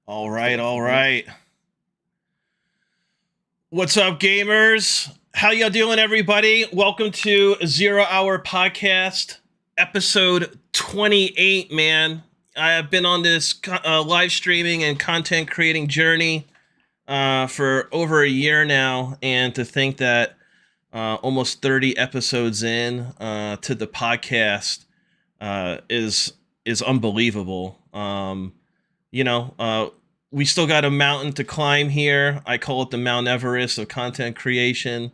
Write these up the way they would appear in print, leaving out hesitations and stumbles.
All right, all right. What's up, gamers? How y'all doing, everybody? Welcome to Zero Hour Podcast, episode 28, man. I have been on this live streaming and content creating journey for over a year now, and to think that almost 30 episodes in to the podcast is unbelievable. We still got a mountain to climb here. I call it the Mount Everest of content creation.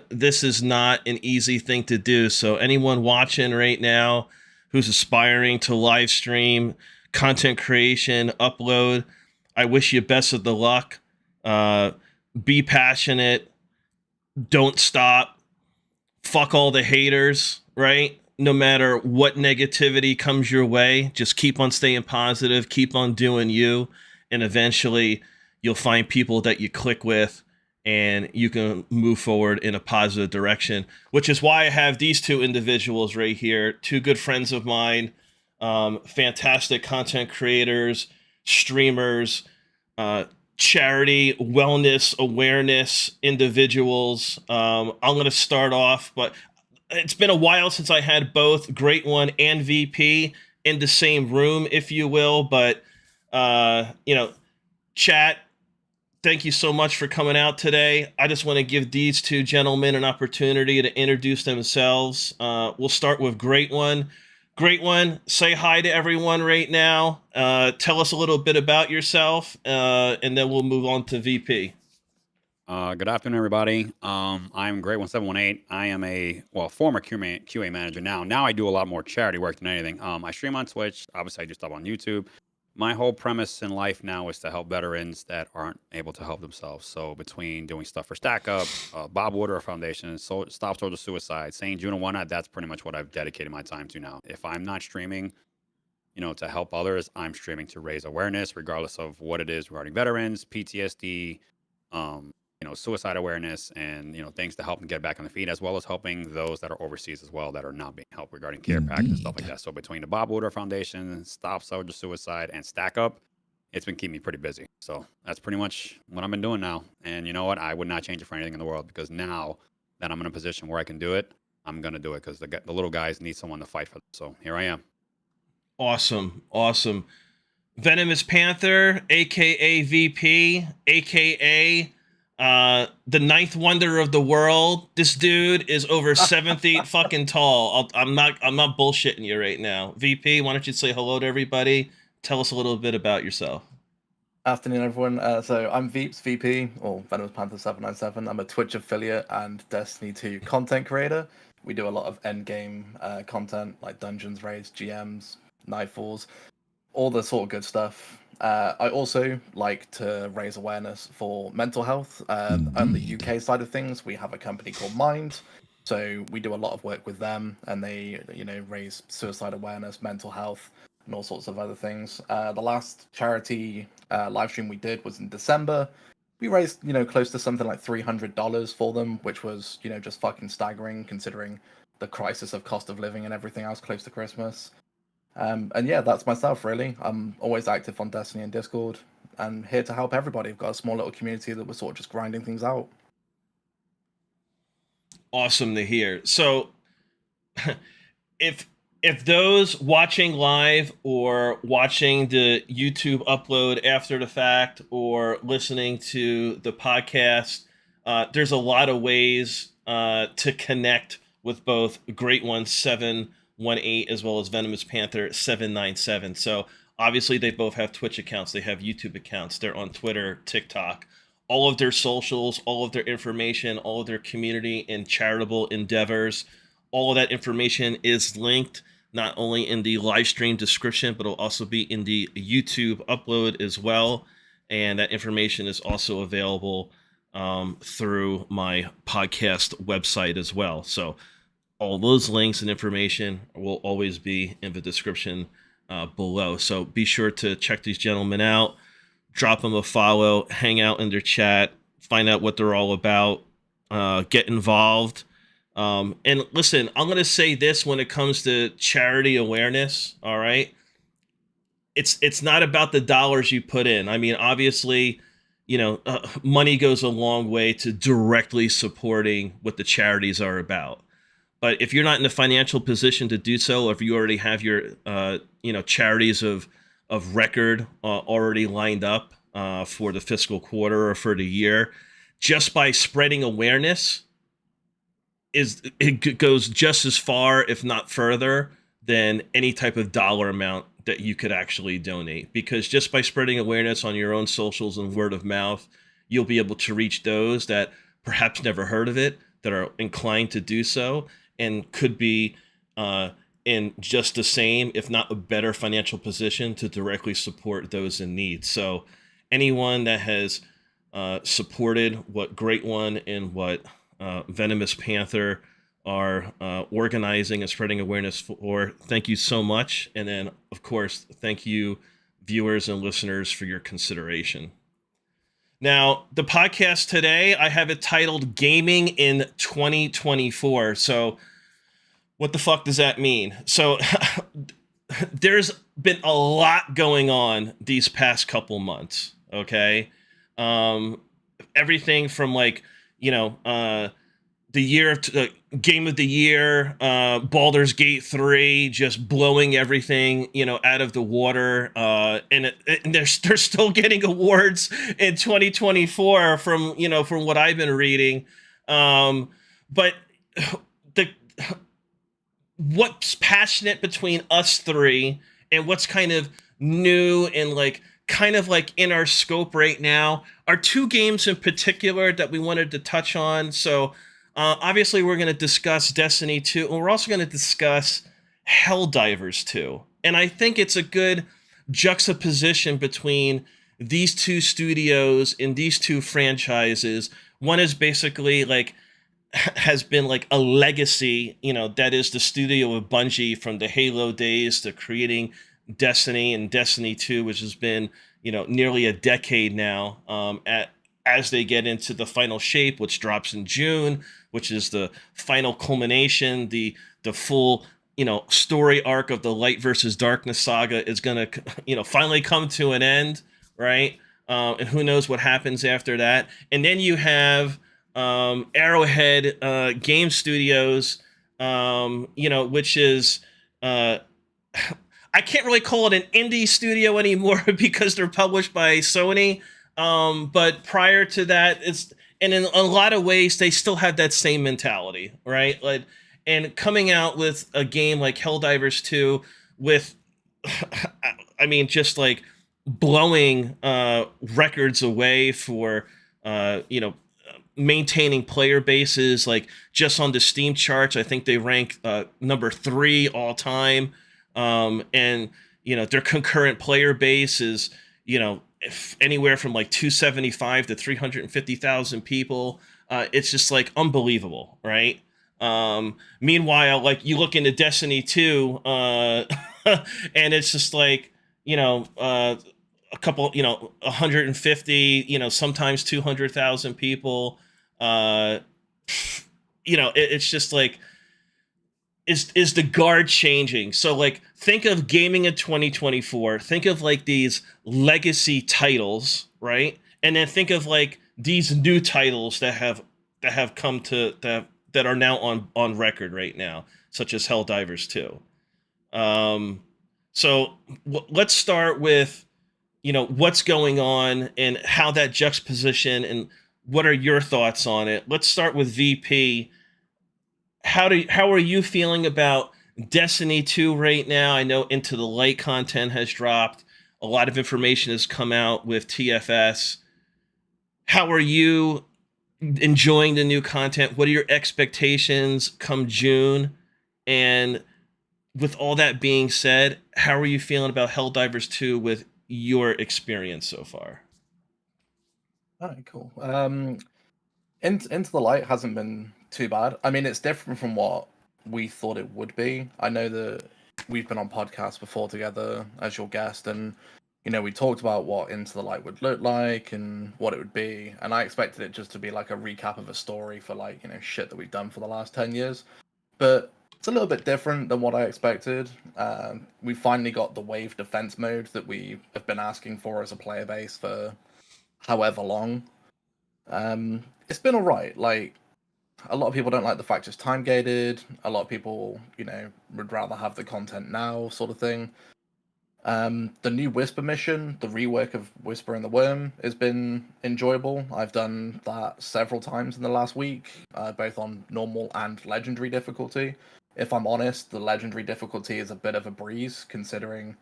This is not an easy thing to do. So anyone watching right now who's aspiring to live stream, content creation, upload, I wish you best of the luck. Be passionate. Don't stop. Fuck all the haters, right? No matter what negativity comes your way, just keep on staying positive, keep on doing you, and eventually you'll find people that you click with and you can move forward in a positive direction, which is why I have these two individuals right here, two good friends of mine, fantastic content creators, streamers, charity, wellness, awareness individuals. I'm going to start off, but it's been a while since I had both Great One and VP in the same room, if you will. But, chat, thank you so much for coming out today. I just want to give these two gentlemen an opportunity to introduce themselves. We'll start with Great One. Great One, say hi to everyone right now. Tell us a little bit about yourself, and then we'll move on to VP. Good afternoon, everybody. I'm Great1718. I am a former QA manager now. Now I do a lot more charity work than anything. I stream on Twitch. Obviously, I do stuff on YouTube. My whole premise in life now is to help veterans that aren't able to help themselves. So between doing stuff for Stack Up, Bob Woodward Foundation, Stop Soldier Suicide, St. Jude and whatnot, that's pretty much what I've dedicated my time to now. If I'm not streaming, to help others, I'm streaming to raise awareness, regardless of what it is regarding veterans, PTSD, suicide awareness, and things to help them get back on the feet, as well as helping those that are overseas as well that are not being helped regarding care packages and stuff like that. So between the Bob Woodward Foundation, Stop Soldier Suicide, and Stack Up, it's been keeping me pretty busy. So that's pretty much what I've been doing now. And you know what? I would not change it for anything in the world, because now that I'm in a position where I can do it, I'm gonna do it, because the little guys need someone to fight for them. So here I am. Awesome. Venomous Panther, aka VP, aka the ninth wonder of the world. This dude is over 7 feet fucking tall. I'm not bullshitting you right now. VP, why don't you say hello to everybody? Tell us a little bit about yourself. Afternoon, everyone. So I'm Veeps, VP, or Venomous Panther 797. I'm a Twitch affiliate and Destiny2 content creator. We do a lot of endgame content like dungeons, raids, GMs, nightfalls, all the sort of good stuff. I also like to raise awareness for mental health. On the UK side of things, we have a company called Mind. So we do a lot of work with them, and they, raise suicide awareness, mental health, and all sorts of other things. The last charity live stream we did was in December. We raised, close to something like $300 for them, which was, just fucking staggering considering the crisis of cost of living and everything else close to Christmas. And yeah, that's myself, really. I'm always active on Destiny and Discord, and here to help everybody. I've got a small little community that we're sort of just grinding things out. Awesome to hear. So, if those watching live or watching the YouTube upload after the fact or listening to the podcast, there's a lot of ways to connect with both Great One 718 as well as Venomous Panther 797. So obviously they both have Twitch accounts, they have YouTube accounts, they're on Twitter, TikTok. All of their socials, all of their information, all of their community and charitable endeavors, all of that information is linked not only in the live stream description, but it'll also be in the YouTube upload as well. And that information is also available through my podcast website as well. So all those links and information will always be in the description below. So be sure to check these gentlemen out, drop them a follow, hang out in their chat, find out what they're all about, get involved. And listen, I'm going to say this when it comes to charity awareness, all right? it's not about the dollars you put in. I mean, obviously, money goes a long way to directly supporting what the charities are about. But if you're not in a financial position to do so, or if you already have your, charities of record already lined up for the fiscal quarter or for the year, just by spreading awareness, it goes just as far, if not further, than any type of dollar amount that you could actually donate. Because just by spreading awareness on your own socials and word of mouth, you'll be able to reach those that perhaps never heard of it, that are inclined to do so, and could be in just the same, if not a better financial position to directly support those in need. So anyone that has supported what Great One and what Venomous Panther are organizing and spreading awareness for, thank you so much. And then, of course, thank you, viewers and listeners, for your consideration. Now, the podcast today, I have it titled Gaming in 2024. So what the fuck does that mean? So there's been a lot going on these past couple months, okay? Everything from the year game of the year, Baldur's Gate 3 just blowing everything, out of the water. And they're still getting awards in 2024 from what I've been reading. But what's passionate between us three and what's kind of new and kind of in our scope right now are two games in particular that we wanted to touch on. So obviously we're going to discuss Destiny 2, and we're also going to discuss Helldivers 2. And I think it's a good juxtaposition between these two studios and these two franchises. One is basically has been a legacy, that is the studio of Bungie from the Halo days to creating Destiny and Destiny 2, which has been, nearly a decade now, as they get into the final shape, which drops in June, which is the final culmination, the full, story arc of the Light versus Darkness saga is going to, finally come to an end, right? And who knows what happens after that. And then you have Arrowhead Game Studios, which is... I can't really call it an indie studio anymore because they're published by Sony. But prior to that, and in a lot of ways, they still have that same mentality, right? And coming out with a game like Helldivers 2 with, I mean, just blowing records away for, maintaining player bases, just on the Steam charts. I think they rank number 3 all time. And their concurrent player base is, anywhere from 275 to 350,000 people. It's just unbelievable, right? Meanwhile, you look into Destiny 2, and it's just a couple, 150, sometimes 200,000 people. It's just is the guard changing? So think of gaming in 2024, think of these legacy titles, right? And then think of these new titles that have come to that are now on record right now, such as Helldivers 2. So let's start with what's going on and how that juxtaposition, and what are your thoughts on it. Let's start with VP. How are you feeling about Destiny 2 right now? I know Into the Light content has dropped. A lot of information has come out with TFS. How are you enjoying the new content? What are your expectations come June? And with all that being said, how are you feeling about Helldivers 2 with your experience so far? All right, cool. Into the Light hasn't been too bad. I mean, it's different from what we thought it would be. I know that we've been on podcasts before together as your guest, and we talked about what Into the Light would look like and what it would be, and I expected it just to be a recap of a story for shit that we've done for the last 10 years. But It's a little bit different than what I expected. We finally got the wave defense mode that we have been asking for as a player base for however long. It's been alright. Like, a lot of people don't like the fact it's time gated. A lot of people, would rather have the content now, sort of thing. The new Whisper mission, the rework of Whisper and the Worm, has been enjoyable. I've done that several times in the last week, both on normal and legendary difficulty. If I'm honest, the legendary difficulty is a bit of a breeze, considering,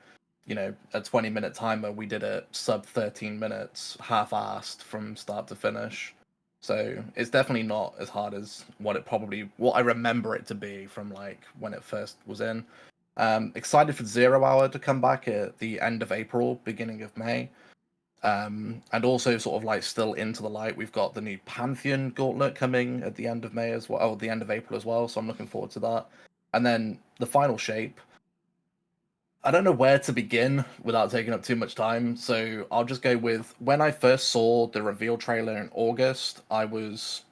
a 20-minute timer, we did it sub 13 minutes, half-assed from start to finish. So it's definitely not as hard as what I remember it to be from like when it first was in. Excited for 0 Hour to come back at the end of April, beginning of May. And also sort of like still into the light, we've got the new Pantheon Gauntlet coming at the end of May as well, or the end of April as well, so I'm looking forward to that. And then the final shape. I don't know where to begin without taking up too much time, so I'll just go with when I first saw the reveal trailer in August, I was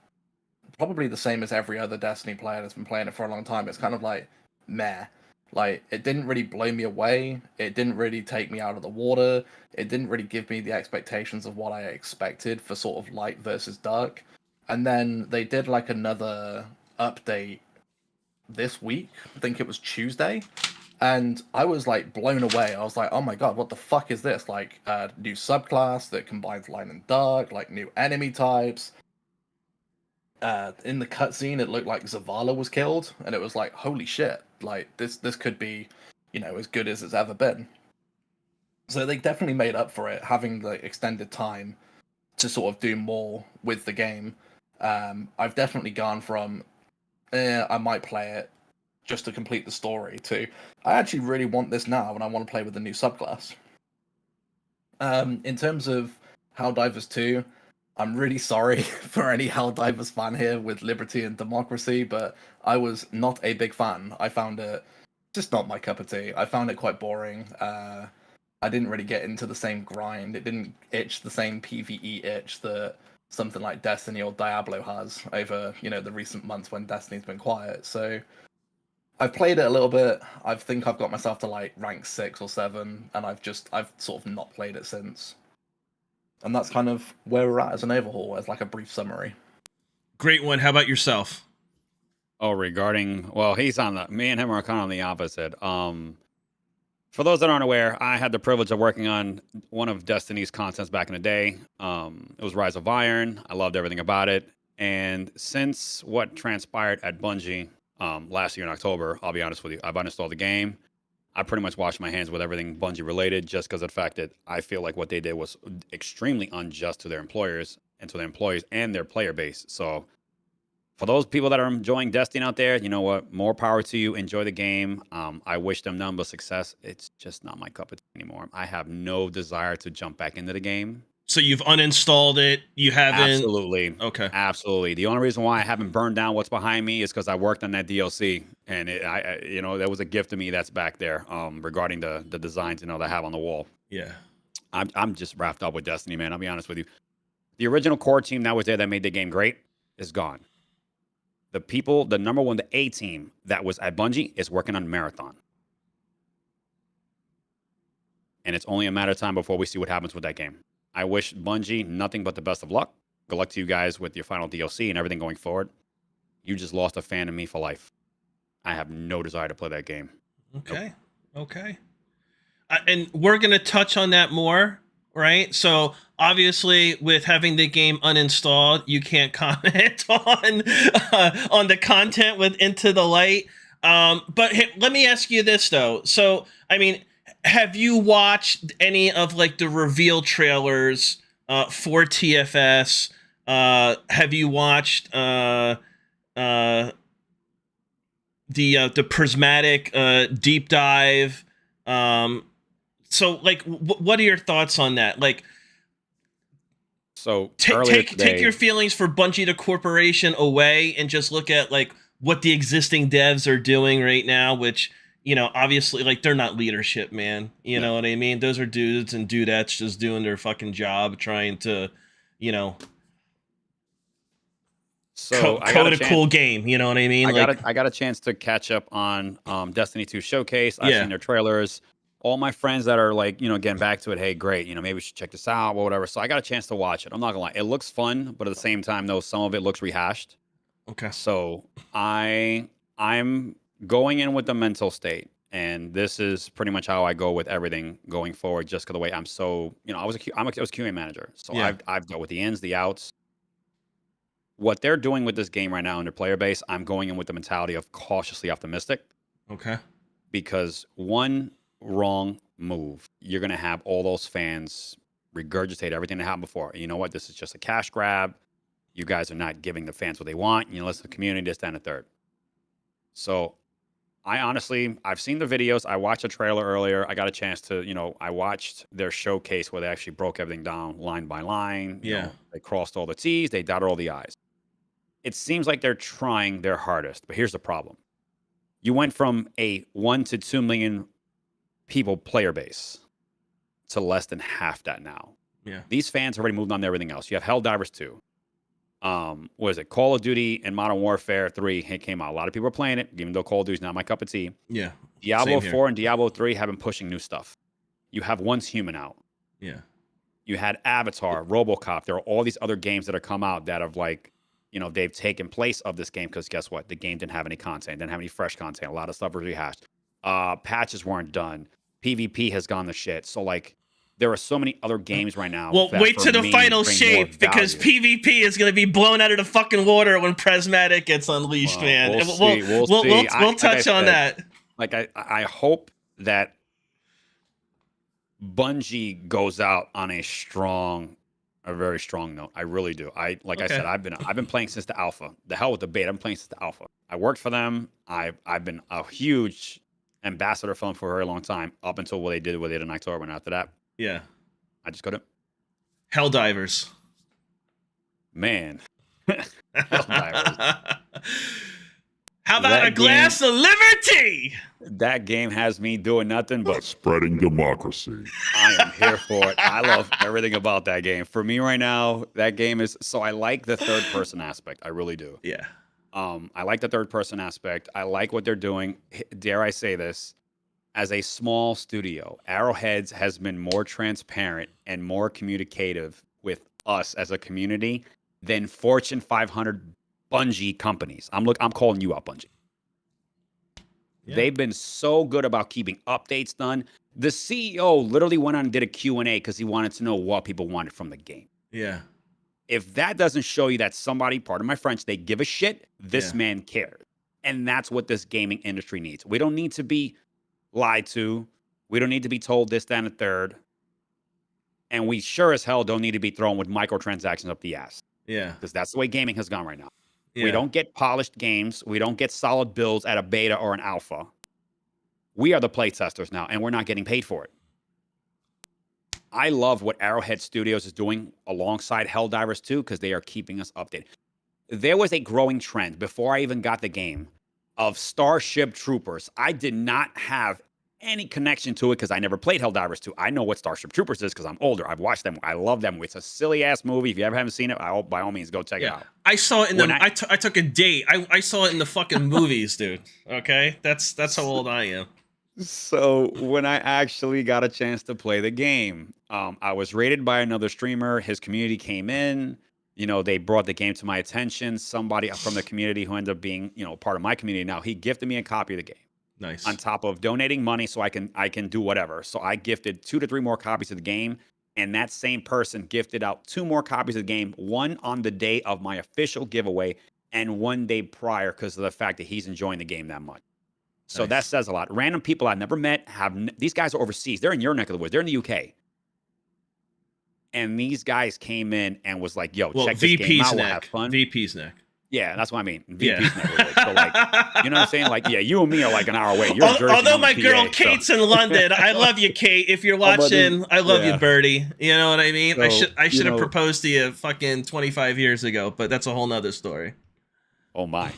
probably the same as every other Destiny player that's been playing it for a long time. It's kind of like meh. Like, it didn't really blow me away. It didn't really take me out of the water. It didn't really give me the expectations of what I expected for sort of light versus dark. And then they did like another update this week. I think it was Tuesday. And I was like blown away. I was like, oh my god, what the fuck is this? Like a new subclass that combines light and dark, like new enemy types. In the cutscene, it looked like Zavala was killed, and it was like, holy shit! Like this could be, as good as it's ever been. So they definitely made up for it, having the extended time to sort of do more with the game. I've definitely gone from, I might play it just to complete the story, to I actually really want this now, and I want to play with the new subclass. In terms of Helldivers 2. I'm really sorry for any Helldivers fan here with Liberty and Democracy, but I was not a big fan. I found it just not my cup of tea. I found it quite boring. I didn't really get into the same grind. It didn't itch the same PvE itch that something like Destiny or Diablo has over, the recent months when Destiny's been quiet. So I've played it a little bit. I think I've got myself to like rank 6 or 7, and I've sort of not played it since. And that's kind of where we're at as an overhaul, as like a brief summary. Great one. How about yourself? Oh, regarding, well, me and him are kind of on the opposite. For those that aren't aware, I had the privilege of working on one of Destiny's contents back in the day. It was Rise of Iron. I loved everything about it. And since what transpired at Bungie last year in October, I'll be honest with you, I've uninstalled the game. I pretty much washed my hands with everything Bungie related, just because of the fact that I feel like what they did was extremely unjust to their employers and to their employees and their player base. So for those people that are enjoying Destiny out there, you know what? More power to you. Enjoy the game. I wish them none but success. It's just not my cup of tea anymore. I have no desire to jump back into the game. So you've uninstalled it. You haven't. Absolutely. Okay. Absolutely. The only reason why I haven't burned down what's behind me is because I worked on that DLC, and that was a gift to me that's back there. Regarding the designs, that I have on the wall. Yeah. I'm just wrapped up with Destiny, man. I'll be honest with you. The original core team that was there that made the game great is gone. The number one, the A team that was at Bungie is working on Marathon. And it's only a matter of time before we see what happens with that game. I wish Bungie nothing but the best of luck. Good luck to you guys with your final DLC and everything going forward. You just lost a fan of me for life. I have no desire to play that game. Okay. Nope. Okay. And we're going to touch on that more, right? So obviously with having the game uninstalled, you can't comment on the content with Into the Light. But hey, let me ask you this though. So, I mean, have you watched any of like the reveal trailers for TFS? Have you watched the prismatic deep dive? So like, what are your thoughts on that? Like, so take your feelings for Bungie the corporation away and just look at like what the existing devs are doing right now, which, obviously, like, they're not leadership, man. You know what I mean? Those are dudes and dudettes just doing their fucking job, trying to, So I got code a a chance. cool game. You know what I mean? I got a chance to catch up on Destiny 2 Showcase. I've Yeah. seen their trailers. All my friends that are like, getting back to it, hey, great, maybe we should check this out or whatever. So I got a chance to watch it. I'm not gonna lie, it looks fun, but at the same time, though, some of it looks rehashed. Okay. So I'm going in with the mental state, and this is pretty much how I go with everything going forward. Just because the way I'm so, I was QA manager, so Yeah. I've dealt with the ins, the outs. What they're doing with this game right now in their player base, I'm going in with the mentality of cautiously optimistic. Okay. Because one wrong move, you're going to have all those fans regurgitate everything that happened before. You know what? This is just a cash grab. You guys are not giving the fans what they want. Listen to the community, this, that, and the third. So I've seen the videos. I watched a trailer earlier. I got a chance to, I watched their showcase where they actually broke everything down line by line. Yeah. They crossed all the T's, they dotted all the I's. It seems like they're trying their hardest, but here's the problem. You went from a 1 to 2 million people player base to less than half that now. Yeah. These fans already moved on to everything else. You have Helldivers 2. What is it? Call of Duty and Modern Warfare 3 came out. A lot of people are playing it, even though Call of Duty's not my cup of tea. Yeah. Diablo 4 and Diablo 3 have been pushing new stuff. You have Once Human out. Yeah. You had Avatar, RoboCop. There are all these other games that have come out that have they've taken place of this game because guess what? The game didn't have any content, didn't have any fresh content. A lot of stuff was rehashed. Patches weren't done. PvP has gone to shit. So there are so many other games right now. Well, wait till the final shape because PvP is going to be blown out of the fucking water when Prismatic gets unleashed, man. We'll see. We'll touch on that. I hope that Bungie goes out on a very strong note. I really do. I said, I've been playing since the alpha. The hell with the beta. I've been playing since the alpha. I worked for them. I've been a huge ambassador for them for a very long time, up until what they did in October. And after that, yeah, I just couldn't. Helldivers. Man. Helldivers. How about a glass of liberty? That game has me doing nothing but spreading democracy. I am here for it. I love everything about that game. For me right now, that game is so I like the third person aspect. I really do. Yeah. I like the third person aspect. I like what they're doing. Dare I say this? As a small studio, Arrowheads has been more transparent and more communicative with us as a community than Fortune 500 Bungie companies. I'm calling you out, Bungie. Yeah. They've been so good about keeping updates done. The CEO literally went on and did a Q&A because he wanted to know what people wanted from the game. Yeah. If that doesn't show you that somebody, pardon my French, they give a shit, this man cares. And that's what this gaming industry needs. We don't need to be lied to. We don't need to be told this, that, and the third. And we sure as hell don't need to be thrown with microtransactions up the ass. Yeah. Because that's the way gaming has gone right now. Yeah. We don't get polished games. We don't get solid builds at a beta or an alpha. We are the play testers now, and we're not getting paid for it. I love what Arrowhead Studios is doing alongside Helldivers 2 because they are keeping us updated. There was a growing trend before I even got the game of Starship Troopers. I did not have any connection to it because I never played Helldivers 2. I know what Starship Troopers is because I'm older. I've watched them. I love them. It's a silly ass movie. If you ever haven't seen it, by all means, go check it out. I saw it in I took a date. I saw it in the fucking movies, dude. Okay, that's how old I am. So when I actually got a chance to play the game, I was rated by another streamer. His community came in. They brought the game to my attention. Somebody from the community who ended up being, part of my community now, he gifted me a copy of the game. Nice. On top of donating money so I can do whatever. So I gifted 2 to 3 more copies of the game, and that same person gifted out 2 more copies of the game, one on the day of my official giveaway and 1 day prior because of the fact that he's enjoying the game that much. So that says a lot. Random people I've never met these guys are overseas. They're in your neck of the woods. They're in the UK. And these guys came in and was like, yo, check this game out. We'll have fun. VP's neck. Yeah, that's what I mean. VP's neck. Really. So you know what I'm saying? You and me are an hour away. You're in Jersey, although my PA, girl Kate's in London, I love you, Kate. If you're watching, I love you, Birdie. You know what I mean? So, I should have proposed to you fucking 25 years ago, but that's a whole nother story. Oh my.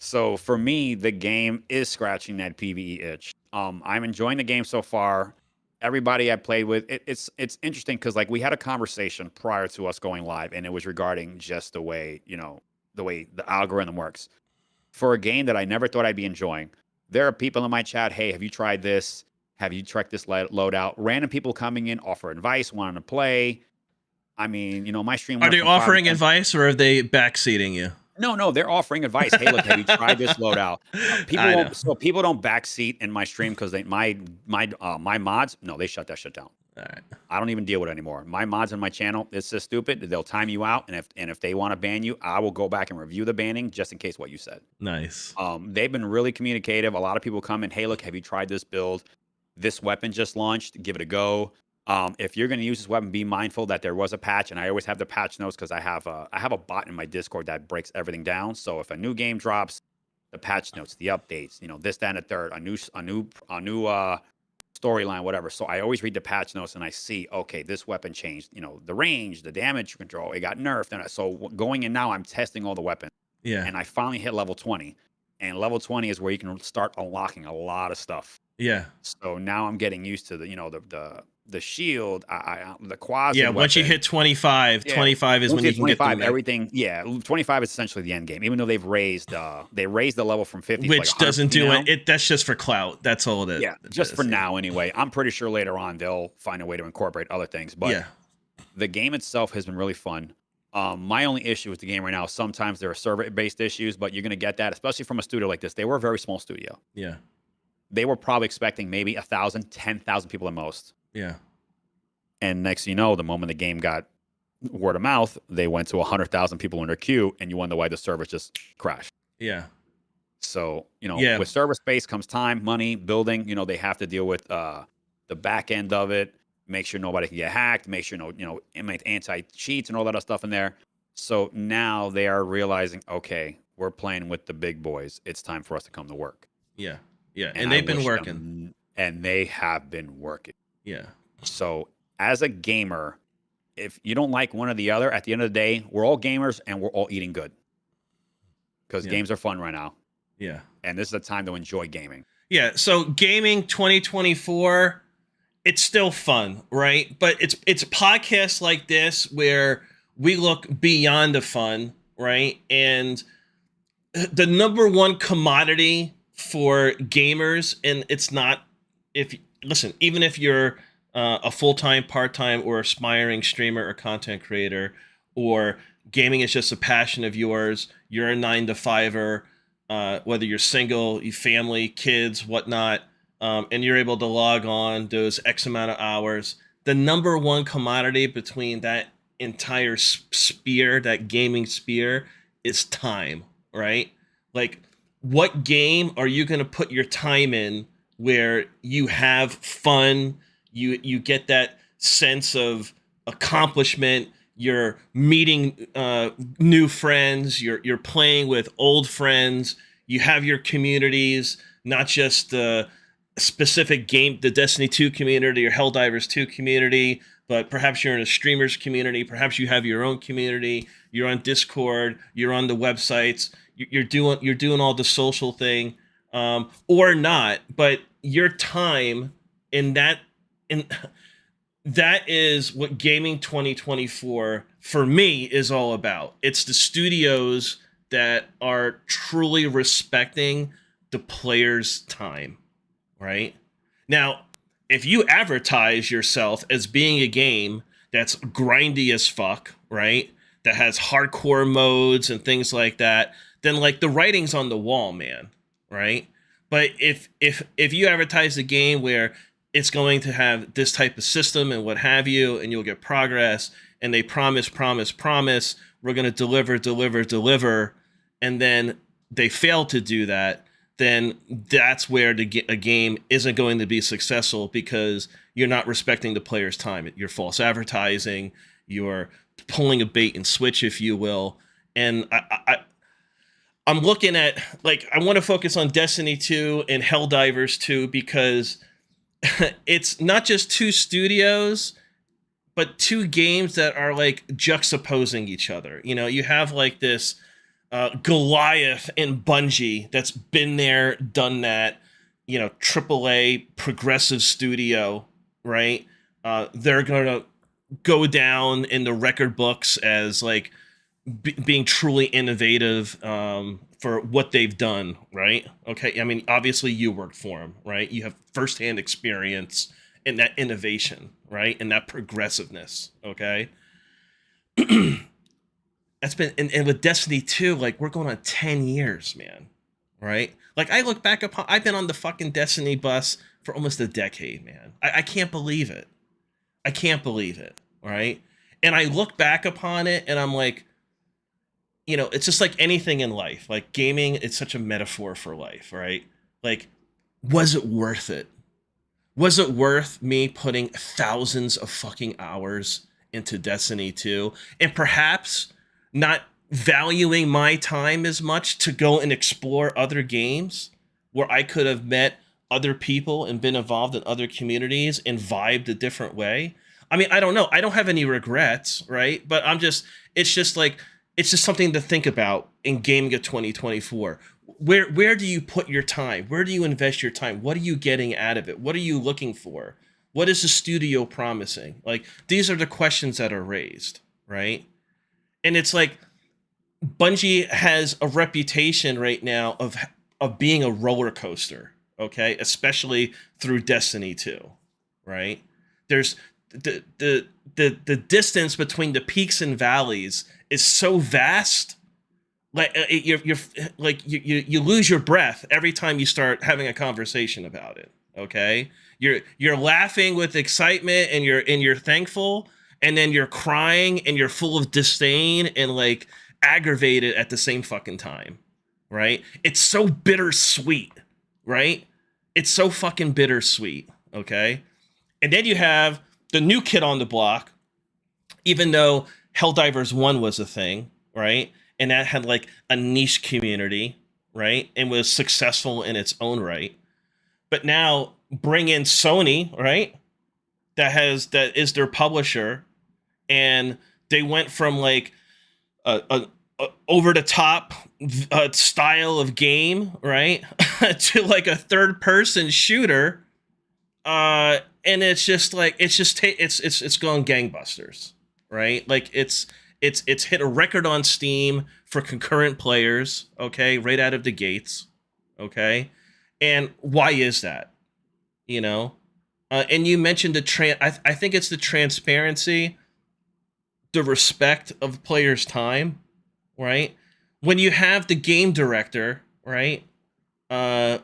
So for me, the game is scratching that PvE itch. I'm enjoying the game so far. Everybody I played with, it's interesting because we had a conversation prior to us going live, and it was regarding just the way the way the algorithm works. For a game that I never thought I'd be enjoying, there are people in my chat, hey, have you tried this? Have you checked this loadout? Random people coming in, offer advice, wanting to play. I mean, you know, my stream. Are went they from 5 to offering 10. advice or are they backseating you? No, they're offering advice. Hey, look, have you tried this loadout? I know. So people don't backseat in my stream because my mods, no, they shut that shit down. All right. I don't even deal with it anymore. My mods on my channel, it's just stupid. They'll time you out, and if they want to ban you, I will go back and review the banning just in case what you said. Nice. They've been really communicative. A lot of people come in, hey, look, have you tried this build? This weapon just launched. Give it a go. If you're going to use this weapon, be mindful that there was a patch, and I always have the patch notes because I have a bot in my Discord that breaks everything down. So if a new game drops, the patch notes, the updates, you know, this, that, and the third, a new storyline, whatever. So I always read the patch notes and I see, okay, this weapon changed, you know, the range, the damage control, it got nerfed. And so going in now, I'm testing all the weapons. Yeah. And I finally hit level 20. And level 20 is where you can start unlocking a lot of stuff. Yeah. So now I'm getting used to the, you know, the shield, the quads. Yeah, once you hit 25, 25 is when you can get the everything. Yeah, 25 is essentially the end game. Even though they've raised the level from 50, which like doesn't do now. it. That's just for clout. That's all it is. Yeah, just for now anyway. I'm pretty sure later on they'll find a way to incorporate other things. But yeah, the game itself has been really fun. My only issue with the game right now, sometimes there are server-based issues, but you're going to get that, especially from a studio like this. They were a very small studio. Yeah. They were probably expecting maybe 1,000, 10,000 people at most. Yeah. And next thing you know, the moment the game got word of mouth, they went to 100,000 people in their queue, and you wonder why the servers just crashed. Yeah. So, you know, with server space comes time, money, building. You know, they have to deal with the back end of it, make sure nobody can get hacked, make sure anti-cheats and all that other stuff in there. So now they are realizing, okay, we're playing with the big boys. It's time for us to come to work. Yeah. Yeah. And they've been working. And they have been working. Yeah. So as a gamer, if you don't like one or the other, at the end of the day, we're all gamers and we're all eating good. Because games are fun right now. Yeah. And this is a time to enjoy gaming. Yeah. So gaming 2024, it's still fun, right? But it's podcasts like this where we look beyond the fun, right? And the number one commodity for gamers, and it's not, even if you're a full-time, part-time, or aspiring streamer or content creator, or gaming is just a passion of yours, you're a 9-to-5er, whether you're single, you family, kids, whatnot, and you're able to log on those X amount of hours, the number one commodity between that entire sphere, that gaming sphere, is time, right? Like, what game are you going to put your time in where you have fun, you get that sense of accomplishment, you're meeting new friends, you're playing with old friends, you have your communities, not just the specific game, the Destiny 2 community or Helldivers 2 community, but perhaps you're in a streamers community, perhaps you have your own community, you're on Discord, you're on the websites, you're doing all the social thing, or not, but your time in that is what gaming 2024 for me is all about. It's the studios that are truly respecting the player's time, right? Now, if you advertise yourself as being a game that's grindy as fuck, right? That has hardcore modes and things like that, then like the writing's on the wall, man, right? But if you advertise a game where it's going to have this type of system and what have you, and you'll get progress, and they promise, we're going to deliver, and then they fail to do that, then that's where a game isn't going to be successful, because you're not respecting the player's time. You're false advertising, you're pulling a bait and switch, if you will. And I'm looking at, like, I want to focus on Destiny 2 and Helldivers 2, because it's not just two studios, but two games that are like juxtaposing each other. You know, you have like this Goliath in Bungie that's been there, done that, you know, AAA progressive studio, right? They're going to go down in the record books as like being truly innovative for what they've done, right? Okay, I mean, obviously you worked for them, right? You have firsthand experience in that innovation, right? And that progressiveness, okay? That's been, and with Destiny 2, like, we're going on 10 years, man, right? Like, I look back upon, I've been on the fucking Destiny bus for almost a decade, man. I can't believe it. I can't believe it, right? And I look back upon it and I'm like, you know, it's just like anything in life. Like gaming, it's such a metaphor for life, right? Like, was it worth it? Was it worth me putting thousands of fucking hours into Destiny 2 and perhaps not valuing my time as much to go and explore other games where I could have met other people and been involved in other communities and vibed a different way? I mean, I don't know. I don't have any regrets, right? But it's just like, it's just something to think about in gaming of 2024. Where do you put your time? Where do you invest your time? What are you getting out of it? What are you looking for? What is the studio promising? Like, these are the questions that are raised, right? And it's like Bungie has a reputation right now of being a roller coaster, okay? Especially through Destiny 2, right? There's the distance between the peaks and valleys is so vast, like you're like you lose your breath every time you start having a conversation about it. Okay, you're laughing with excitement and you're thankful, and then you're crying and you're full of disdain and like aggravated at the same fucking time, right? It's so bittersweet, right? It's so fucking bittersweet. Okay, and then you have the new kid on the block, even though Helldivers 1 was a thing, right? And that had like a niche community, right? And was successful in its own right. But now bring in Sony, right? That is their publisher, and they went from like a over the top style of game, right? to like a third person shooter. And it's just like it's going gangbusters, right? Like it's hit a record on Steam for concurrent players, okay, right out of the gates, okay. And why is that? You know, and you mentioned I think it's the transparency, the respect of players' time, right? When you have the game director, right? I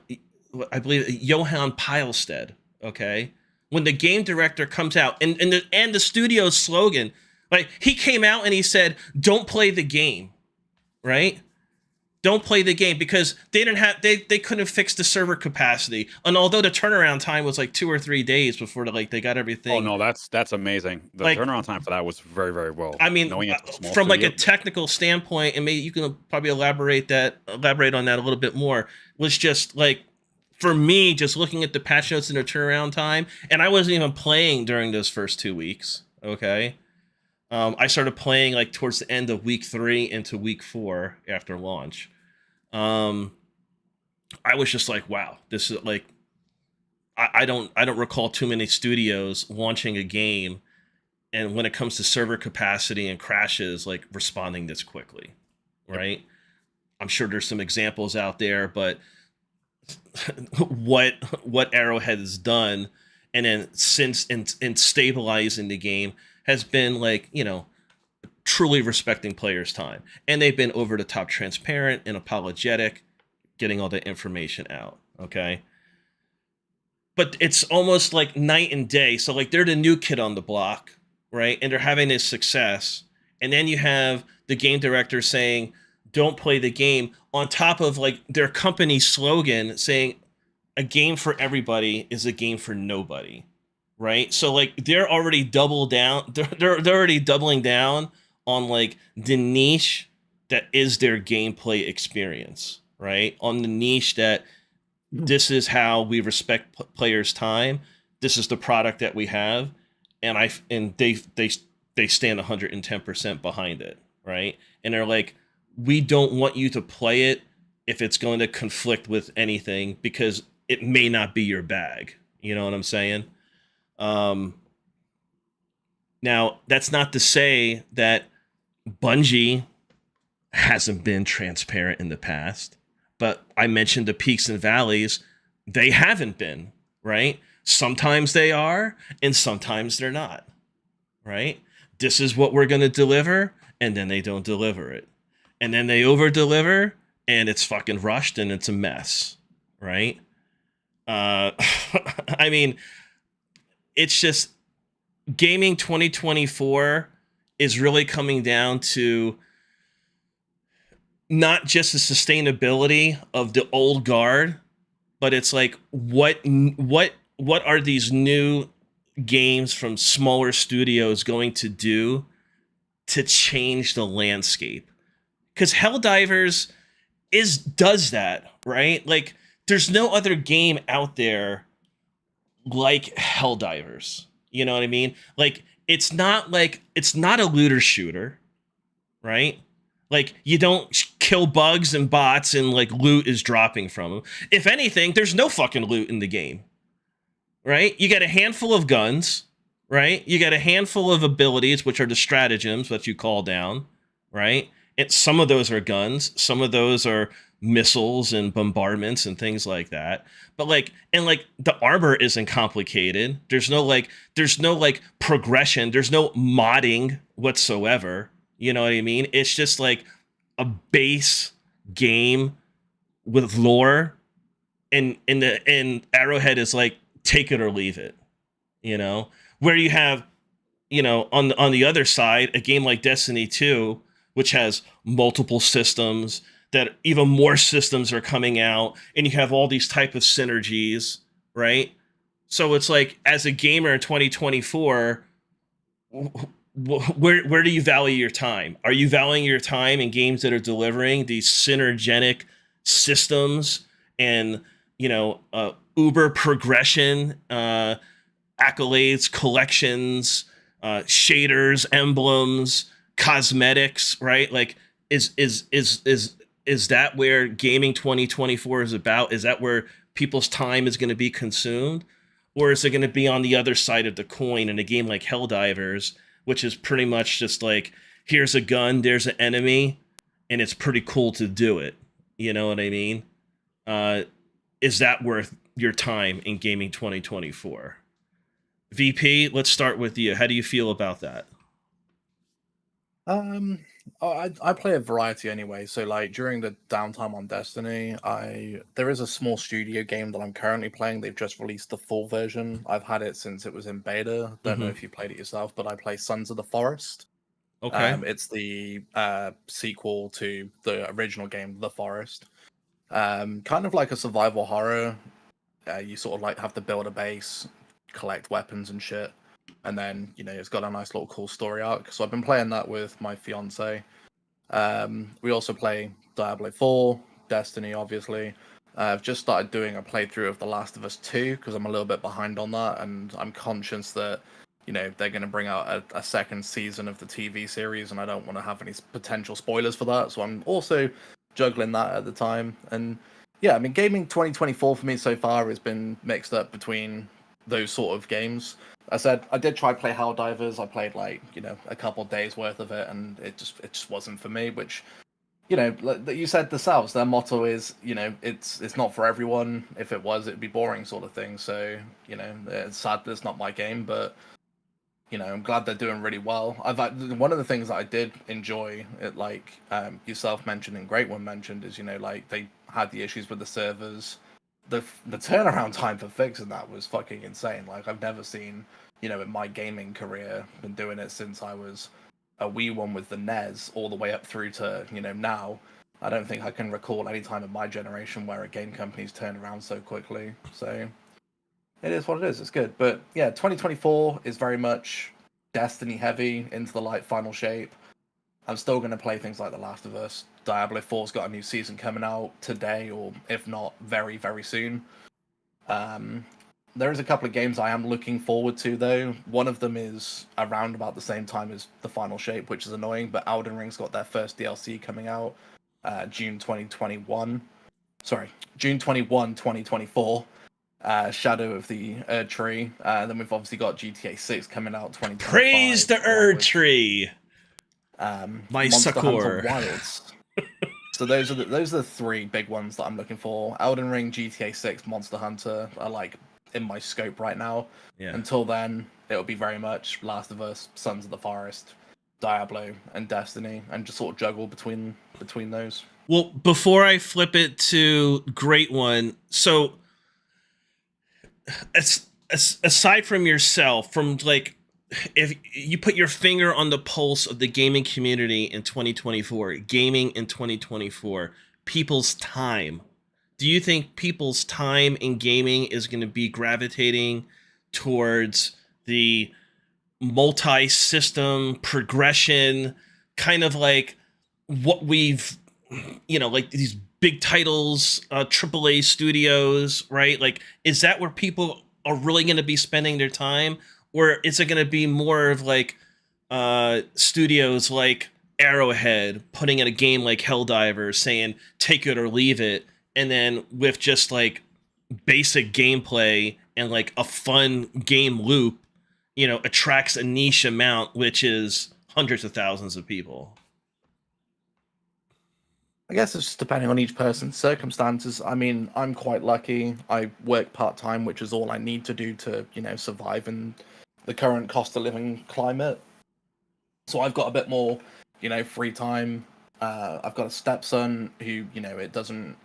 believe Johan Pilestead, okay. When the game director comes out and the studio's slogan, like, he came out and he said, "Don't play the game," right? Don't play the game, because they couldn't fix the server capacity. And although the turnaround time was like 2 or 3 days before they got everything. Oh no, that's amazing. The like, turnaround time for that was very, very well. I mean, from like a technical standpoint, and maybe you can probably elaborate on that a little bit more, was just like, for me, just looking at the patch notes and the turnaround time, and I wasn't even playing during those first 2 weeks, okay? I started playing like towards the end of week 3 into week 4 after launch. I was just like, wow, this is like, I don't recall too many studios launching a game, and when it comes to server capacity and crashes, like responding this quickly, right? I'm sure there's some examples out there, but what Arrowhead has done, and then since in stabilizing the game, has been like, you know, truly respecting players' time. And they've been over the top transparent and apologetic, getting all the information out, okay? But it's almost like night and day. So like, they're the new kid on the block, right? And they're having this success. And then you have the game director saying, "Don't play the game," on top of like their company slogan saying, "A game for everybody is a game for nobody." Right? So like, they're already they're already doubling down on like the niche that is their gameplay experience, right? On the niche that this is how we respect players' time. This is the product that we have, and they stand 110% behind it, right? And they're like, "We don't want you to play it if it's going to conflict with anything, because it may not be your bag." You know what I'm saying? Now, that's not to say that Bungie hasn't been transparent in the past. But I mentioned the peaks and valleys. They haven't been, right? Sometimes they are, and sometimes they're not, right? This is what we're going to deliver, and then they don't deliver it. And then they over deliver, and it's fucking rushed, and it's a mess, right? I mean, it's just gaming 2024 is really coming down to not just the sustainability of the old guard, but it's like what are these new games from smaller studios going to do to change the landscape? Because Helldivers does that, right? Like, there's no other game out there like Helldivers. You know what I mean? Like, it's not a looter shooter, right? Like, you don't kill bugs and bots and like loot is dropping from them. If anything, there's no fucking loot in the game, right? You get a handful of guns, right? You get a handful of abilities, which are the stratagems that you call down, right? And some of those are guns, some of those are missiles and bombardments and things like that. But like, and like the armor isn't complicated. There's no progression. There's no modding whatsoever. You know what I mean? It's just like a base game with lore, and Arrowhead is like take it or leave it. You know, where you have, you know, on the other side, a game like Destiny 2, which has multiple systems, that even more systems are coming out, and you have all these type of synergies, right? So it's like, as a gamer in 2024, where do you value your time? Are you valuing your time in games that are delivering these synergetic systems and, you know, uber progression, accolades, collections, shaders, emblems, cosmetics, right? Like, is that where gaming 2024 is about? Is that where people's time is going to be consumed? Or is it going to be on the other side of the coin in a game like Helldivers, which is pretty much just like, here's a gun, there's an enemy, and it's pretty cool to do it. You know what I mean? Is that worth your time in gaming 2024? VP, let's start with you. How do you feel about that? I play a variety anyway. So like during the downtime on Destiny, there is a small studio game that I'm currently playing. They've just released the full version. I've had it since it was in beta. Don't know if you played it yourself, but I play Sons of the Forest. Okay. It's the sequel to the original game, The Forest. Kind of like a survival horror. You sort of like have to build a base, collect weapons and shit. And then, you know, it's got a nice little cool story arc. So I've been playing that with my fiance. We also play Diablo 4, Destiny, obviously. I've just started doing a playthrough of The Last of Us 2 because I'm a little bit behind on that. And I'm conscious that, you know, they're going to bring out a second season of the TV series. And I don't want to have any potential spoilers for that. So I'm also juggling that at the time. And yeah, I mean, gaming 2024 for me so far has been mixed up between those sort of games. I said I did try to play Helldivers. I played like, you know, a couple of days worth of it, and it just wasn't for me. Which, you know, like you said themselves, their motto is, you know, it's not for everyone. If it was, it'd be boring, sort of thing. So, you know, it's sad that it's not my game, but you know, I'm glad they're doing really well. One of the things that I did enjoy, it like yourself mentioned and Great One mentioned, is, you know, like they had the issues with the servers. The turnaround time for fixing that was fucking insane. Like, I've never seen, you know, in my gaming career, been doing it since I was a wee one with the NES, all the way up through to, you know, now. I don't think I can recall any time in my generation where a game company's turned around so quickly. So it is what it is. It's good. But yeah, 2024 is very much Destiny heavy into the light final shape. I'm still going to play things like The Last of Us. Diablo 4's got a new season coming out today, or if not, very, very soon. There is a couple of games I am looking forward to, though. One of them is around about the same time as The Final Shape, which is annoying, but Elden Ring's got their first DLC coming out June 2021. Sorry, June 21, 2024. Shadow of the Erd Tree. Then we've obviously got GTA 6 coming out 2025. Praise the Erd Tree! My Monster Sakura. Hunter Wilds. So those are the three big ones that I'm looking for. Elden Ring, GTA 6, Monster Hunter are like in my scope right now. Yeah. Until then, it'll be very much Last of Us, Sons of the Forest, Diablo, and Destiny, and just sort of juggle between those. Well, before I flip it to Great One, so aside from yourself, from like, if you put your finger on the pulse of the gaming community in 2024, gaming in 2024, people's time, do you think people's time in gaming is going to be gravitating towards the multi-system progression, kind of like what we've, like these big titles, AAA studios, right? Like, is that where people are really going to be spending their time? Or is it going to be more of like studios like Arrowhead putting in a game like Helldivers saying, take it or leave it, and then with just like basic gameplay and like a fun game loop, attracts a niche amount, which is hundreds of thousands of people? I guess it's just depending on each person's circumstances. I mean, I'm quite lucky. I work part-time, which is all I need to do to, survive in the current cost of living climate. So I've got a bit more, free time. I've got a stepson who, it doesn't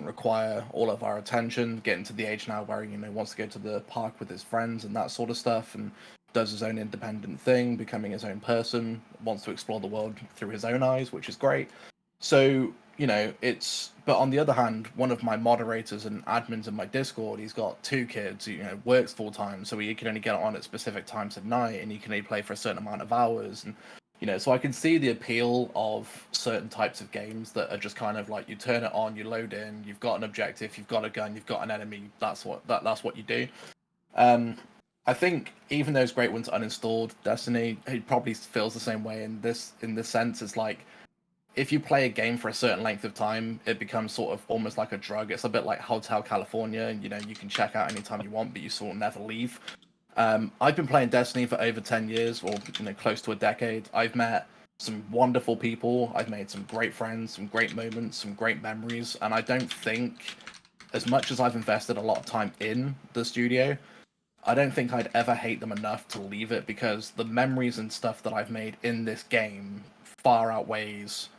require all of our attention, getting to the age now where, wants to go to the park with his friends and that sort of stuff, and does his own independent thing, becoming his own person, wants to explore the world through his own eyes, which is great. So, but on the other hand, one of my moderators and admins in my Discord, he's got 2 kids, he, works full time, so he can only get on at specific times of night, and he can only play for a certain amount of hours. And, so I can see the appeal of certain types of games that are just kind of like, you turn it on, you load in, you've got an objective, you've got a gun, you've got an enemy, that's what you do. I think even though it's great when it's uninstalled, Destiny, he probably feels the same way in this sense. It's like, if you play a game for a certain length of time, it becomes sort of almost like a drug. It's a bit like Hotel California, you can check out anytime you want, but you sort of never leave. I've been playing Destiny for over 10 years, or close to a decade. I've met some wonderful people. I've made some great friends, some great moments, some great memories, and I don't think, as much as I've invested a lot of time in the studio, I don't think I'd ever hate them enough to leave it, because the memories and stuff that I've made in this game far outweighs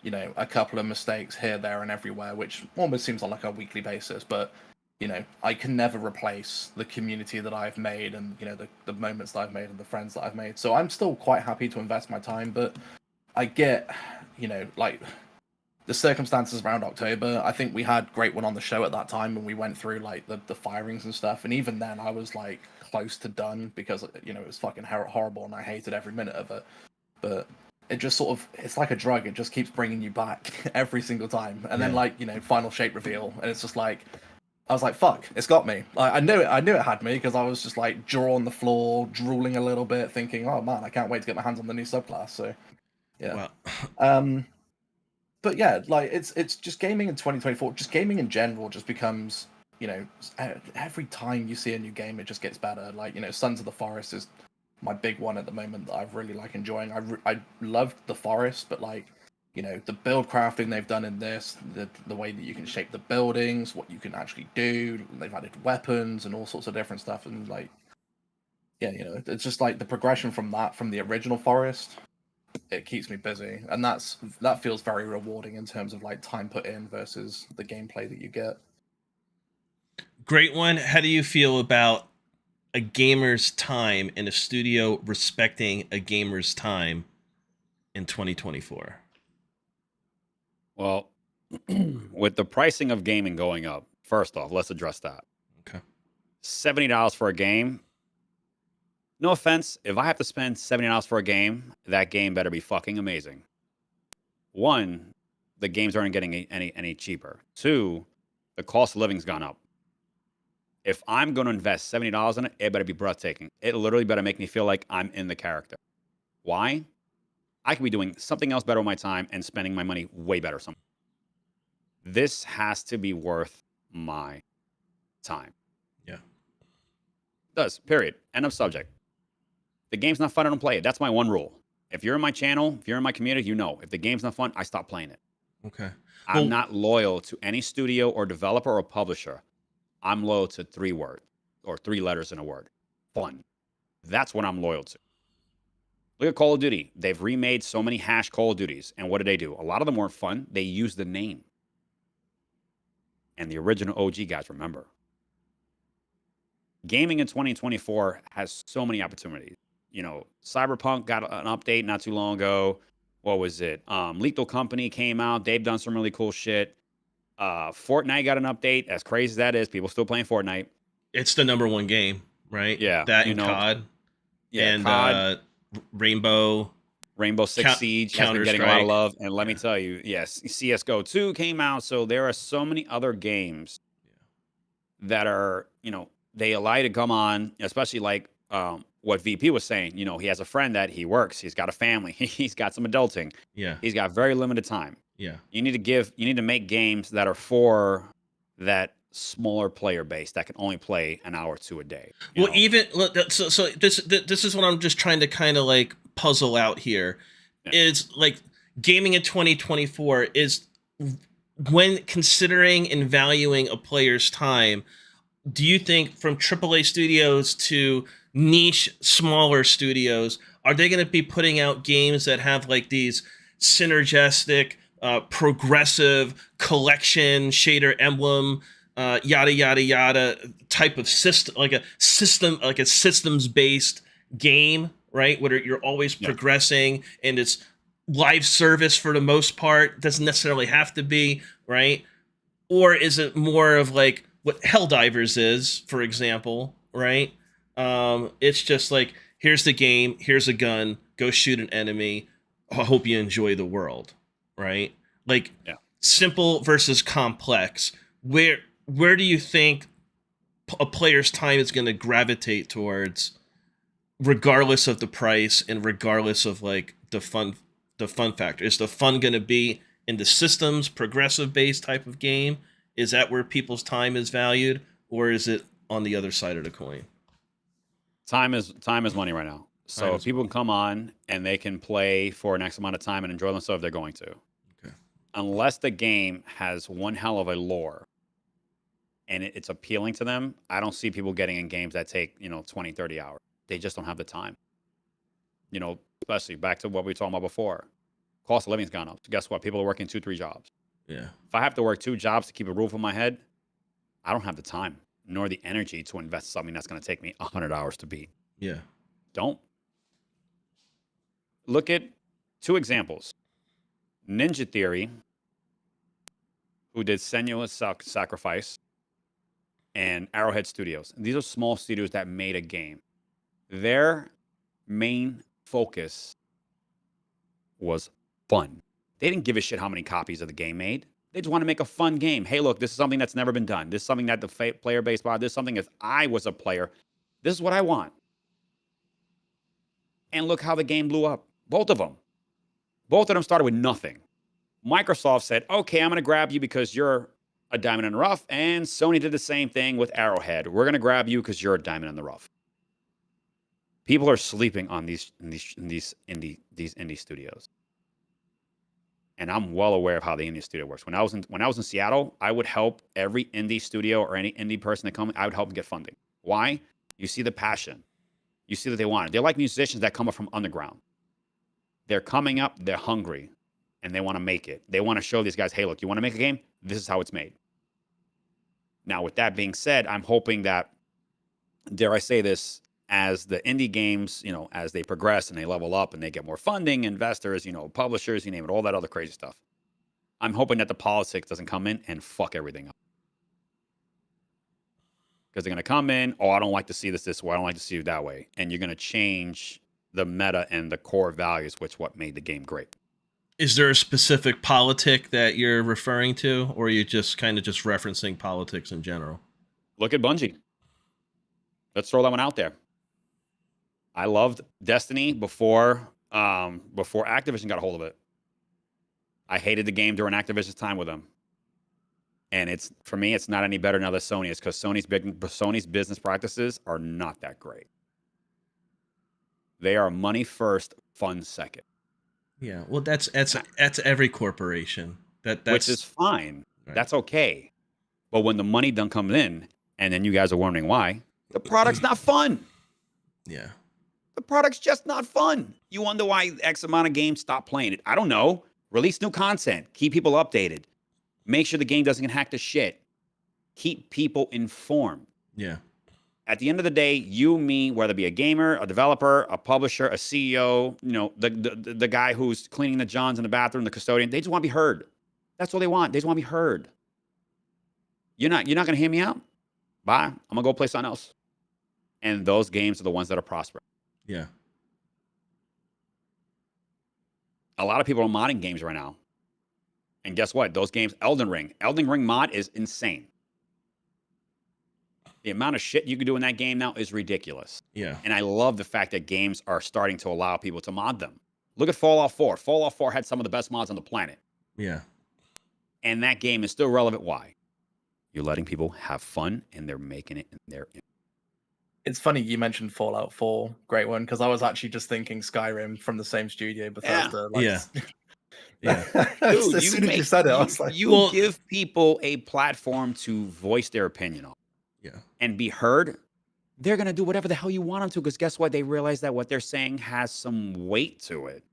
a couple of mistakes here, there, and everywhere, which almost seems on like a weekly basis. But, I can never replace the community that I've made, and, the moments that I've made and the friends that I've made. So I'm still quite happy to invest my time, but I get, like, the circumstances around October. I think we had Great One on the show at that time, and we went through, like, the firings and stuff. And even then, I was, like, close to done, because, it was fucking horrible, and I hated every minute of it. But it just sort of, it's like a drug. It just keeps bringing you back every single time. And then, like, final shape reveal, and it's just like, I was like, fuck, it's got me. I knew it had me, because I was just like jaw on the floor, drooling a little bit, thinking, oh man, I can't wait to get my hands on the new subclass. So yeah. Wow. But yeah, like, it's just gaming in 2024, just gaming in general just becomes, every time you see a new game, it just gets better. Like, Sons of the Forest is my big one at the moment that I've really like enjoying. I loved the Forest, but like, the build crafting they've done in this, the way that you can shape the buildings, what you can actually do, they've added weapons and all sorts of different stuff, and like, yeah, it's just like the progression from the original Forest, it keeps me busy, and that feels very rewarding in terms of like time put in versus the gameplay that you get. Great One, how do you feel about a gamer's time and a studio respecting a gamer's time in 2024? Well, with the pricing of gaming going up, first off, let's address that. Okay. $70 for a game. No offense, if I have to spend $70 for a game, that game better be fucking amazing. 1, the games aren't getting any cheaper. 2, the cost of living's gone up. If I'm going to invest $70 in it, it better be breathtaking. It literally better make me feel like I'm in the character. Why? I could be doing something else better with my time and spending my money way better somewhere. This has to be worth my time. Yeah. It does, period. End of subject. The game's not fun, I don't play it. That's my one rule. If you're in my channel, if you're in my community, if the game's not fun, I stop playing it. Okay. I'm Well, not loyal to any studio or developer or publisher. I'm loyal to 3 words or 3 letters in a word. Fun. That's what I'm loyal to. Look at Call of Duty. They've remade so many hash Call of Duties. And what did they do? A lot of them weren't fun. They used the name. And the original OG guys remember. Gaming in 2024 has so many opportunities. You know, Cyberpunk got an update not too long ago. What was it? Lethal Company came out. They've done some really cool shit. Fortnite got an update. As crazy as that is, people still playing Fortnite. it's the number one game, right? Yeah, That you and know, COD yeah, and COD, Rainbow Rainbow Six Siege has been getting a lot of Counter-Strike. love. And let me Yeah. tell you, yes, CS:GO 2 came out. So there are so many other games that are, you know, they allow you to come on, especially like what VP was saying. You know, he has a friend that he works, he's got a family, he's got some adulting, Yeah. he's got very limited time. Yeah. You need to make games that are for that smaller player base that can only play an hour or two a day. you Well, know? even so this is what I'm just trying to kind of like puzzle out here. Yeah. Is like gaming in 2024 is when considering and valuing a player's time. Do you think from AAA studios to niche smaller studios, are they going to be putting out games that have like these synergistic, progressive collection shader emblem, yada yada yada type of system, like a systems based game, right? Where you're always Yeah. progressing and it's live service for the most part. Doesn't necessarily have to be, right? Or is it more of like what Helldivers is, for example, right? It's just like, here's the game, here's a gun, go shoot an enemy. I hope you enjoy the world, right? Like Yeah. simple versus complex. Where do you think a player's time is going to gravitate towards, regardless of the price and regardless of like the fun factor? Is the fun going to be in the systems progressive based type of game? Is that where people's time is valued, or is it on the other side of the coin? Time is money right now. So Time is people money. can come on and they can play for an X amount of time and enjoy themselves if they're going to. Okay. Unless the game has one hell of a lore and it's appealing to them, I don't see people getting in games that take, 20, 30 hours. They just don't have the time. Especially back to what we were talking about before. Cost of living's gone up. So guess what? People are working 2, 3 jobs. Yeah. If I have to work 2 jobs to keep a roof on my head, I don't have the time nor the energy to invest in something that's going to take me 100 hours to beat. Yeah. Don't. Look at 2 examples. Ninja Theory, who did Senua's Sacrifice, and Arrowhead Studios. These are small studios that made a game. Their main focus was fun. They didn't give a shit how many copies of the game made. They just want to make a fun game. Hey, look, this is something that's never been done. This is something that the player base bought. This is something if I was a player, this is what I want. And look how the game blew up. Both of them. Both of them started with nothing. Microsoft said, okay, I'm going to grab you because you're a diamond in the rough. And Sony did the same thing with Arrowhead. We're going to grab you because you're a diamond in the rough. People are sleeping on these indie studios. And I'm well aware of how the indie studio works. When I was in Seattle, I would help every indie studio or any indie person that come. I would help them get funding. Why? You see the passion. You see what they want. They're like musicians that come up from underground. They're coming up. They're hungry, and they want to make it. They want to show these guys, hey, look, you want to make a game? This is how it's made. Now, with that being said, I'm hoping that, dare I say this, as the indie games, as they progress and they level up and they get more funding, investors, publishers, you name it, all that other crazy stuff. I'm hoping that the politics doesn't come in and fuck everything up. Because they're going to come in, I don't like to see this way, I don't like to see it that way. And you're going to change the meta and the core values, which what made the game great. Is there a specific politic that you're referring to, or are you just kind of just referencing politics in general? Look at Bungie. Let's throw that one out there. I loved Destiny before Activision got a hold of it. I hated the game during Activision's time with them. And for me, it's not any better now that Sony is, because Sony's business practices are not that great. They are money first, fun second. Yeah, well, that's every corporation. That's which is fine. Right. That's okay. But when the money done comes in, and then you guys are wondering why, the product's not fun. Yeah. The product's just not fun. You wonder why X amount of games stop playing it. I don't know. Release new content. Keep people updated. Make sure the game doesn't get hacked to shit. Keep people informed. Yeah. At the end of the day, you, me, whether it be a gamer, a developer, a publisher, a CEO, you know, the guy who's cleaning the johns in the bathroom, the custodian, they just want to be heard. That's all they want. They just want to be heard. You're not going to hear me out? Bye. I'm going to go play something else. And those games are the ones that are prospering. Yeah. A lot of people are modding games right now. And guess what? Those games, Elden Ring mod is insane. The amount of shit you can do in that game now is ridiculous. Yeah. And I love the fact that games are starting to allow people to mod them. Look at Fallout 4. Fallout 4 had some of the best mods on the planet. Yeah. And that game is still relevant. Why? You're letting people have fun, and they're making it in their... It's funny you mentioned Fallout 4, great one, because I was actually just thinking Skyrim from the same studio, Bethesda. Yeah. Yeah. Dude, as soon as you said it, I was like, you give people a platform to voice their opinion on. Yeah. And be heard. They're going to do whatever the hell you want them to, because guess what? They realize that what they're saying has some weight to it.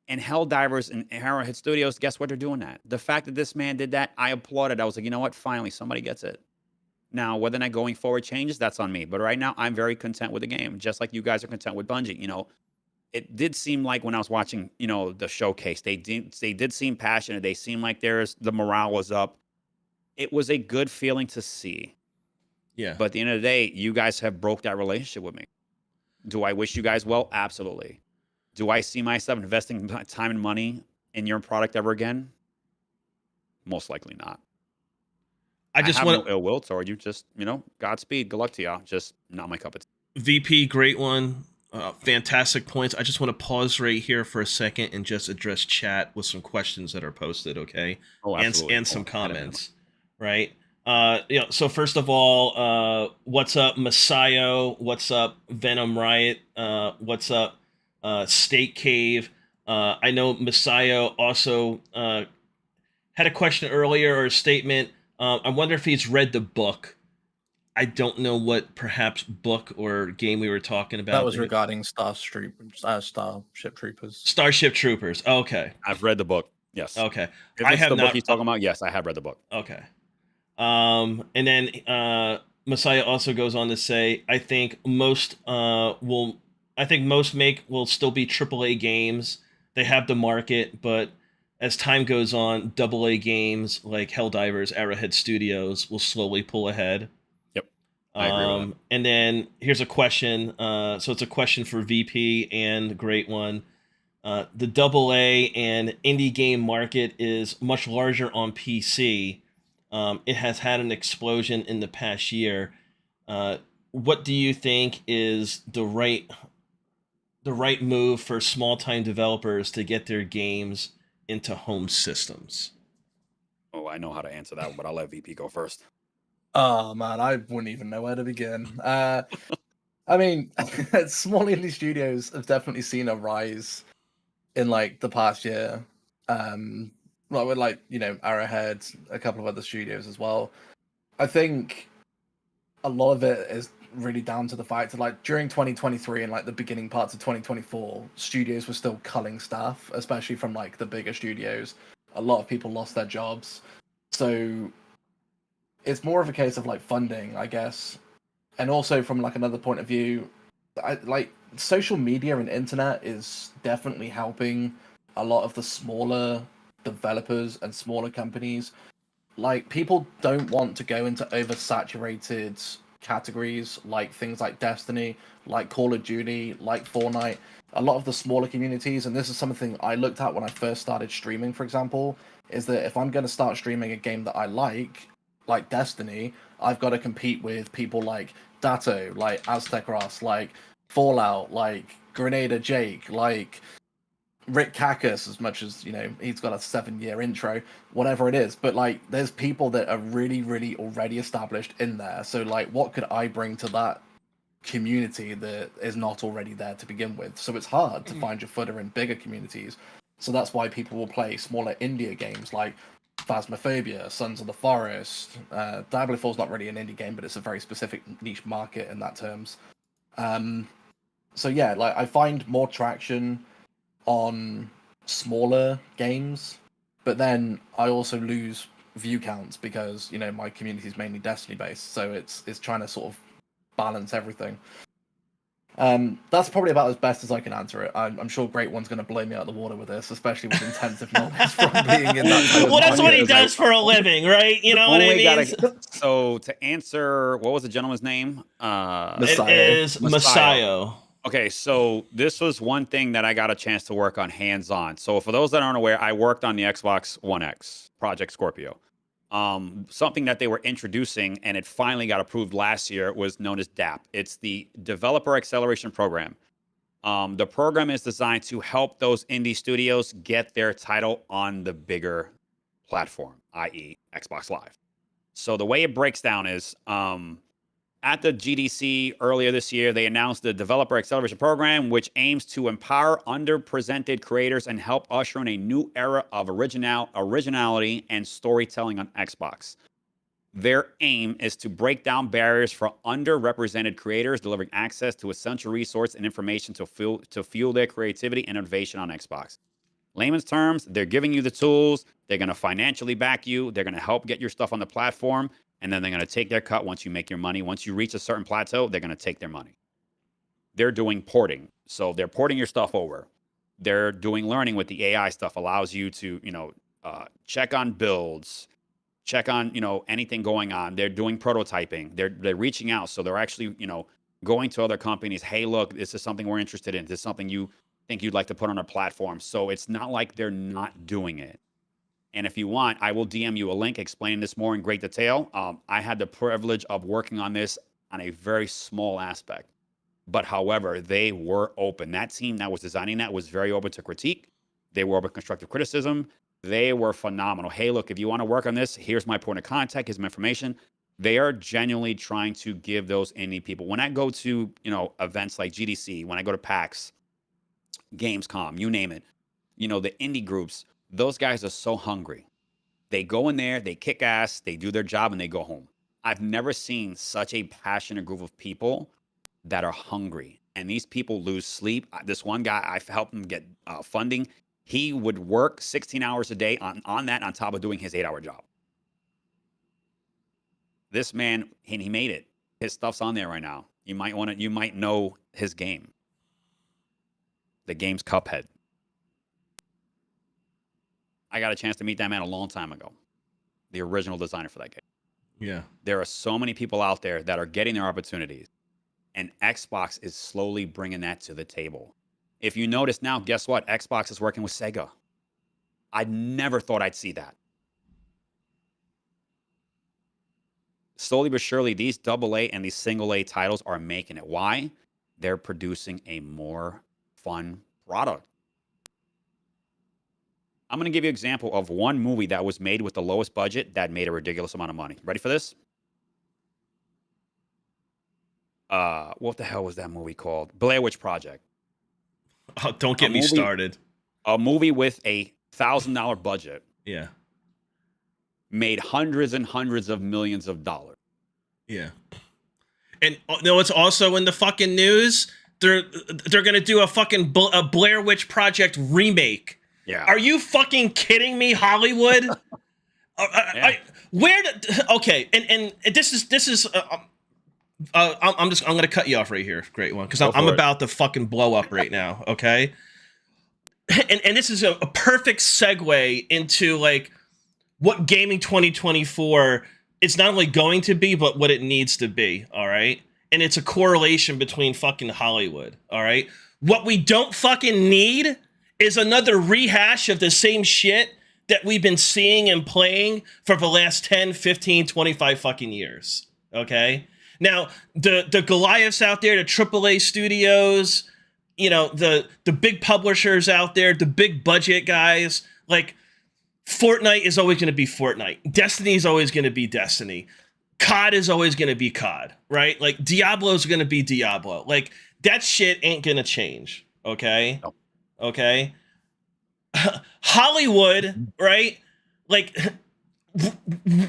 And Helldivers and Arrowhead Studios, guess what? They're doing that. The fact that this man did that, I applauded. I was like, you know what? Finally, somebody gets it. Now, whether or not going forward changes, that's on me. But right now, I'm very content with the game, just like you guys are content with Bungie. You know, it did seem like when I was watching, you know, the showcase, they did seem passionate. They seemed like the morale was up. It was a good feeling to see. Yeah. But at the end of the day, you guys have broke that relationship with me. Do I wish you guys well? Absolutely. Do I see myself investing time and money in your product ever again? Most likely not. I just have want no ill will toward you. Just, you know, Godspeed. Good luck to y'all. Just not my cup of tea. VP, great one. Fantastic points. I just want to pause right here for a second and just address chat with some questions that are posted, okay? Oh, absolutely. And some comments, right? So first of all, what's up, Masayo? What's up, Venom Riot? What's up, State Cave? I know Masayo also had a question earlier or a statement. I wonder if he's read the book. I don't know what perhaps book or game we were talking about. That was regarding Starship Troopers. Starship Troopers. Okay. I've read the book. Yes. Okay. If it's the book he's talking about, yes, I have read the book. Okay. And then Messiah also goes on to say, I think most will still be AAA games. They have the market, but as time goes on, AA games like Helldivers, Arrowhead Studios will slowly pull ahead. Yep. I agree with that. And then here's a question. So it's a question for VP and great one. The AA and indie game market is much larger on PC. It has had an explosion in the past year. What do you think is the right move for small-time developers to get their games into home systems? Oh, I know how to answer that one, but I'll let VP go first. Oh man, I wouldn't even know where to begin. I mean, small indie studios have definitely seen a rise in like the past year. With like, you know, Arrowhead, a couple of other studios as well. I think a lot of it is really down to the fact that like during 2023 and like the beginning parts of 2024, studios were still culling staff, especially from like the bigger studios. A lot of people lost their jobs. So it's more of a case of like funding, I guess. And also from like another point of view, like social media and internet is definitely helping a lot of the smaller developers and smaller companies. Like people don't want to go into oversaturated categories like things like Destiny, like Call of Duty, like Fortnite. A lot of the smaller communities, and this is something I looked at when I first started streaming, for example, is that if I'm going to start streaming a game that I like Destiny, I've got to compete with people like Datto, like Aztec Ross, like Fallout, like Grenada Jake, like Rick Cacus, as much as, you know, he's got a 7-year intro, whatever it is. But like, there's people that are really, really already established in there. So like, what could I bring to that community that is not already there to begin with? So it's hard to find your footer in bigger communities. So that's why people will play smaller indie games like Phasmophobia, Sons of the Forest. Diabolifall's not really an indie game, but it's a very specific niche market in that terms. So yeah, like I find more traction on smaller games, but then I also lose view counts because, you know, my community is mainly Destiny based, so it's trying to sort of balance everything. That's probably about as best as I can answer it. I'm sure Great One's going to blow me out of the water with this, especially with intensive knowledge from being in that kind of well, that's what he market. does for a living, right? You know what I mean? So to answer, what was the gentleman's name? It is Masayo. Okay, so this was one thing that I got a chance to work on hands-on. So for those that aren't aware, I worked on the Xbox One X, Project Scorpio. Something that they were introducing, and it finally got approved last year, was known as DAP. It's the Developer Acceleration Program. The program is designed to help those indie studios get their title on the bigger platform, i.e. Xbox Live. So the way it breaks down is, at the GDC earlier this year, they announced the Developer Acceleration Program, which aims to empower underrepresented creators and help usher in a new era of originality and storytelling on Xbox. Their aim is to break down barriers for underrepresented creators, delivering access to essential resources and information to fuel their creativity and innovation on Xbox. Layman's terms, they're giving you the tools, they're going to financially back you, they're going to help get your stuff on the platform, and then they're going to take their cut once you make your money. Once you reach a certain plateau, they're going to take their money. They're doing porting. So they're porting your stuff over. They're doing learning with the AI stuff, allows you to, check on builds, check on, anything going on. They're doing prototyping. They're reaching out. So they're actually, going to other companies. Hey, look, this is something we're interested in. This is something you think you'd like to put on our platform. So it's not like they're not doing it. And if you want, I will DM you a link explaining this more in great detail. I had the privilege of working on this on a very small aspect. But however, they were open. That team that was designing that was very open to critique. They were open to constructive criticism. They were phenomenal. Hey, look, if you want to work on this, here's my point of contact, here's my information. They are genuinely trying to give those indie people. When I go to, events like GDC, when I go to PAX, Gamescom, you name it, the indie groups, those guys are so hungry. They go in there, they kick ass, they do their job, and they go home. I've never seen such a passionate group of people that are hungry. And these people lose sleep. This one guy, I've helped him get funding. He would work 16 hours a day on that on top of doing his 8-hour job. This man, and he made it. His stuff's on there right now. You might know his game. The game's Cuphead. I got a chance to meet that man a long time ago. The original designer for that game. Yeah. There are so many people out there that are getting their opportunities. And Xbox is slowly bringing that to the table. If you notice now, guess what? Xbox is working with Sega. I never thought I'd see that. Slowly but surely, these AA and these single A titles are making it. Why? They're producing a more fun product. I'm going to give you an example of one movie that was made with the lowest budget that made a ridiculous amount of money. Ready for this? What the hell was that movie called? Blair Witch Project. Oh, don't get me started. A movie with a $1,000 budget. Yeah. Made hundreds and hundreds of millions of dollars. Yeah. And it's also in the fucking news. They're going to do a Blair Witch Project remake. Yeah. Are you fucking kidding me, Hollywood? Okay, and this is I'm going to cut you off right here, Great One, because I'm about to fucking blow up right now. Okay, and this is a perfect segue into like what gaming 2024 is not only going to be, but what it needs to be. All right, and it's a correlation between fucking Hollywood. All right, what we don't fucking need is another rehash of the same shit that we've been seeing and playing for the last 10, 15, 25 fucking years. Okay? Now, the Goliaths out there, the AAA studios, the big publishers out there, the big budget guys, like Fortnite is always going to be Fortnite. Destiny is always going to be Destiny. COD is always going to be COD, right? Like Diablo is going to be Diablo. Like that shit ain't going to change. Okay? No. Okay. Hollywood, right? Like,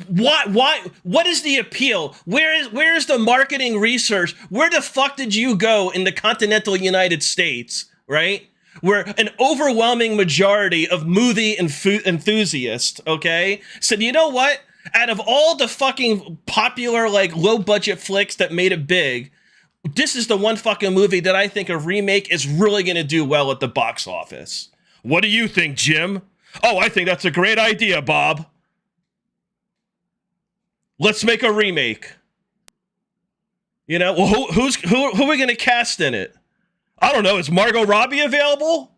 what is the appeal? Where is the marketing research? Where the fuck did you go in the continental United States, right? Where an overwhelming majority of movie enthusiasts, okay, said, you know what? Out of all the fucking popular, like, low budget flicks that made it big, this is the one fucking movie that I think a remake is really going to do well at the box office. What do you think, Jim? Oh, I think that's a great idea, Bob. Let's make a remake. You know, well, who are we going to cast in it? I don't know. Is Margot Robbie available?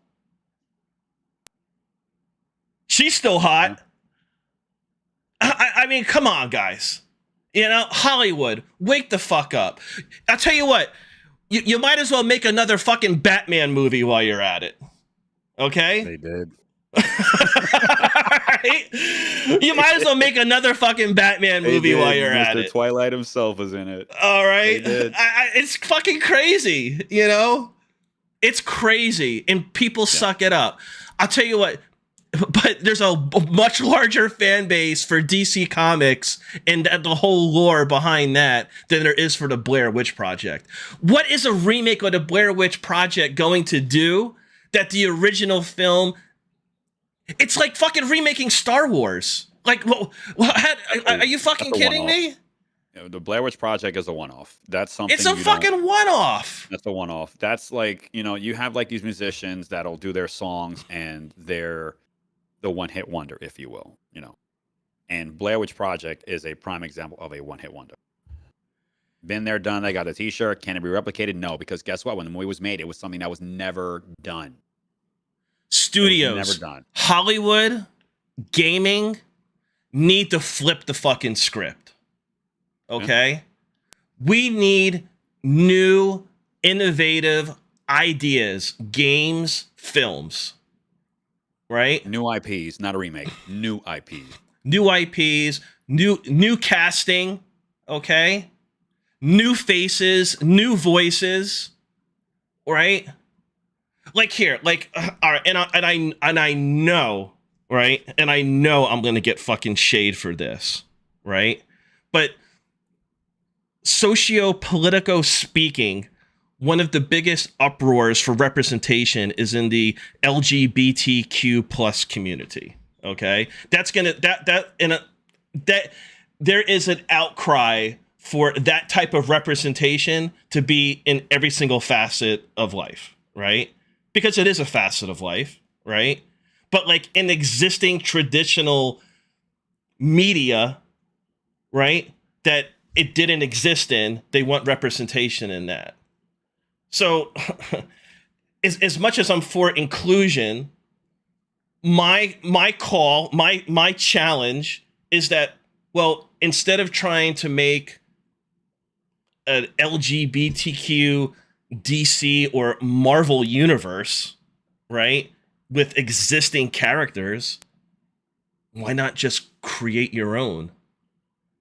She's still hot. I mean, come on, guys. You know, Hollywood, wake the fuck up. I'll tell you what. You might as well make another fucking Batman movie while you're at it. Okay? They did. Right? You might as well make another fucking Batman movie while you're at it. Twilight himself is in it. All right. It's fucking crazy, you know? It's crazy, and people suck it up. I'll tell you what, but there's a much larger fan base for DC Comics and the whole lore behind that than there is for the Blair Witch Project. What is a remake of the Blair Witch Project going to do that the original film... It's like fucking remaking Star Wars. Like, are you fucking kidding me? The Blair Witch Project is a one-off. That's something. It's a fucking one-off. That's a one-off. That's like, you know, you have like these musicians that'll do their songs and they're the one-hit wonder, if you will, you know. And Blair Witch Project is a prime example of a one-hit wonder. Been there, done. They got a T-shirt. Can it be replicated? No, because guess what? When the movie was made, it was something that was never done. Studios, never done. Hollywood, gaming need to flip the fucking script. Okay? Yeah. We need new, innovative ideas, games, films. Right? New IPs, not a remake. New IPs. New IPs, new casting, okay? New faces, new voices, right? Like here, like, all right, and I know, right? And I know I'm gonna get fucking shade for this, right? But socio-politico speaking, one of the biggest uproars for representation is in the LGBTQ plus community. Okay, that's gonna that there is an outcry for that type of representation to be in every single facet of life, right? Because it is a facet of life, right? But like in existing traditional media, right, that it didn't exist in, they want representation in that. So as much as I'm for inclusion, my challenge is that, well, instead of trying to make an LGBTQ DC or Marvel universe, right, with existing characters, why not just create your own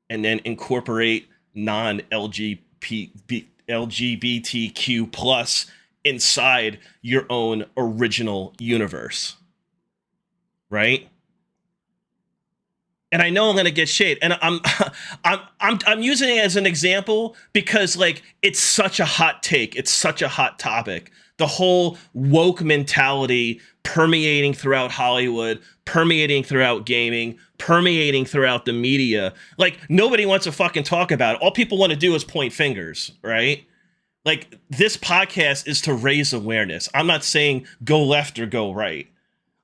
and then incorporate non-LGBTQ plus inside your own original universe, right? And I know I'm gonna get shade, and I'm using it as an example because like it's such a hot take, it's such a hot topic. The whole woke mentality permeating throughout Hollywood, permeating throughout gaming, permeating throughout the media. Like nobody wants to fucking talk about it. All people want to do is point fingers, right? Like this podcast is to raise awareness. I'm not saying go left or go right.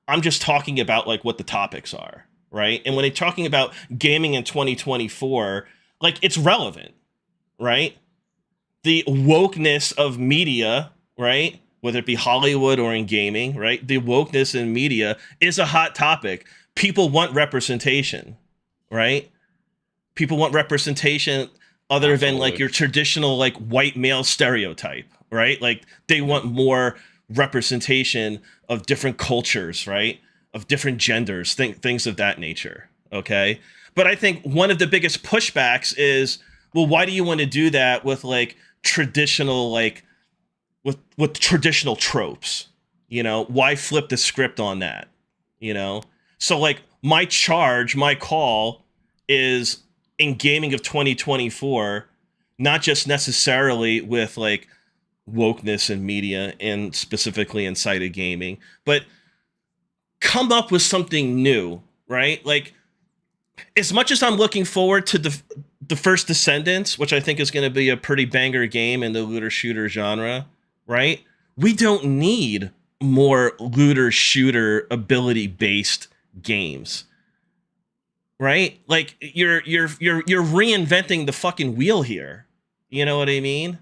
I'm just talking about like what the topics are. Right. And when they're talking about gaming in 2024, like it's relevant, right? The wokeness of media, right? Whether it be Hollywood or in gaming, right? The wokeness in media is a hot topic. People want representation, right? People want representation other than like your traditional like white male stereotype, right? Like they want more representation of different cultures, right? Of different genders, things of that nature, okay? But I think one of the biggest pushbacks is, well, why do you want to do that with like traditional, like with traditional tropes? You know, why flip the script on that, you know? So like my call is in gaming of 2024, not just necessarily with like wokeness in media and specifically inside of gaming, but come up with something new, right? Like as much as I'm looking forward to the first Descendants, which I think is going to be a pretty banger game in the looter shooter genre, right? We don't need more looter shooter ability based games, right? Like you're reinventing the fucking wheel here. You know what I mean?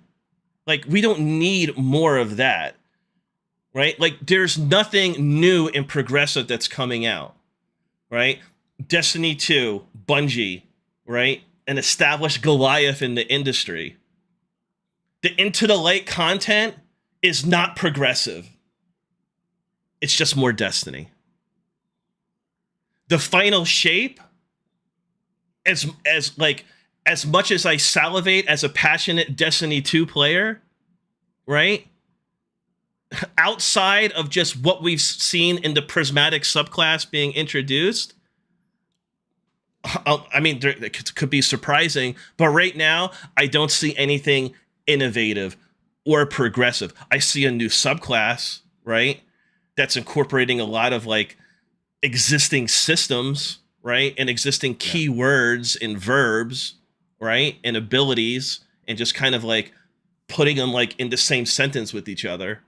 Like we don't need more of that, right? Like there's nothing new and progressive that's coming out, right? Destiny 2, Bungie, right? An established Goliath in the industry. The Into the Light content is not progressive. It's just more Destiny. The final shape, as much as I salivate as a passionate Destiny 2 player, right? Outside of just what we've seen in the prismatic subclass being introduced, I mean, it could be surprising, but right now, I don't see anything innovative or progressive. I see a new subclass, right? That's incorporating a lot of like existing systems, right? And existing keywords and verbs, right? And abilities, and just kind of like putting them like in the same sentence with each other,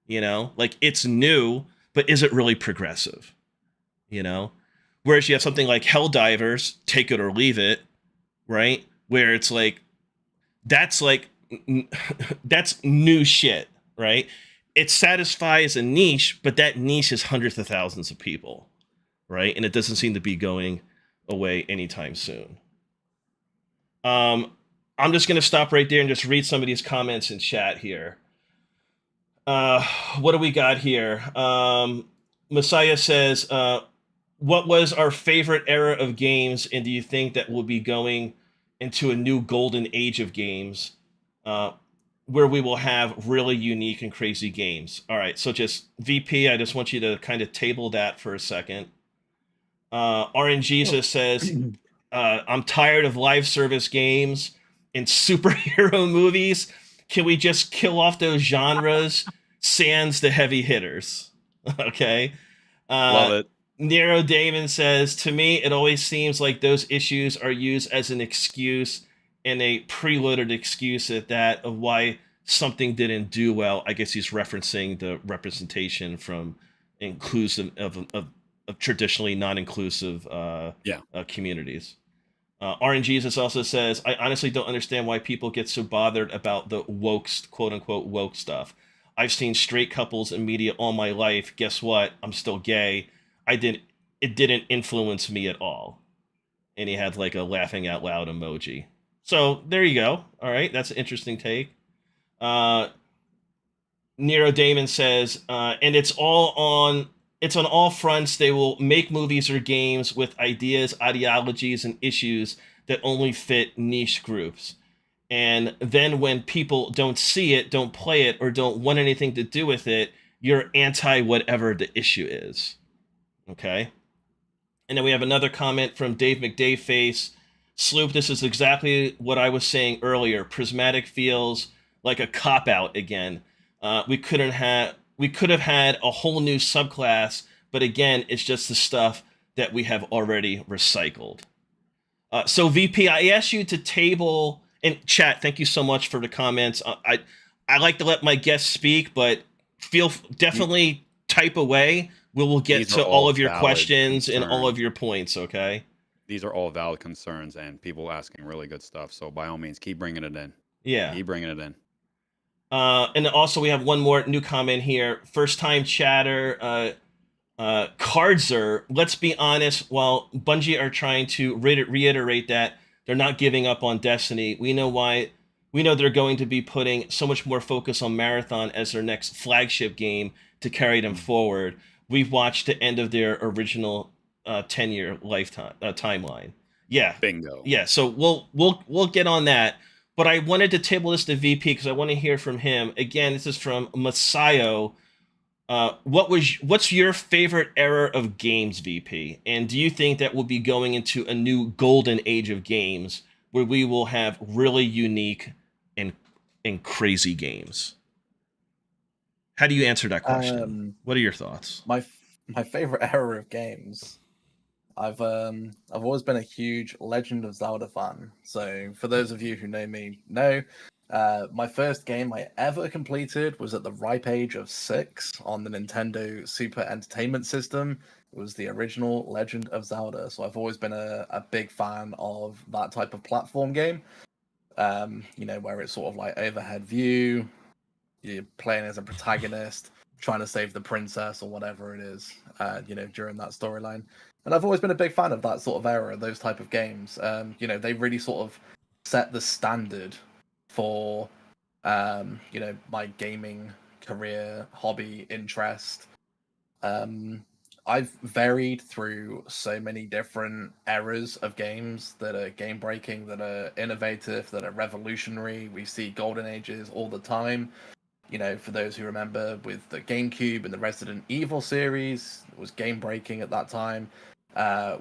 you know? Like it's new, but is it really progressive, you know? Whereas you have something like Helldivers, take it or leave it, right? Where it's like, that's new shit, right? It satisfies a niche, but that niche is hundreds of thousands of people, right? And it doesn't seem to be going away anytime soon. I'm just going to stop right there and just read some of these comments in chat here. What do we got here? Messiah says, what was our favorite era of games, and do you think that we'll be going into a new golden age of games where we will have really unique and crazy games? All right, so just VP, I just want you to kind of table that for a second. RNGesus says, I'm tired of live service games and superhero movies. Can we just kill off those genres sans the heavy hitters? Okay. Love it. Nero Damon says, to me, it always seems like those issues are used as an excuse, and a preloaded excuse at that, of why something didn't do well. I guess he's referencing the representation from inclusive of traditionally non-inclusive communities. RNGesus also says, I honestly don't understand why people get so bothered about the woke, quote unquote, woke stuff. I've seen straight couples in media all my life. Guess what? I'm still gay. It didn't influence me at all. And he had like a laughing out loud emoji. So there you go. All right. That's an interesting take. Nero Damon says, and it's on all fronts. They will make movies or games with ideas, ideologies, and issues that only fit niche groups. And then when people don't see it, don't play it, or don't want anything to do with it, you're anti whatever the issue is. Okay. And then we have another comment from Dave McDaveface. Sloop, this is exactly what I was saying earlier. Prismatic feels like a cop-out again. We could have had a whole new subclass, but again, it's just the stuff that we have already recycled. So VP, I asked you to table, and chat, thank you so much for the comments. I like to let my guests speak, but definitely type away. We'll get to all of your questions and all of your points, okay? These are all valid concerns and people asking really good stuff. So by all means, keep bringing it in. Yeah. Keep bringing it in. And also we have one more new comment here. First time chatter, Cardzer, let's be honest, while Bungie are trying to reiterate that they're not giving up on Destiny, we know they're going to be putting so much more focus on Marathon as their next flagship game to carry them forward. We've watched the end of their original 10-year lifetime timeline. Yeah. Bingo. Yeah. So we'll get on that. But I wanted to table this to VP because I want to hear from him. Again, this is from Masayo. what's your favorite era of games, VP? And do you think that we'll be going into a new golden age of games where we will have really unique and crazy games? How do you answer that question? What are your thoughts? My favorite era of games. I've always been a huge Legend of Zelda fan. So for those of you who know me, my first game I ever completed was at the ripe age of 6 on the Nintendo Super Entertainment System. It was the original Legend of Zelda. So I've always been a big fan of that type of platform game. Where it's sort of like overhead view, you're playing as a protagonist, trying to save the princess or whatever it is, during that storyline. And I've always been a big fan of that sort of era, those type of games. They really sort of set the standard for, my gaming career, hobby, interest. I've varied through so many different eras of games that are game breaking, that are innovative, that are revolutionary. We see golden ages all the time. For those who remember, with the GameCube and the Resident Evil series, it was game breaking at that time.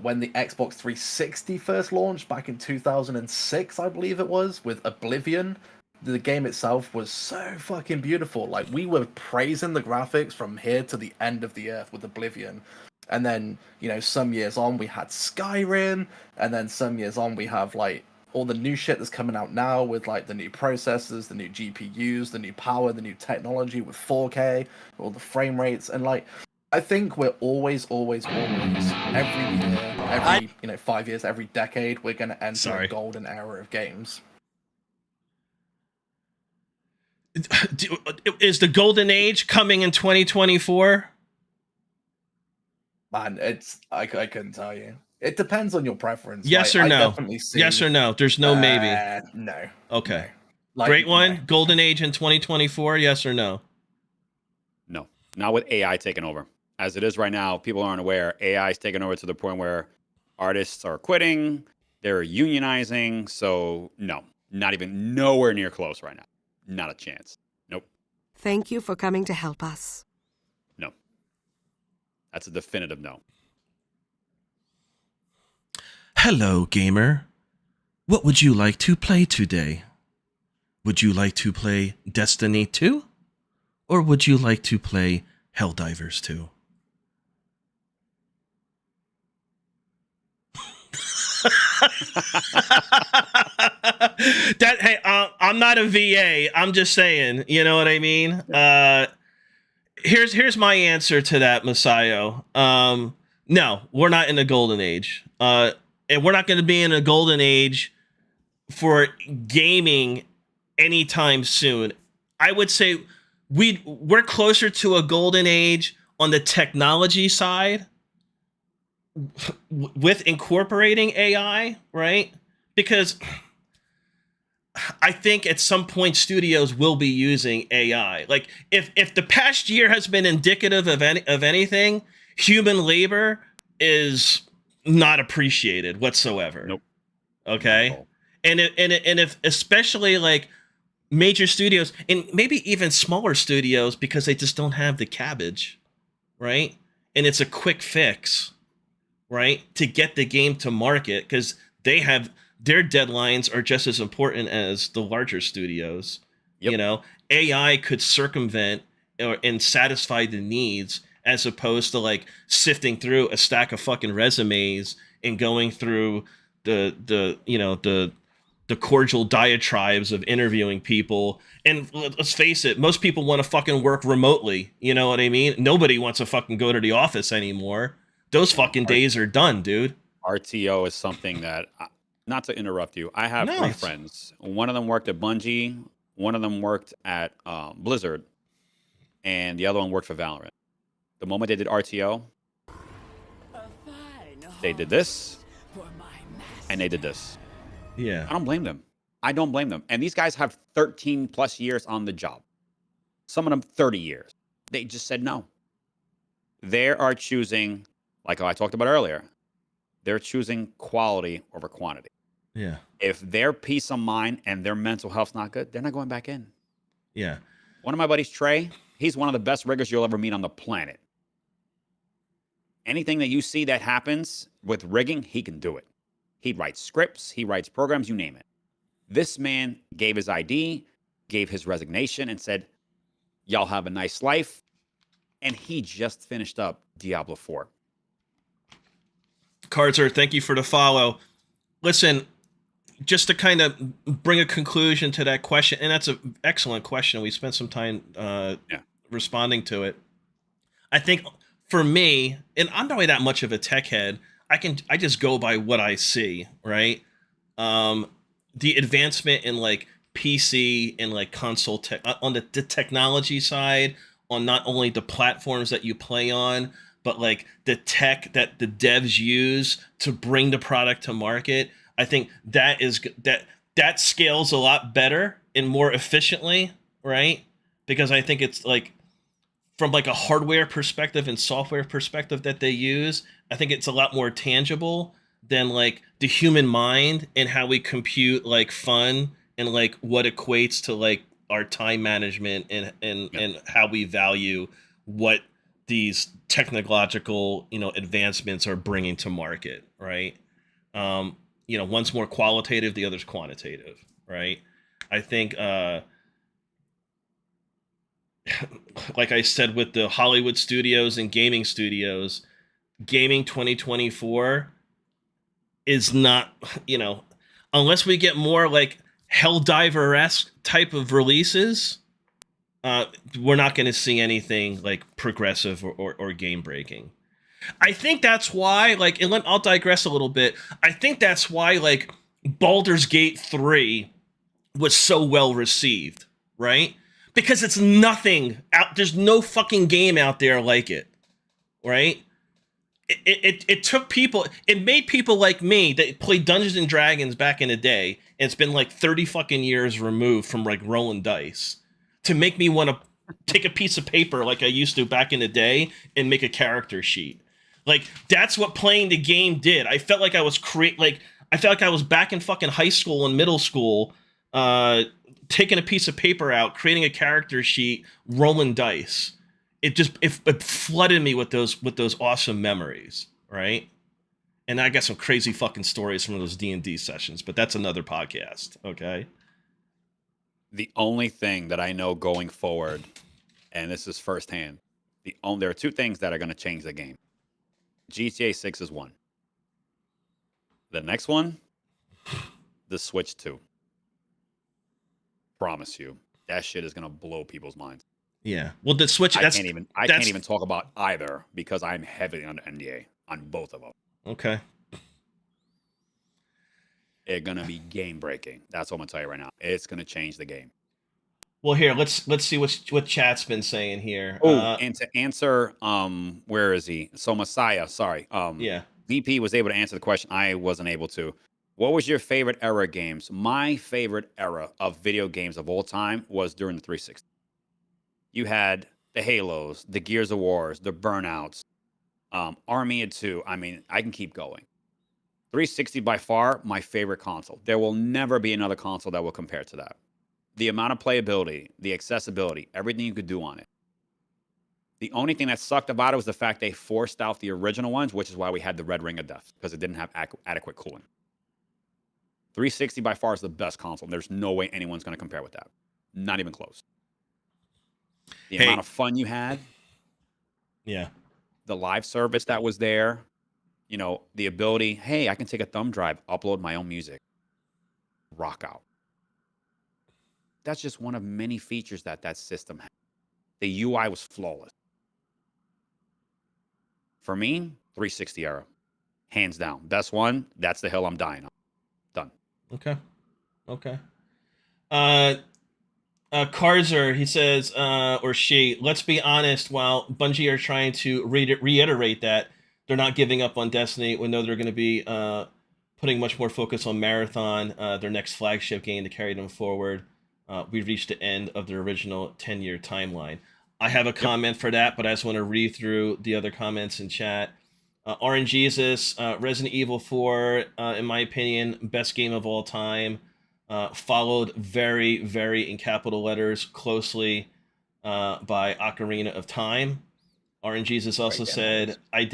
When the Xbox 360 first launched back in 2006, I believe it was, with Oblivion, the game itself was so fucking beautiful. Like, we were praising the graphics from here to the end of the earth with Oblivion. And then, some years on we had Skyrim, and then some years on we have like all the new shit that's coming out now with like the new processors, the new GPUs, the new power, the new technology with 4K, all the frame rates. And like, I think we're always every year, every 5 years, every decade, we're going to enter a golden era of games. Is the golden age coming in 2024? Man, I couldn't tell you. It depends on your preference. Yes or no? Yes or no? There's no maybe. No. Okay. No. Great one. No. Golden age in 2024. Yes or no? No. Not with AI taking over. As it is right now, people aren't aware. AI is taking over to the point where artists are quitting. They're unionizing. So no, not even nowhere near close right now. Not a chance. Nope. Thank you for coming to help us. No. That's a definitive no. Hello, gamer. What would you like to play today? Would you like to play Destiny 2? Or would you like to play Helldivers 2? I'm not a VA. I'm just saying, you know what I mean? Here's my answer to that, Masayo. No, we're not in a golden age. And we're not going to be in a golden age for gaming anytime soon. I would say we're closer to a golden age on the technology side with incorporating AI, right? Because I think at some point studios will be using AI. Like if the past year has been indicative of anything, human labor is not appreciated whatsoever. Nope. Okay. And if especially like major studios and maybe even smaller studios, because they just don't have the cabbage, right? And it's a quick fix, right? To get the game to market, because they have their deadlines are just as important as the larger studios. Yep. AI could circumvent and satisfy the needs, as opposed to like sifting through a stack of fucking resumes and going through the cordial diatribes of interviewing people. And let's face it, most people want to fucking work remotely. You know what I mean? Nobody wants to fucking go to the office anymore. Those fucking days are done, dude. RTO is something that, not to interrupt you, I have 3 friends. One of them worked at Bungie, one of them worked at Blizzard, and the other one worked for Valorant. The moment they did RTO, they did this, and they did this. Yeah. I don't blame them. I don't blame them. And these guys have 13 plus years on the job. Some of them 30 years. They just said no. They are choosing, like I talked about earlier, they're choosing quality over quantity. Yeah. If their peace of mind and their mental health's not good, they're not going back in. Yeah. One of my buddies, Trey, He's one of the best riggers you'll ever meet on the planet. Anything that you see that happens with rigging, he can do it. He writes scripts, he writes programs, you name it. This man gave his ID, gave his resignation, and said, y'all have a nice life. And he just finished up Diablo 4. Carter, thank you for the follow. Listen, just to kind of bring a conclusion to that question, and that's an excellent question. We spent some time responding to it. I think for me, and I'm not really that much of a tech head, I just go by what I see, right? The advancement in like PC and like console tech on the technology side, on not only the platforms that you play on, but like the tech that the devs use to bring the product to market. I think that scales a lot better and more efficiently, right? Because I think it's like from like a hardware perspective and software perspective that they use, I think it's a lot more tangible than like the human mind and how we compute like fun and like what equates to like our time management and how we value what these technological, advancements are bringing to market, right? One's more qualitative, the other's quantitative, right? I think, like I said, with the Hollywood studios and gaming studios, gaming 2024 is not, unless we get more like Helldiver-esque type of releases, we're not going to see anything like progressive or game breaking. I think that's why, like, and I'll digress a little bit. I think that's why, like, Baldur's Gate 3 was so well received, right? Because it's nothing out. There's no fucking game out there like it, right? It took people. It made people like me that played Dungeons and Dragons back in the day, and it's been like 30 fucking years removed from like rolling dice, to make me want to take a piece of paper like I used to back in the day and make a character sheet. Like, that's what playing the game did. I felt like I was I felt like I was back in fucking high school and middle school, taking a piece of paper out, creating a character sheet, rolling dice. It flooded me with those awesome memories, right? And I got some crazy fucking stories from those D&D sessions, but that's another podcast, okay? The only thing that I know going forward, and this is firsthand, there are two things that are going to change the game. GTA 6 is one. The next one, the Switch 2. Promise you, that shit is going to blow people's minds. Yeah. Well, the Switch, I can't even talk about either because I'm heavily under NDA on both of them. Okay. It's going to be game breaking. That's what I'm going to tell you right now. It's going to change the game. Well, here, let's see what chat's been saying here. And to answer, where is he? So Messiah, sorry. Yeah. VP was able to answer the question. I wasn't able to. What was your favorite era of games? My favorite era of video games of all time was during the 360. You had the Halos, the Gears of Wars, the Burnouts, Army of Two. I mean, I can keep going. 360 by far my favorite console. There will never be another console that will compare to that. The amount of playability, the accessibility, everything you could do on it. The only thing that sucked about it was the fact they forced out the original ones, which is why we had the red ring of death, because it didn't have adequate cooling. 360 by far is the best console. There's no way anyone's going to compare with that. Not even close. The amount of fun you had. Yeah. The live service that was there. The ability, hey, I can take a thumb drive, upload my own music. Rock out. That's just one of many features that system had. The UI was flawless. For me, 360 era. Hands down. Best one, that's the hill I'm dying on. Done. Okay. Karzer, he says, or she, let's be honest, while Bungie are trying to reiterate that they're not giving up on Destiny, we know they're going to be putting much more focus on Marathon, their next flagship game to carry them forward. We've reached the end of their original 10-year timeline. I have a comment for that, but I just want to read through the other comments in chat. RNGesus, Resident Evil 4, in my opinion, best game of all time. Followed very, very, in capital letters, closely by Ocarina of Time. RNGesus also Great game, said, I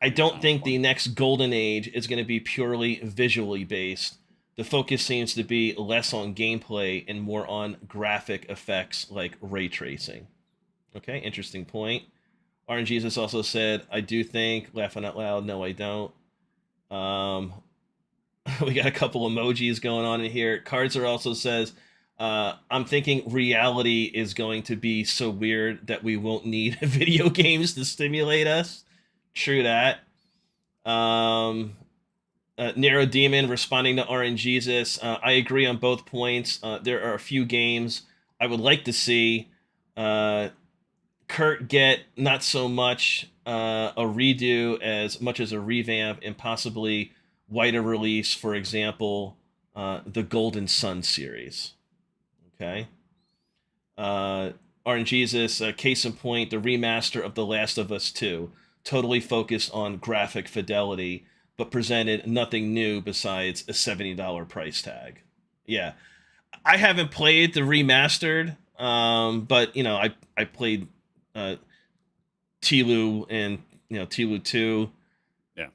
don't think the next golden age is going to be purely visually based. The focus seems to be less on gameplay and more on graphic effects like ray tracing. Okay, interesting point. RNGesus also said, I do think, laughing out loud, no, I don't. We got a couple emojis going on in here. Cardser also says, I'm thinking reality is going to be so weird that we won't need video games to stimulate us. True that. Nero Demon responding to RNGesus. I agree on both points. There are a few games I would like to see Kurt get not so much a redo as much as a revamp and possibly wider release, for example, the Golden Sun series. Okay. RNGesus, case in point, the remaster of The Last of Us 2, totally focused on graphic fidelity, but presented nothing new besides a $70 price tag. Yeah. I haven't played the remastered, but, you know, I played Tilu and, you know, Tilu 2. Yeah.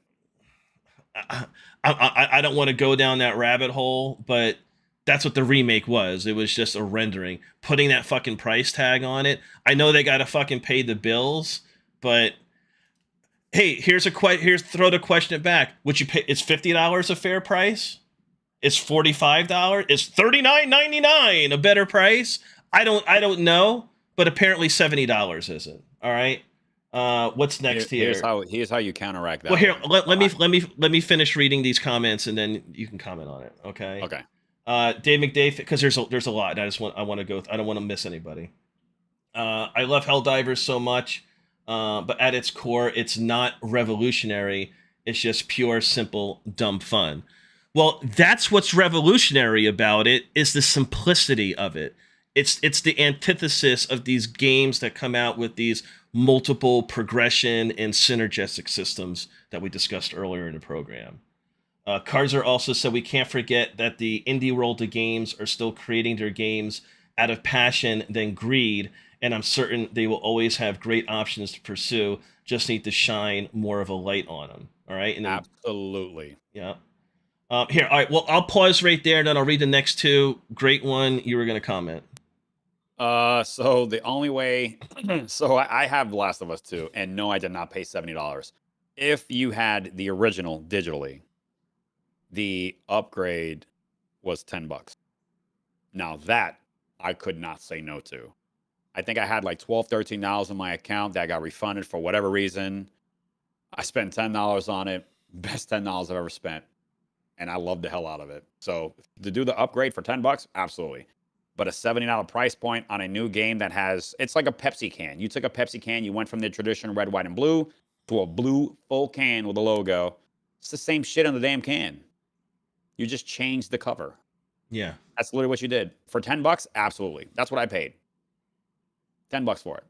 I don't want to go down that rabbit hole, but that's what the remake was. It was just a rendering. Putting that fucking price tag on it. I know they got to fucking pay the bills, but hey, here's throw the question back. Would you pay? Is $50 a fair price? Is $45? Is $39.99 a better price? I don't know, but apparently $70 isn't. All right. What's next here? Here's how you counteract that. Well, here let me finish reading these comments and then you can comment on it. Okay. Okay. Dave McDave, because there's a lot. I want to go. I don't want to miss anybody. I love Helldivers so much, but at its core, it's not revolutionary. It's just pure, simple, dumb fun. Well, that's what's revolutionary about it is the simplicity of it. It's the antithesis of these games that come out with these multiple progression and synergistic systems that we discussed earlier in the program. Karzer also said we can't forget that the indie world of games are still creating their games out of passion than greed, and I'm certain they will always have great options to pursue. Just need to shine more of a light on them. All right. And then, absolutely. Yeah. Here. All right. Well, I'll pause right there, and then I'll read the next two. Great one. You were going to comment. So the only way, so I have The Last of Us 2, and no, I did not pay $70. If you had the original digitally, the upgrade was $10. Now that I could not say no to. I think I had like $12, $13 in my account that got refunded for whatever reason. I spent $10 on it. Best $10 I've ever spent. And I loved the hell out of it. So to do the upgrade for $10, absolutely. But a $70 price point on a new game that has, it's like a Pepsi can. You took a Pepsi can, you went from the traditional red, white, and blue to a blue full can with a logo. It's the same shit on the damn can. You just changed the cover. Yeah. That's literally what you did. For $10, absolutely. That's what I paid. $10 for it.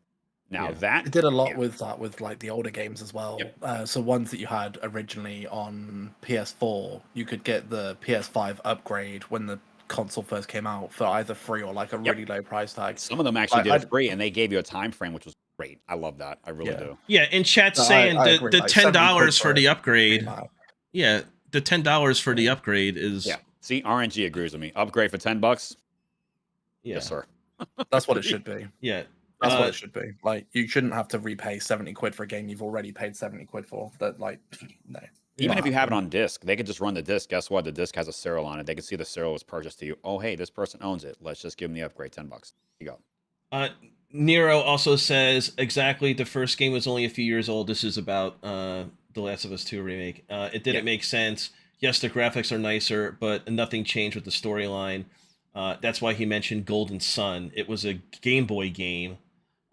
Now that it did a lot with that, with like the older games as well. Yep. So ones that you had originally on PS4, you could get the PS5 upgrade when the console first came out for either free or like a really low price tag. Some of them actually did it free, and they gave you a time frame, which was great. I love that. I really do. Yeah, in chat's saying I the agree. Like, $10 for the upgrade. $70. Yeah, the $10 for the upgrade is. Yeah. See, RNG agrees with me. Upgrade for $10. Yeah. Yes, sir. That's what it should be. Yeah. That's what it should be. Like, you shouldn't have to repay 70 quid for a game you've already paid 70 quid for. That, like, no. Even if you have it on disc, they could just run the disc. Guess what? The disc has a serial on it. They can see the serial was purchased to you. Oh, hey, this person owns it. Let's just give them the upgrade, $10. Here you go. Nero also says exactly. The first game was only a few years old. This is about The Last of Us 2 remake. It didn't make sense. Yes, the graphics are nicer, but nothing changed with the storyline. That's why he mentioned Golden Sun. It was a Game Boy game.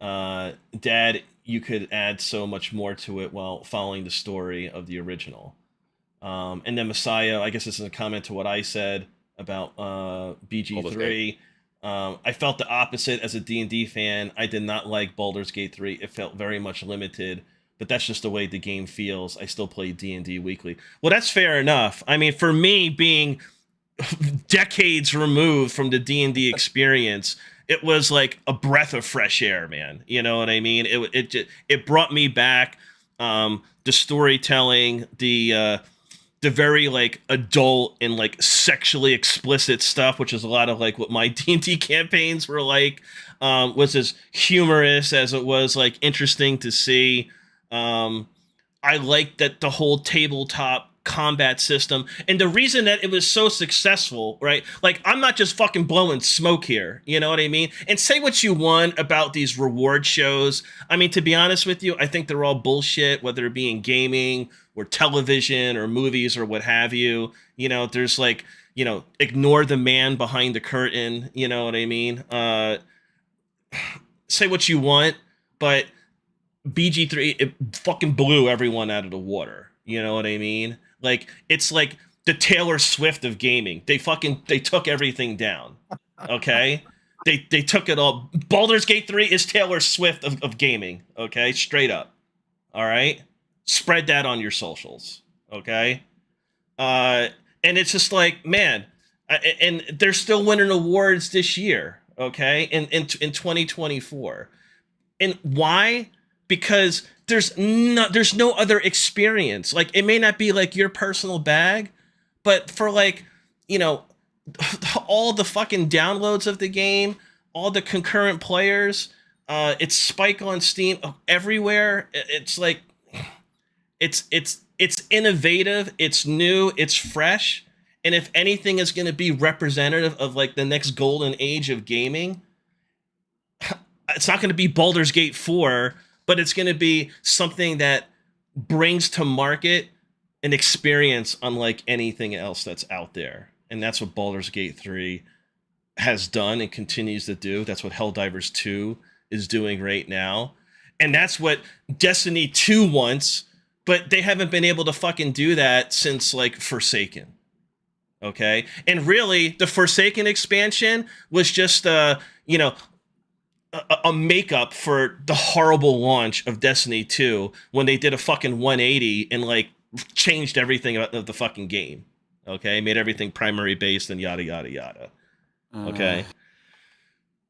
Dad, you could add so much more to it while following the story of the original. And then Messiah, I guess this is a comment to what I said about BG3. I felt the opposite as a D&D fan. I did not like Baldur's Gate 3. It felt very much limited, but that's just the way the game feels. I still play D&D weekly. Well, that's fair enough. I mean, for me, being decades removed from the D&D experience, it was like a breath of fresh air, man. You know what I mean? It brought me back. The storytelling, the very like adult and like sexually explicit stuff, which is a lot of like what my D&D campaigns were like, was as humorous as it was like interesting to see. I liked that the whole tabletop combat system, and the reason that it was so successful, right? Like, I'm not just fucking blowing smoke here, you know what I mean? And say what you want about these reward shows. I mean, to be honest with you, I think they're all bullshit, whether it be in gaming or television or movies or what have you. You know, there's like, you know, ignore the man behind the curtain, you know what I mean? Say what you want, but BG3, it fucking blew everyone out of the water. You know what I mean? Like, it's like the Taylor Swift of gaming. They took everything down. Okay? They took it all. Baldur's Gate 3 is Taylor Swift of gaming. Okay? Straight up. All right? Spread that on your socials. Okay? And it's just like, man, and they're still winning awards this year. Okay? In 2024. And why? Because there's no other experience. Like, it may not be like your personal bag, but for like, you know, all the fucking downloads of the game, all the concurrent players, it's spike on Steam everywhere. It's like, it's innovative, it's new, it's fresh, and if anything is going to be representative of like the next golden age of gaming, it's not going to be Baldur's Gate 4. But it's going to be something that brings to market an experience unlike anything else that's out there. And that's what Baldur's Gate 3 has done and continues to do. That's what Helldivers 2 is doing right now. And that's what Destiny 2 wants, but they haven't been able to fucking do that since, like, Forsaken. Okay? And really, the Forsaken expansion was just, you know, a makeup for the horrible launch of Destiny 2 when they did a fucking 180 and like changed everything about the fucking game. Okay, made everything primary based and yada yada yada. Okay,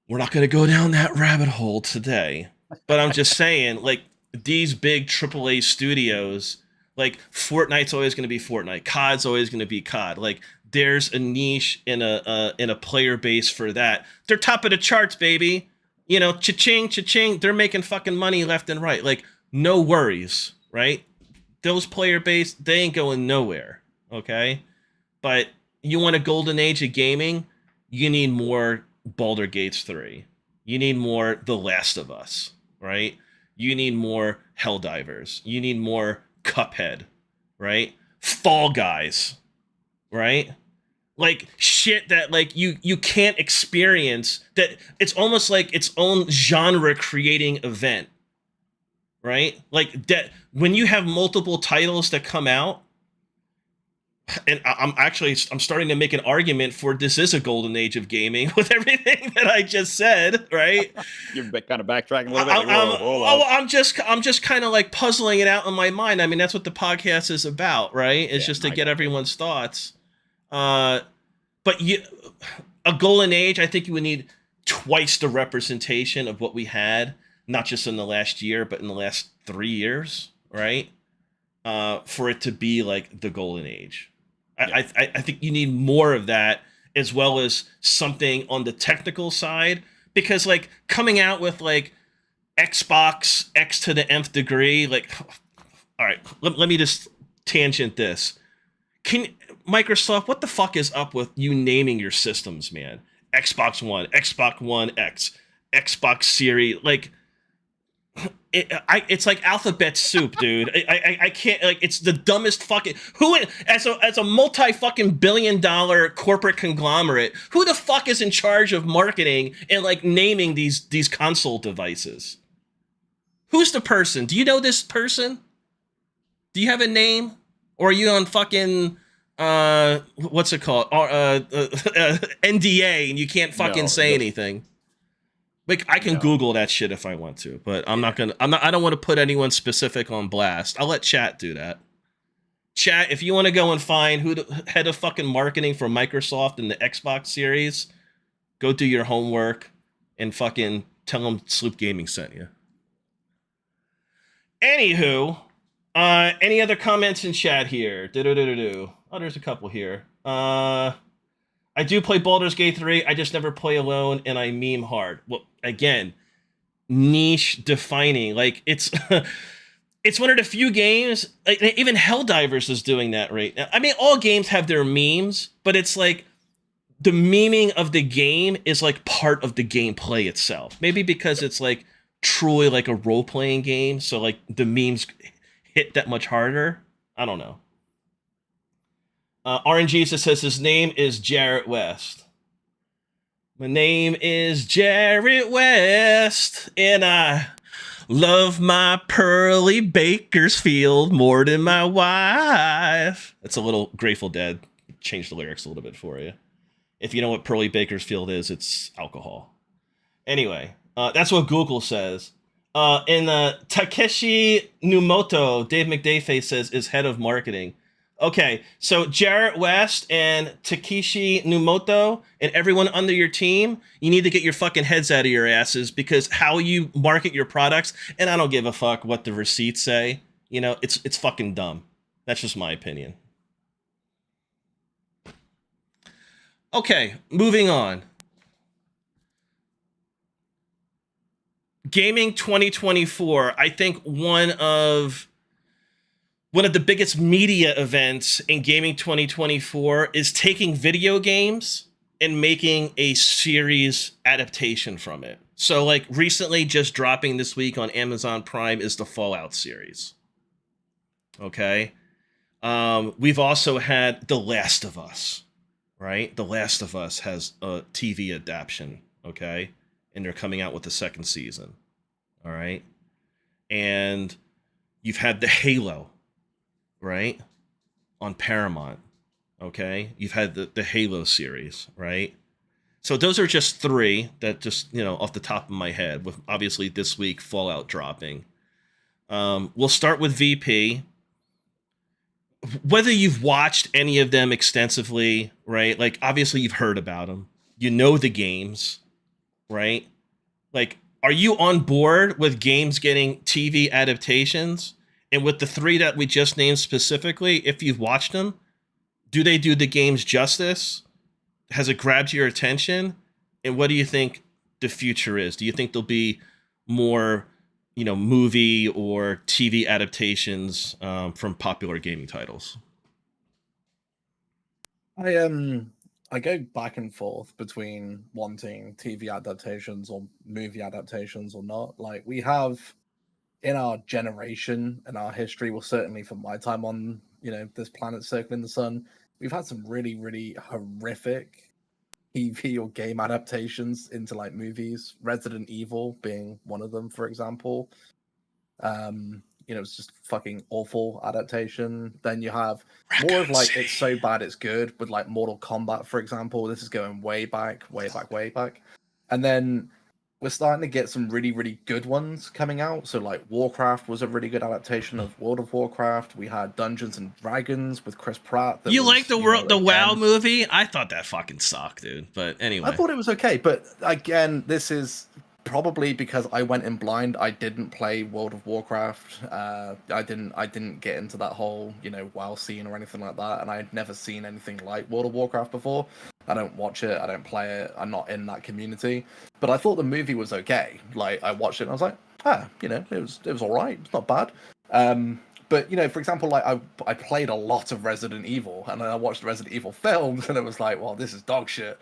we're not gonna go down that rabbit hole today, but I'm just saying, like, these big AAA studios, like, Fortnite's always gonna be Fortnite, COD's always gonna be COD. Like, there's a niche in a player base for that. They're top of the charts, baby. You know, cha-ching, cha-ching, they're making fucking money left and right. Like, no worries, right? Those player base, they ain't going nowhere, okay? But you want a golden age of gaming, you need more Baldur's Gate 3. You need more The Last of Us, right? You need more Helldivers. You need more Cuphead, right? Fall Guys, right? Like, shit that, like, you can't experience, that it's almost like its own genre creating event, right? Like, that when you have multiple titles that come out, and I'm starting to make an argument for this is a golden age of gaming with everything that I just said, right? You're kind of backtracking a little bit. I'm just kind of like puzzling it out in my mind. I mean, that's what the podcast is about, right? It's just to get everyone's thoughts. But a golden age, I think you would need twice the representation of what we had, not just in the last year, but in the last 3 years, right? For it to be like the golden age. I think you need more of that, as well as something on the technical side, because like coming out with like Xbox X to the nth degree, like, all right, let me just tangent this. Microsoft, what the fuck is up with you naming your systems, man? Xbox One, Xbox One X, Xbox Series, like, it's like alphabet soup, dude. I can't, like, it's the dumbest fucking, who, as a multi-fucking billion-dollar corporate conglomerate, who the fuck is in charge of marketing and, like, naming these console devices? Who's the person? Do you know this person? Do you have a name? Or are you on fucking, what's it called? NDA, and you can't fucking say anything? Like, I can Google that shit if I want to, but I don't want to put anyone specific on blast. I'll let chat do that. Chat, if you want to go and find who the head of fucking marketing for Microsoft and the Xbox Series, go do your homework and fucking tell them SloopGaming sent you. Anywho, any other comments in chat here? Oh, there's a couple here. I do play Baldur's Gate 3. I just never play alone, and I meme hard. Well, again, niche defining. Like, it's it's one of the few games, like, even Helldivers is doing that right now. I mean, all games have their memes, but it's like the memeing of the game is like part of the gameplay itself. Maybe because it's like truly like a role-playing game, so like the memes hit that much harder. I don't know. RNG says his name is Jarrett West. My name is Jarrett West, and I love my Pearly Bakersfield more than my wife. That's a little Grateful Dead. Change the lyrics a little bit for you. If you know what Pearly Bakersfield is, it's alcohol. Anyway, that's what Google says. And Takeshi Numoto, Dave McDayface says, is head of marketing. Okay, so Jarrett West and Takeshi Numoto and everyone under your team, you need to get your fucking heads out of your asses, because how you market your products, and I don't give a fuck what the receipts say, you know, it's fucking dumb. That's just my opinion. Okay, moving on. Gaming 2024, I think one of the biggest media events in Gaming 2024 is taking video games and making a series adaptation from it. So, like, recently, just dropping this week on Amazon Prime is the Fallout series. Okay? We've also had The Last of Us, right? The Last of Us has a TV adaptation, okay? And they're coming out with the second season, all right? And you've had the Halo, right? On Paramount, okay? You've had the Halo series, right? So those are just three that just, you know, off the top of my head, with obviously this week Fallout dropping. We'll start with VP. Whether you've watched any of them extensively, right? Like, obviously you've heard about them. You know the games, right? Like, are you on board with games getting TV adaptations? And with the three that we just named specifically, if you've watched them, do they do the games justice? Has it grabbed your attention? And what do you think the future is? Do you think there'll be more, you know, movie or TV adaptations from popular gaming titles? I go back and forth between wanting TV adaptations or movie adaptations or not. Like, we have in our generation and our history, well, certainly from my time on, you know, this planet circling the sun, we've had some really, really horrific TV or game adaptations into like movies. Resident Evil being one of them, for example. You know, it's just fucking awful adaptation. Then you have more of like it's so bad it's good with like Mortal Kombat, for example. This is going way back. And then we're starting to get some really, really good ones coming out. So like Warcraft was a really good adaptation of World of Warcraft. We had Dungeons and Dragons with Chris Pratt. You like the WoW movie? I thought that fucking sucked, dude. But anyway, I thought it was okay. But again, this is probably because I went in blind. I didn't play World of Warcraft. I didn't get into that whole, you know, WoW scene or anything like that. And I had never seen anything like World of Warcraft before. I don't watch it. I don't play it. I'm not in that community. But I thought the movie was okay. Like, I watched it and I was like, you know, it was all right. It's not bad. But, you know, for example, like I played a lot of Resident Evil, and then I watched the Resident Evil films, and it was like, well, this is dog shit.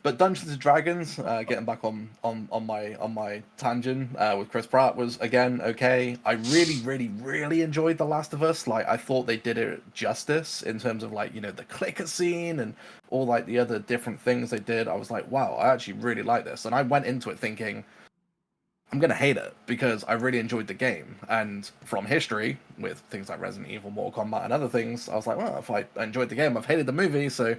But Dungeons and Dragons, getting back on my tangent with Chris Pratt, was again okay. I really, really, really enjoyed The Last of Us. Like, I thought they did it justice in terms of, like, you know, the clicker scene and all like the other different things they did. I was like, wow, I actually really like this. And I went into it thinking, I'm gonna hate it because I really enjoyed the game. And from history, with things like Resident Evil, Mortal Kombat, and other things, I was like, well, if I enjoyed the game, I've hated the movie. So,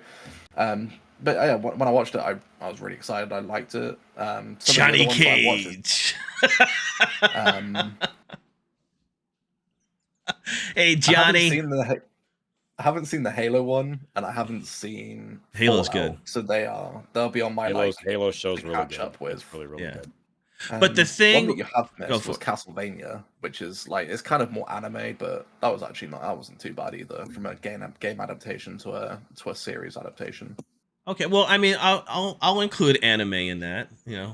but yeah, when I watched it, I was really excited. I liked it. Johnny Cage. Hey, Johnny. I haven't seen the Halo one, and I haven't seen Halo's Fallout, good. so they'll be on my Halo show's to really catch good. up with. It's really good. But the thing one that you have Go missed for was it. Castlevania, which is like it's kind of more anime, but that wasn't too bad either from a game adaptation to a series adaptation. Okay, well, I mean, I'll include anime in that,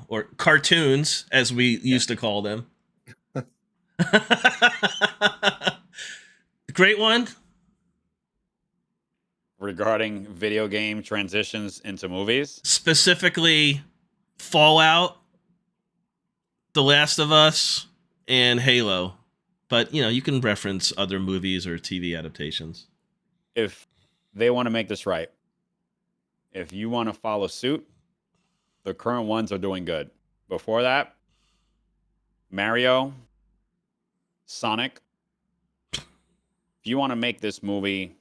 or cartoons as we used to call them. Great one. Regarding video game transitions into movies, Specifically, Fallout, The Last of Us, and Halo. But you can reference other movies or TV adaptations. if they want to make this right, if you want to follow suit, the current ones are doing good. Before that, Mario, Sonic. If you want to make this movie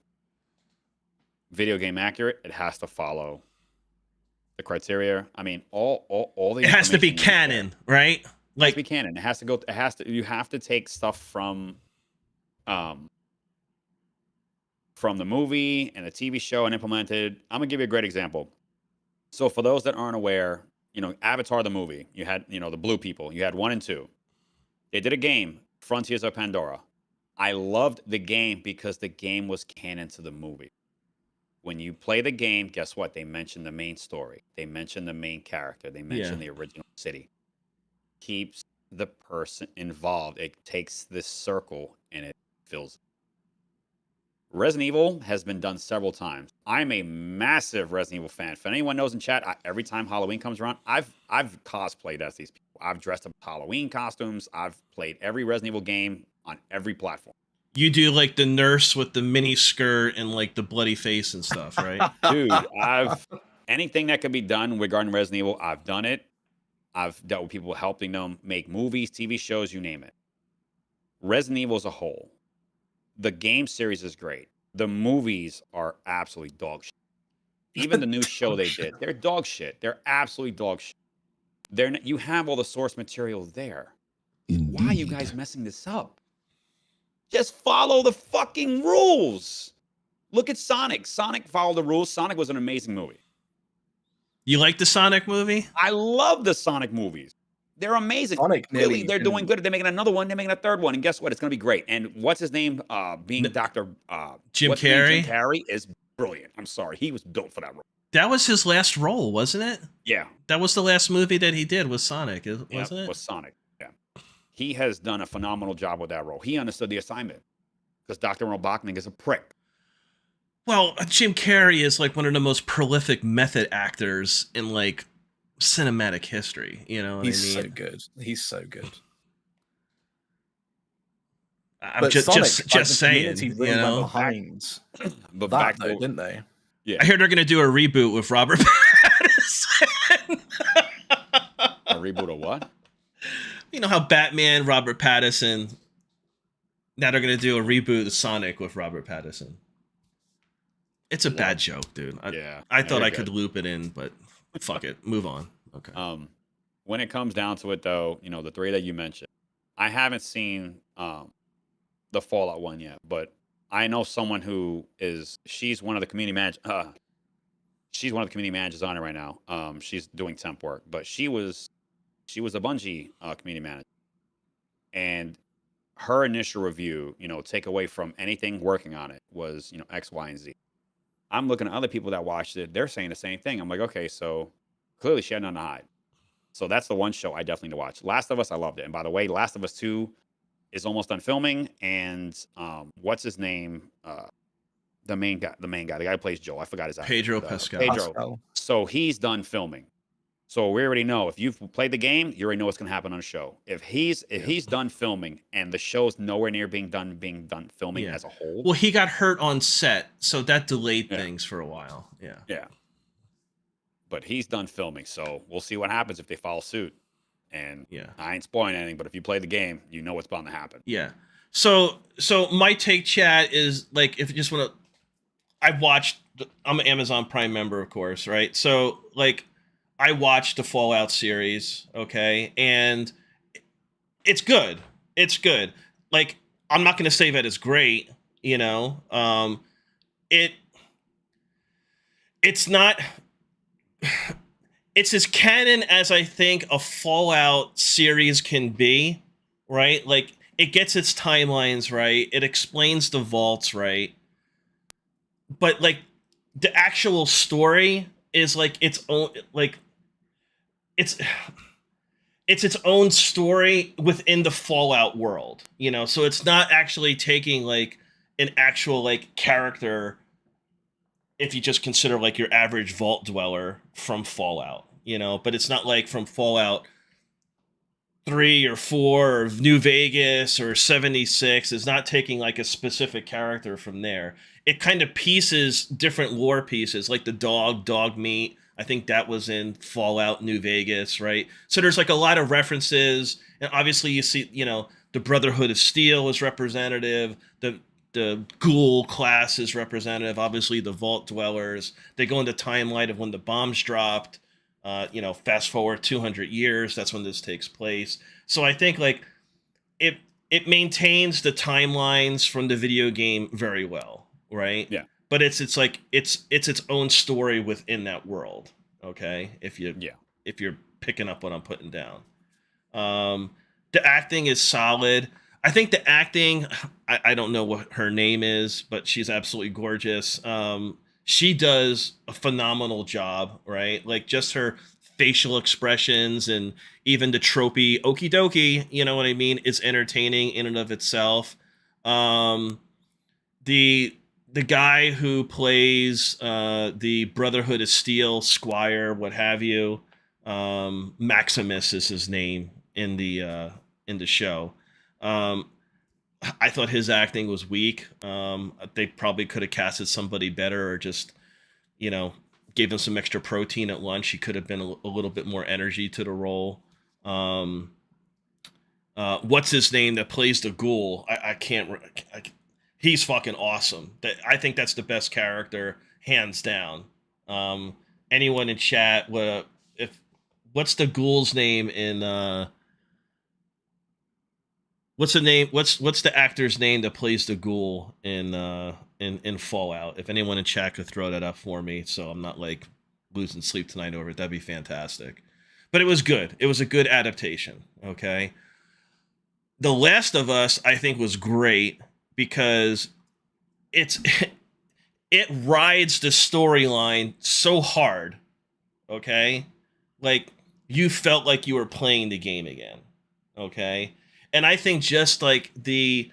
video game accurate, it has to follow the criteria. I mean, all the It has to be information is there. canon, right? It has Like to be canon. It has to go. You have to take stuff from the movie and the TV show and implement it. I'm gonna give you a great example. So for those that aren't aware, Avatar the movie, you had the blue people. You had 1 and 2. They did a game, Frontiers of Pandora. I loved the game because the game was canon to the movie. When you play the game, guess what? They mention the main story. They mention the main character. They mention the original city. Keeps the person involved. It takes this circle and it fills it. Resident Evil has been done several times. I'm a massive Resident Evil fan. If anyone knows in chat, every time Halloween comes around, I've cosplayed as these people. I've dressed up Halloween costumes. I've played every Resident Evil game on every platform. you do like the nurse with the mini skirt and like the bloody face and stuff, right? Dude, anything that could be done regarding Resident Evil, I've done it. I've dealt with people helping them make movies, TV shows, you name it. Resident Evil as a whole, the game series is great. The movies are absolutely dog shit. Even the new show they did, they're dog shit. They're absolutely dog shit. You have all the source material there. Why are you guys messing this up? Just follow the fucking rules. Look at Sonic. Sonic followed the rules. Sonic was an amazing movie. You like the Sonic movie? I love the Sonic movies. They're amazing. Sonic really, they're doing good. They're making another one. They're making a third one. And guess what? It's going to be great. And what's his name? Being Dr. Jim Carrey? Jim Carrey is brilliant. I'm sorry. He was built for that role. That was his last role, wasn't it? Yeah. That was the last movie that he did with Sonic, wasn't it? Was Sonic. Yeah. He has done a phenomenal job with that role. He understood the assignment because Dr. Robotnik is a prick. Well, Jim Carrey is like one of the most prolific method actors in like cinematic history. You know what He's I mean? so good. He's so good. I'm But Sonic, just saying. Really went behind But that, though, didn't they? Yeah. I hear they're going to do a reboot with Robert Pattinson. A reboot of what? You know how Batman, Robert Pattinson. Now they're going to do a reboot of Sonic with Robert Pattinson. It's a bad joke, dude. I thought I could loop it in, but fuck it. Move on. Okay. When it comes down to it, though, the 3 that you mentioned, I haven't seen the Fallout one yet, but I know someone who she's one of the community managers. She's one of the community managers on it right now. She's doing temp work, but she was a Bungie community manager, and her initial review, take away from anything working on it was, X, Y, and Z. I'm looking at other people that watched it. They're saying the same thing. I'm like, okay, so clearly she had nothing to hide. So that's the one show I definitely need to watch. Last of Us, I loved it. And by the way, Last of Us 2 is almost done filming. And what's his name? The main guy, the guy who plays Joel. I forgot his name. Pedro Pascal. Pascal. So he's done filming. So we already know if you've played the game, you already know what's going to happen on the show. If he's done filming and the show's nowhere near being done filming as a whole. Well, he got hurt on set, so that delayed things for a while. Yeah. Yeah. But he's done filming, so we'll see what happens if they follow suit. And I ain't spoiling anything, but if you play the game, you know what's bound to happen. Yeah. So my take, chat, is like, if you just want to, I'm an Amazon Prime member, of course, right? So like, I watched the Fallout series, okay, and it's good. It's good. Like, I'm not going to say that it's great, you know. It's not. It's as canon as I think a Fallout series can be, right? Like, it gets its timelines right. It explains the vaults right. But, like, the actual story is, like, its own, like, it's its own story within the Fallout world, you know? So it's not actually taking, like, an actual, like, character, if you just consider, like, your average vault dweller from Fallout, you know? But it's not like from Fallout 3 or 4 or New Vegas or 76. It's not taking, like, a specific character from there. It kind of pieces different lore pieces, like the dog meat. I think that was in Fallout New Vegas, right? So there's, like, a lot of references. And obviously you see, you know, the Brotherhood of Steel is representative. The ghoul class is representative. Obviously the vault dwellers. They go into timeline of when the bombs dropped. You know, fast forward 200 years, that's when this takes place. So I think, like, it maintains the timelines from the video game very well, right? Yeah. But it's its own story within that world. Okay, if you're picking up what I'm putting down. The acting is solid. I think the acting, I don't know what her name is, but she's absolutely gorgeous. She does a phenomenal job, right? Like, just her facial expressions and even the tropey okie dokie, you know what I mean? It's entertaining in and of itself. The guy who plays the Brotherhood of Steel Squire, what have you, Maximus is his name in the show. I thought his acting was weak. They probably could have casted somebody better, or just, you know, gave him some extra protein at lunch. He could have been a little bit more energy to the role. What's his name that plays the ghoul? He's fucking awesome. I think that's the best character, hands down. Anyone in chat, what's the ghoul's name in? What's the name? What's the actor's name that plays the ghoul in Fallout? If anyone in chat could throw that up for me, so I'm not, like, losing sleep tonight over it, that'd be fantastic. But it was good. It was a good adaptation. Okay. The Last of Us, I think, was great because it rides the storyline so hard. Okay, like, you felt like you were playing the game again. Okay. And I think just, like, the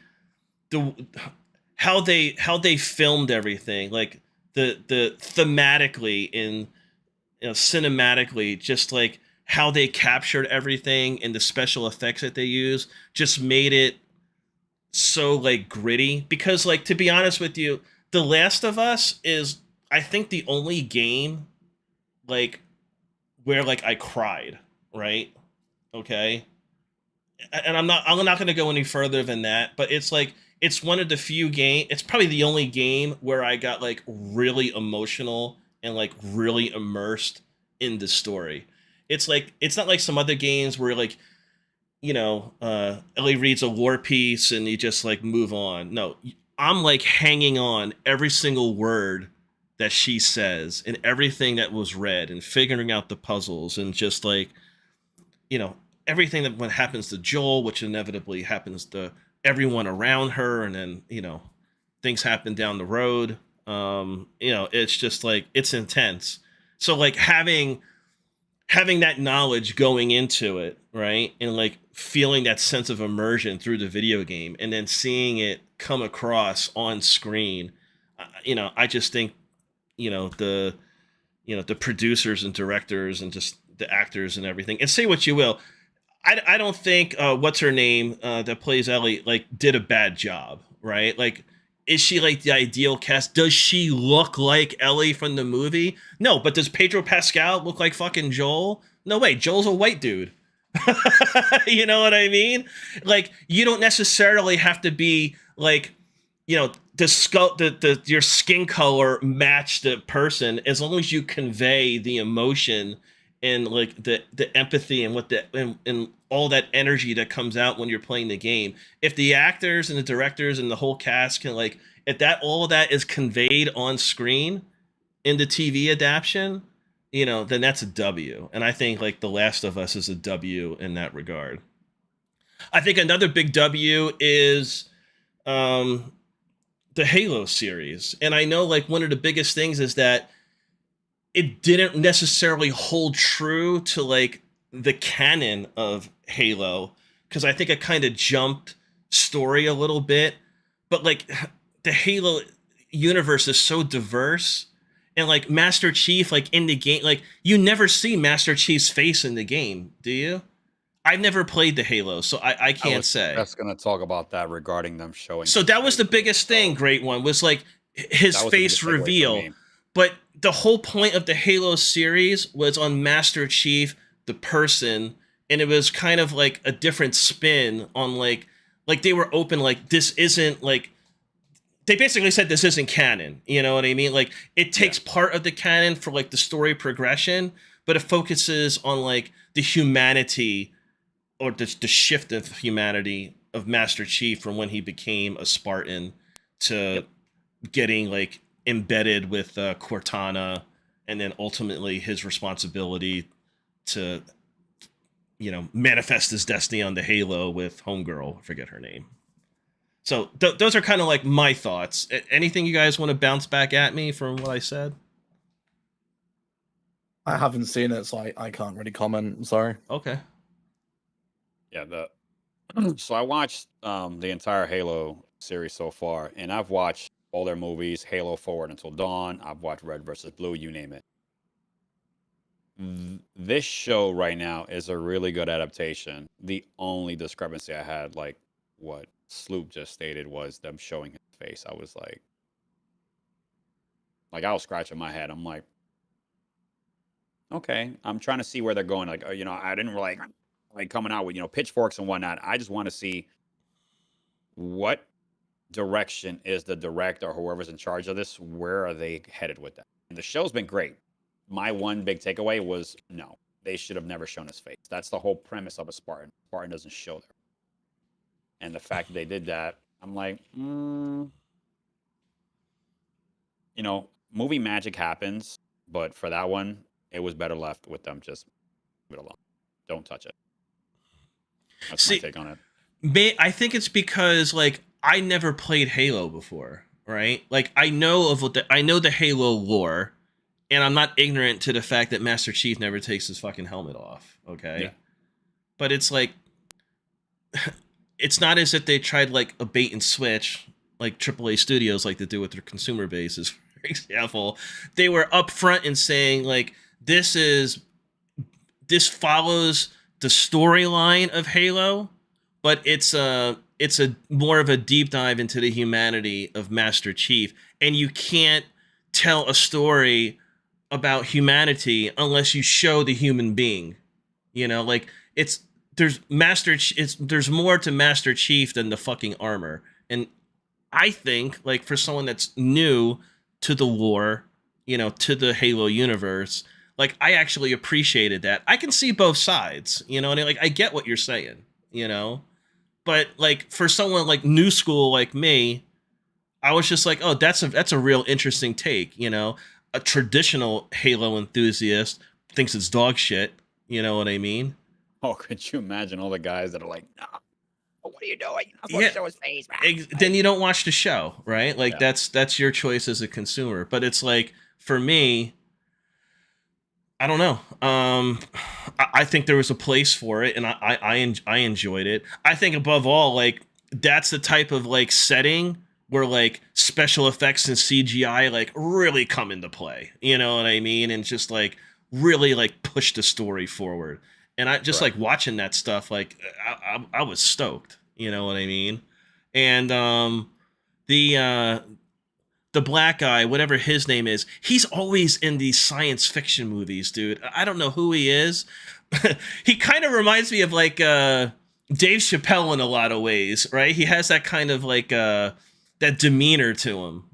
how they filmed everything, like the thematically and, you know, cinematically, just, like, how they captured everything and the special effects that they use just made it so, like, gritty. Because, like, to be honest with you, The Last of Us is, I think, the only game, like, where, like, I cried, right? Okay. And I'm not going to go any further than that, but it's, like, it's one of the few it's probably the only game where I got, like, really emotional and, like, really immersed in the story. It's, like, it's not like some other games where, like, you know, Ellie reads a lore piece and you just, like, move on. No, I'm, like, hanging on every single word that she says and everything that was read and figuring out the puzzles and just, like, you know, everything that when happens to Joel, which inevitably happens to everyone around her, and then, you know, things happen down the road. You know, it's just, like, it's intense. So, like, having that knowledge going into it, right, and, like, feeling that sense of immersion through the video game, and then seeing it come across on screen, you know, I just think, you know, the producers and directors and just the actors and everything, and say what you will, I don't think what's her name that plays Ellie, like, did a bad job, right? Like, is she, like, the ideal cast? Does she look like Ellie from the movie? No, but does Pedro Pascal look like fucking Joel? No way. Joel's a white dude. You know what I mean? Like, you don't necessarily have to be, like, you know, your skin color match the person, as long as you convey the emotion and like the empathy and what and all that energy that comes out when you're playing the game. If the actors and the directors and the whole cast can like, if that all of that is conveyed on screen in the TV adaptation, then that's a W. And I think like The Last of Us is a W in that regard. I think another big W is the Halo series. And I know like one of the biggest things is that it didn't necessarily hold true to like the canon of Halo, because I think it kind of jumped story a little bit. But like the Halo universe is so diverse, and like Master Chief, like in the game, like you never see Master Chief's face in the game, do you? I've never played the Halo, so I can't say. That's going to talk about that regarding them showing. So that was the biggest thing, Great One, was like his face reveal. But the whole point of the Halo series was on Master Chief, the person, and it was kind of like a different spin on like they were open, like this isn't like, they basically said this isn't canon, you know what I mean? Like it takes part of the canon for like the story progression, but it focuses on like the humanity or the shift of humanity of Master Chief from when he became a Spartan to getting like embedded with Cortana, and then ultimately his responsibility to, manifest his destiny on the Halo with Homegirl, I forget her name. So those are kind of like my thoughts. Anything you guys want to bounce back at me from what I said? I haven't seen it, so I can't really comment. I'm sorry. Okay. Yeah, so I watched the entire Halo series so far, and I've watched all their movies, Halo Forward Until Dawn. I've watched Red vs. Blue, you name it. This show right now is a really good adaptation. The only discrepancy I had, like what Sloop just stated, was them showing his face. I was like I was scratching my head. I'm like, okay, I'm trying to see where they're going. Like, I didn't like coming out with, pitchforks and whatnot. I just want to see what direction is the director or whoever's in charge of this, where are they headed with that? And the show's been great. My one big takeaway was, no, they should have never shown his face. That's the whole premise of a Spartan. Spartan doesn't show there. And the fact that they did that, I'm like, movie magic happens, but for that one, it was better left with them just leave it alone. Don't touch it. That's my take on it. I think it's because like I never played Halo before, right? Like I know the Halo lore, and I'm not ignorant to the fact that Master Chief never takes his fucking helmet off. Okay, yeah. But it's like it's not as if they tried like a bait and switch like AAA studios like they do with their consumer bases. For example, they were upfront in saying like this follows the storyline of Halo, but it's a more of a deep dive into the humanity of Master Chief, and you can't tell a story about humanity unless you show the human being. Like there's more to Master Chief than the fucking armor. And I think like for someone that's new to the lore, to the Halo universe, like I actually appreciated that. I can see both sides, and like I get what you're saying, but like for someone like new school like me, I was just like, oh, that's a real interesting take, A traditional Halo enthusiast thinks it's dog shit, you know what I mean? Oh, could you imagine all the guys that are like, no, what are you doing? I'm supposed to show his face, man. Then you don't watch the show, right? Like that's your choice as a consumer. But it's like for me, I don't know. I think there was a place for it, and I enjoyed it. I think above all, like that's the type of like setting where like special effects and CGI like really come into play. You know what I mean? And just like really like push the story forward. And I just like watching that stuff. Like I was stoked. You know what I mean? And the black guy, whatever his name is, he's always in these science fiction movies, dude. I don't know who he is. He kind of reminds me of like Dave Chappelle in a lot of ways, right? He has that kind of like that demeanor to him,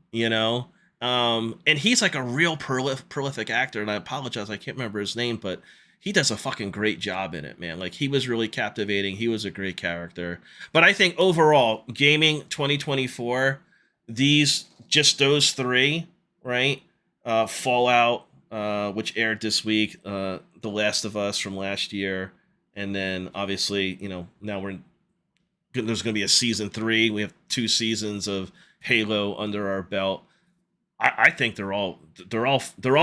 and he's like a real prolific actor. And I apologize, I can't remember his name, but he does a fucking great job in it, man. Like, he was really captivating. He was a great character. But I think overall, gaming 2024, those three, right? Fallout, which aired this week, The Last of Us from last year, and then obviously, now there's going to be a season 3. We have 2 seasons of Halo under our belt. I think they're all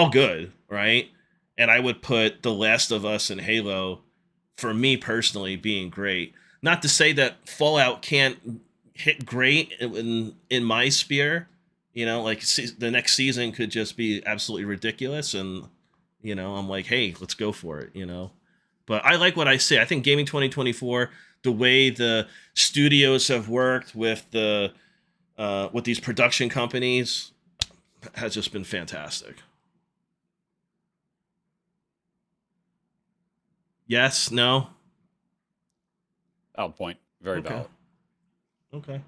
good, right? And I would put The Last of Us and Halo, for me personally, being great. Not to say that Fallout can't hit great in my sphere. Like, the next season could just be absolutely ridiculous, and I'm like, hey, let's go for it. But I like what I see. I think gaming 2024, the way the studios have worked with with these production companies, has just been fantastic. Yes, no? Valid point. Very Okay. valid. Okay.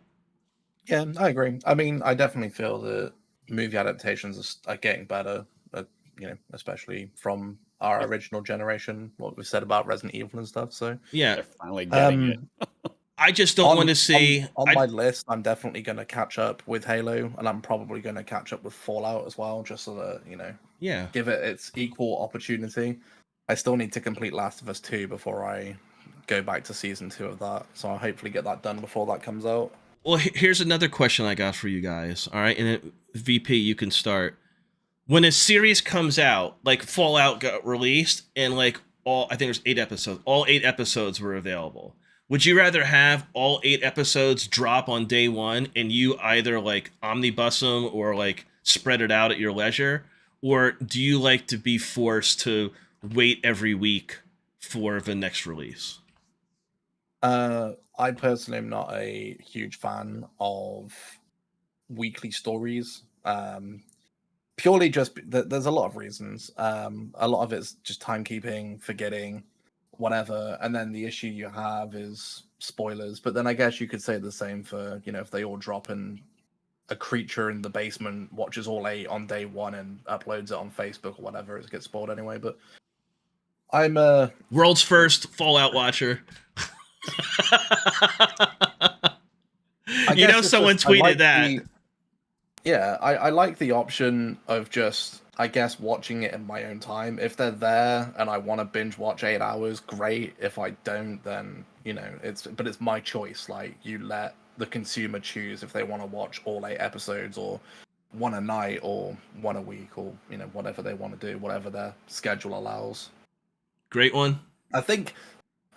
Yeah, I agree. I mean, I definitely feel that movie adaptations are getting better, especially from our original generation, what we said about Resident Evil and stuff. So Yeah, They're finally getting it. I just don't want to see... on my list, I'm definitely going to catch up with Halo, and I'm probably going to catch up with Fallout as well, just so that, Yeah. give it its equal opportunity. I still need to complete Last of Us 2 before I go back to season 2 of that, so I'll hopefully get that done before that comes out. Well, here's another question I got for you guys. All right, and VP, you can start. When a series comes out, like Fallout got released, and like I think there's 8 episodes. All 8 episodes were available. Would you rather have all 8 episodes drop on day 1, and you either like omnibus them or like spread it out at your leisure, or do you like to be forced to wait every week for the next release? I personally am not a huge fan of weekly stories. Purely just there's a lot of reasons. A lot of it's just timekeeping, forgetting, whatever. And then the issue you have is spoilers. But then I guess you could say the same for, if they all drop and a creature in the basement watches all 8 on day 1 and uploads it on Facebook or whatever, it gets spoiled anyway. But I'm world's first Fallout watcher. Someone tweeted that. I like the option of just, I guess, watching it in my own time. If they're there and I want to binge watch 8 hours, great. If I don't, then it's my choice. Like, you let the consumer choose if they want to watch all 8 episodes, or one a night, or one a week, or whatever they want to do, whatever their schedule allows. Great one. I think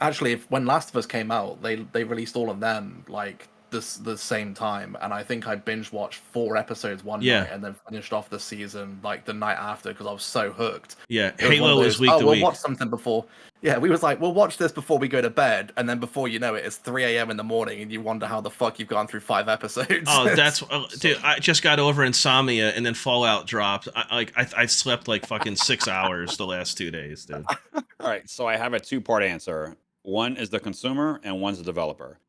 actually, when Last of Us came out, they released all of them like the same time, and I think I binge watched 4 episodes one night and then finished off the season like the night after because I was so hooked. Yeah, Halo is week to week. We'll watch something before. Yeah, we was like, we'll watch this before we go to bed, and then before you know it, it's 3 a.m. in the morning, and you wonder how the fuck you've gone through 5 episodes. Oh, dude! I just got over insomnia, and then Fallout dropped. I slept like fucking 6 hours the last 2 days, dude. All right, so I have a 2-part answer. One is the consumer, and one's the developer.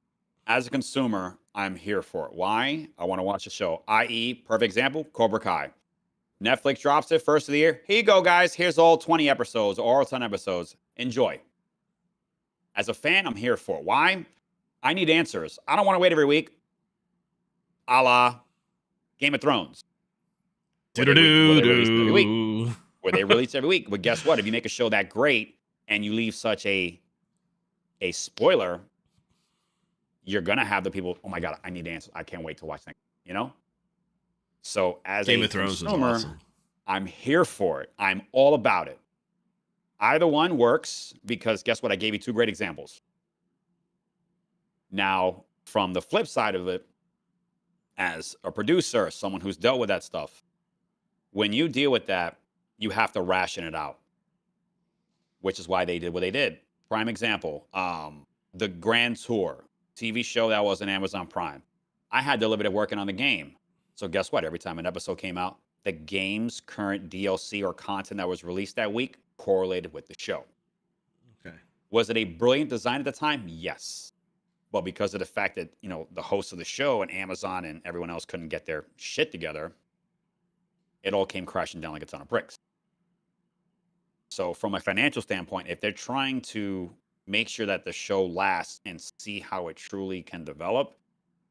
As a consumer, I'm here for it. Why? I want to watch the show. I.e., perfect example, Cobra Kai. Netflix drops it first of the year. Here you go, guys. Here's all 20 episodes or all 10 episodes. Enjoy. As a fan, I'm here for it. Why? I need answers. I don't want to wait every week. A la Game of Thrones. Where they release every week. But guess what? If you make a show that great and you leave such a spoiler, you're going to have the people, oh my God, I need answers. I can't wait to watch that, So as Game a of Thrones consumer, is awesome. I'm here for it. I'm all about it. Either one works because guess what? I gave you 2 great examples. Now, from the flip side of it, as a producer, someone who's dealt with that stuff, when you deal with that, you have to ration it out, which is why they did what they did. Prime example, the Grand Tour TV show that was on Amazon Prime. I had the liberty of working on the game. So guess what? Every time an episode came out, the game's current DLC or content that was released that week correlated with the show. Okay. Was it a brilliant design at the time? Yes. But because of the fact that, the host of the show and Amazon and everyone else couldn't get their shit together, it all came crashing down like a ton of bricks. So from a financial standpoint, if they're trying to make sure that the show lasts and see how it truly can develop,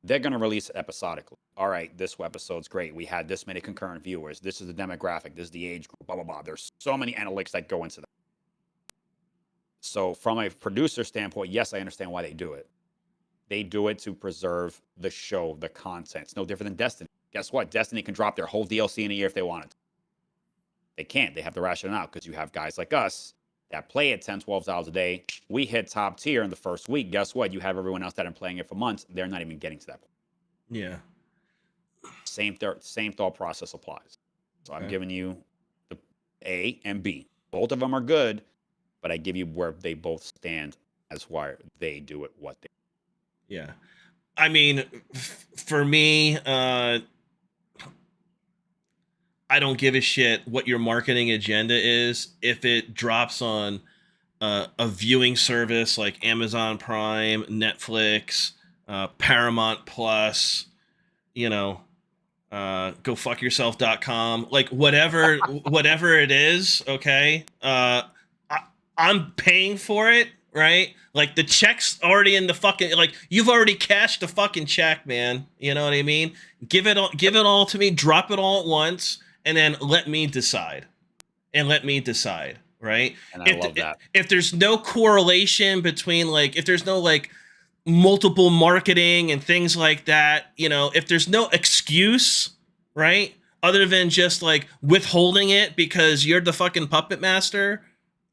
they're going to release it episodically. All right, this episode's great. We had this many concurrent viewers. This is the demographic. This is the age group, blah, blah, blah. There's so many analytics that go into that. So from a producer standpoint, yes, I understand why they do it. They do it to preserve the show, the content. It's no different than Destiny. Guess what? Destiny can drop their whole DLC in a year if they wanted to. They can't. They have to ration it out because you have guys like us that play it 10, 12 hours a day. We hit top tier in the first week. Guess what? You have everyone else that been playing it for months. They're not even getting to that point. Yeah. Same thought process applies. So I'm giving you the A and B. Both of them are good, but I give you where they both stand as why they do it, what they do. Yeah. I mean, for me, I don't give a shit what your marketing agenda is. If it drops on a viewing service like Amazon Prime, Netflix, Paramount Plus, you know, gofuckyourself.com, like whatever it is, okay? I'm paying for it, right? Like the check's already in the fucking, like you've already cashed the fucking check, man. You know what I mean? Give it all to me, drop it all at once, and then let me decide. Right? And I love that. If there's no correlation between, like, if there's no like multiple marketing and things like that, you know, if there's no excuse, right, other than just like withholding it because you're the fucking puppet master,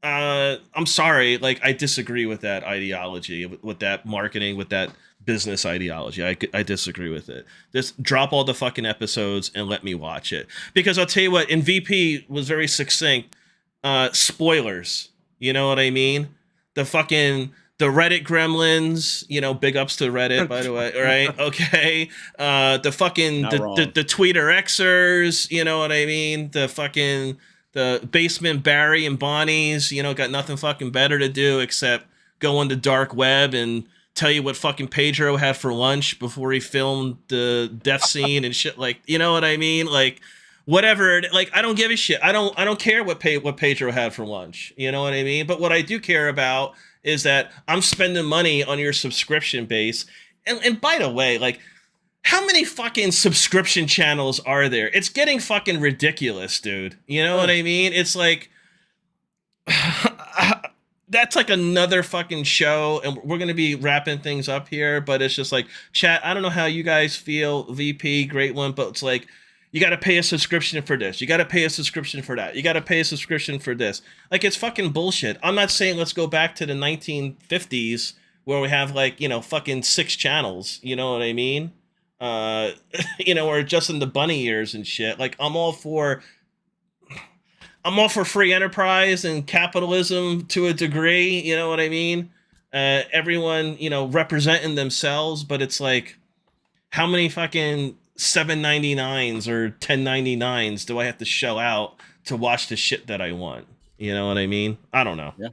I'm sorry, like I disagree with that ideology, with that marketing, with that business ideology. I disagree with it. Just drop all the fucking episodes and let me watch it. Because I'll tell you what, and VP was very succinct. Spoilers, you know what I mean? The Reddit gremlins, you know, big ups to Reddit, by the way, right? Okay. The Tweeter Xers, you know what I mean? The basement Barry and Bonnies, you know, got nothing fucking better to do except go on the dark web and tell you what fucking Pedro had for lunch before he filmed the death scene and shit, like, you know what I mean? Like, whatever, like, I don't give a shit. I don't care what Pedro had for lunch, you know what I mean? But what I do care about is that I'm spending money on your subscription base. And by the way, like, how many fucking subscription channels are there? It's getting fucking ridiculous, dude. You know what I mean? It's like, that's like another fucking show, and we're going to be wrapping things up here, but it's just like, chat, I don't know how you guys feel, VP, great one, but it's like, you got to pay a subscription for this. You got to pay a subscription for that. You got to pay a subscription for this. Like, it's fucking bullshit. I'm not saying let's go back to the 1950s where we have, like, you know, fucking 6 channels. You know what I mean? You know, or just in the bunny ears and shit. Like, I'm all for free enterprise and capitalism to a degree. You know what I mean? Everyone, you know, representing themselves, but it's like, how many fucking $7.99s or $10.99s do I have to shell out to watch the shit that I want? You know what I mean? I don't know. Yeah.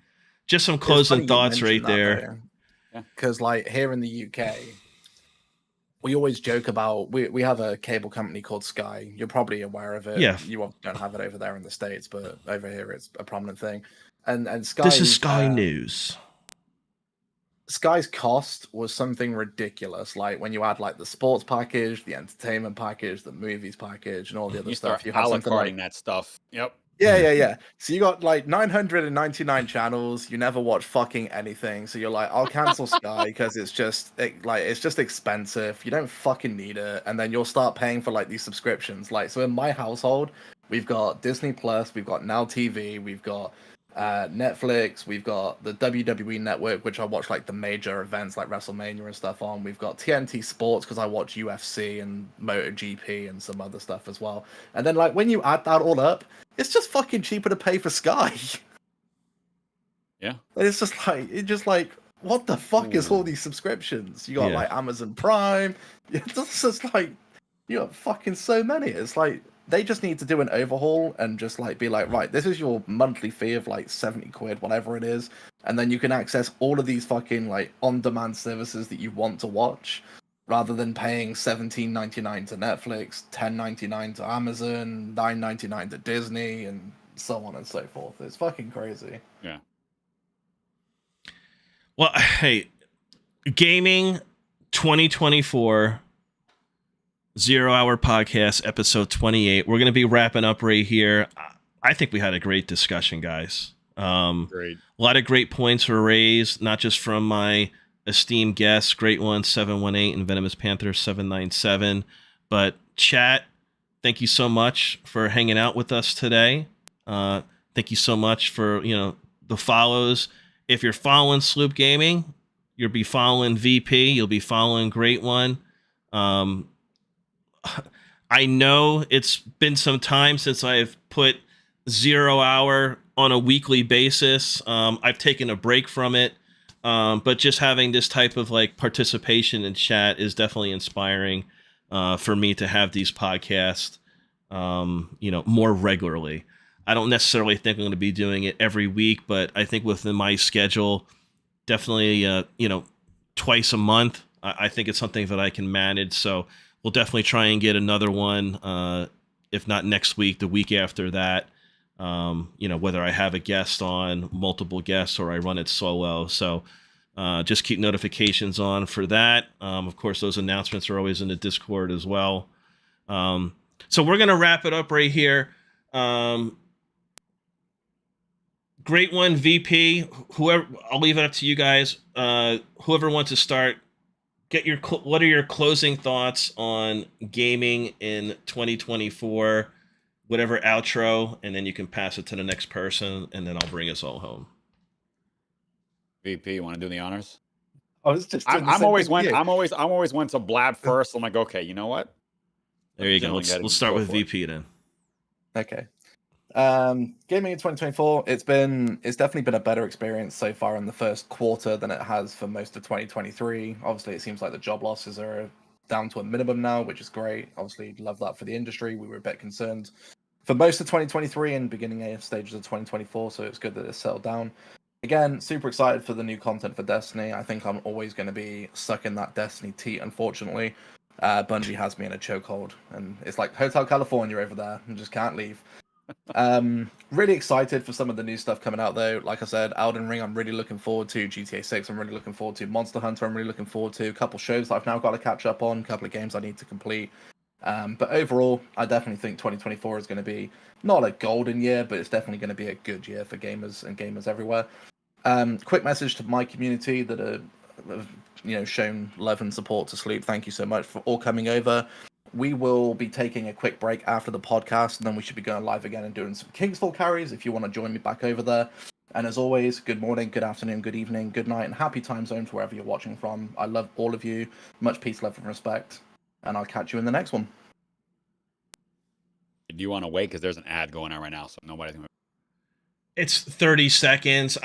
Just some closing thoughts right there. Because like here in the UK, we always joke about we have a cable company called Sky. You're probably aware of it. Yeah. You don't have it over there in the States, but over here it's a prominent thing. And Sky. This is Sky News. Sky's cost was something ridiculous. Like when you add like the sports package, the entertainment package, the movies package, and all the other stuff, you have something like that stuff. Yep. Yeah. So you got like 999 channels. You never watch fucking anything. So you're like, I'll cancel Sky because it's just expensive. You don't fucking need it. And then you'll start paying for like these subscriptions. Like, so in my household, we've got Disney Plus, we've got Now TV, we've got Netflix, we've got the WWE Network, which I watch like the major events like WrestleMania and stuff on. We've got TNT Sports because I watch UFC and MotoGP and some other stuff as well. And then like when you add that all up, it's just fucking cheaper to pay for Sky. Yeah. It's just like what the fuck is all these subscriptions? You got like Amazon Prime. It's just like you got fucking so many. It's like they just need to do an overhaul and just like be like, right, this is your monthly fee of like 70 quid, whatever it is. And then you can access all of these fucking like on-demand services that you want to watch rather than paying $17.99 to Netflix, $10.99 to Amazon, $9.99 to Disney, and so on and so forth. It's fucking crazy. Yeah. Well, hey, gaming 2024 0 Hour Podcast, episode 28. We're going to be wrapping up right here. I think we had a great discussion, guys. Great. A lot of great points were raised, not just from my esteemed guests, Great One 718 and Venomous Panther 797, but chat. Thank you so much for hanging out with us today. Thank you so much for the follows. If you're following SloopGaming, you'll be following VP. You'll be following Great One. I know it's been some time since I've put 0 Hour on a weekly basis. I've taken a break from it, but just having this type of like participation in chat is definitely inspiring for me to have these podcasts, more regularly. I don't necessarily think I'm going to be doing it every week, but I think within my schedule, definitely, twice a month, I think it's something that I can manage. So we'll definitely try and get another one, if not next week, the week after that. Whether I have a guest on, multiple guests, or I run it solo. So just keep notifications on for that. Of course, those announcements are always in the Discord as well. So we're going to wrap it up right here. Great One, VP, whoever, I'll leave it up to you guys. Whoever wants to start, what are your closing thoughts on gaming in 2024? Whatever outro, and then you can pass it to the next person, and then I'll bring us all home. VP, you want to do the honors? I was just. I'm always one to blab first. I'm like, okay, you know what? There you go. Let's start with VP then. Okay. Gaming in 2024, it's definitely been a better experience so far in the first quarter than it has for most of 2023. Obviously, it seems like the job losses are down to a minimum now, which is great. Obviously, love that for the industry. We were a bit concerned for most of 2023 and beginning stages of 2024, so it's good that it's settled down. Again, super excited for the new content for Destiny. I think I'm always going to be stuck in that Destiny teat, unfortunately. Bungie has me in a chokehold, and it's like Hotel California over there, and just can't leave. Really excited for some of the new stuff coming out though. Like I said, Elden Ring I'm really looking forward to, GTA 6 I'm really looking forward to, Monster Hunter I'm really looking forward to, a couple shows that I've now got to catch up on, a couple of games I need to complete. But overall, I definitely think 2024 is going to be not a golden year, but it's definitely going to be a good year for gamers and gamers everywhere. Quick message to my community that have shown love and support to Sloop. Thank you so much for all coming over. We will be taking a quick break after the podcast, and then we should be going live again and doing some Kingsfall carries if you want to join me back over there. And as always, good morning, good afternoon, good evening, good night, and happy time zones wherever you're watching from. I love all of you. Much peace, love, and respect. And I'll catch you in the next one. Do you want to wait? Because there's an ad going on right now, so nobody can... It's 30 seconds.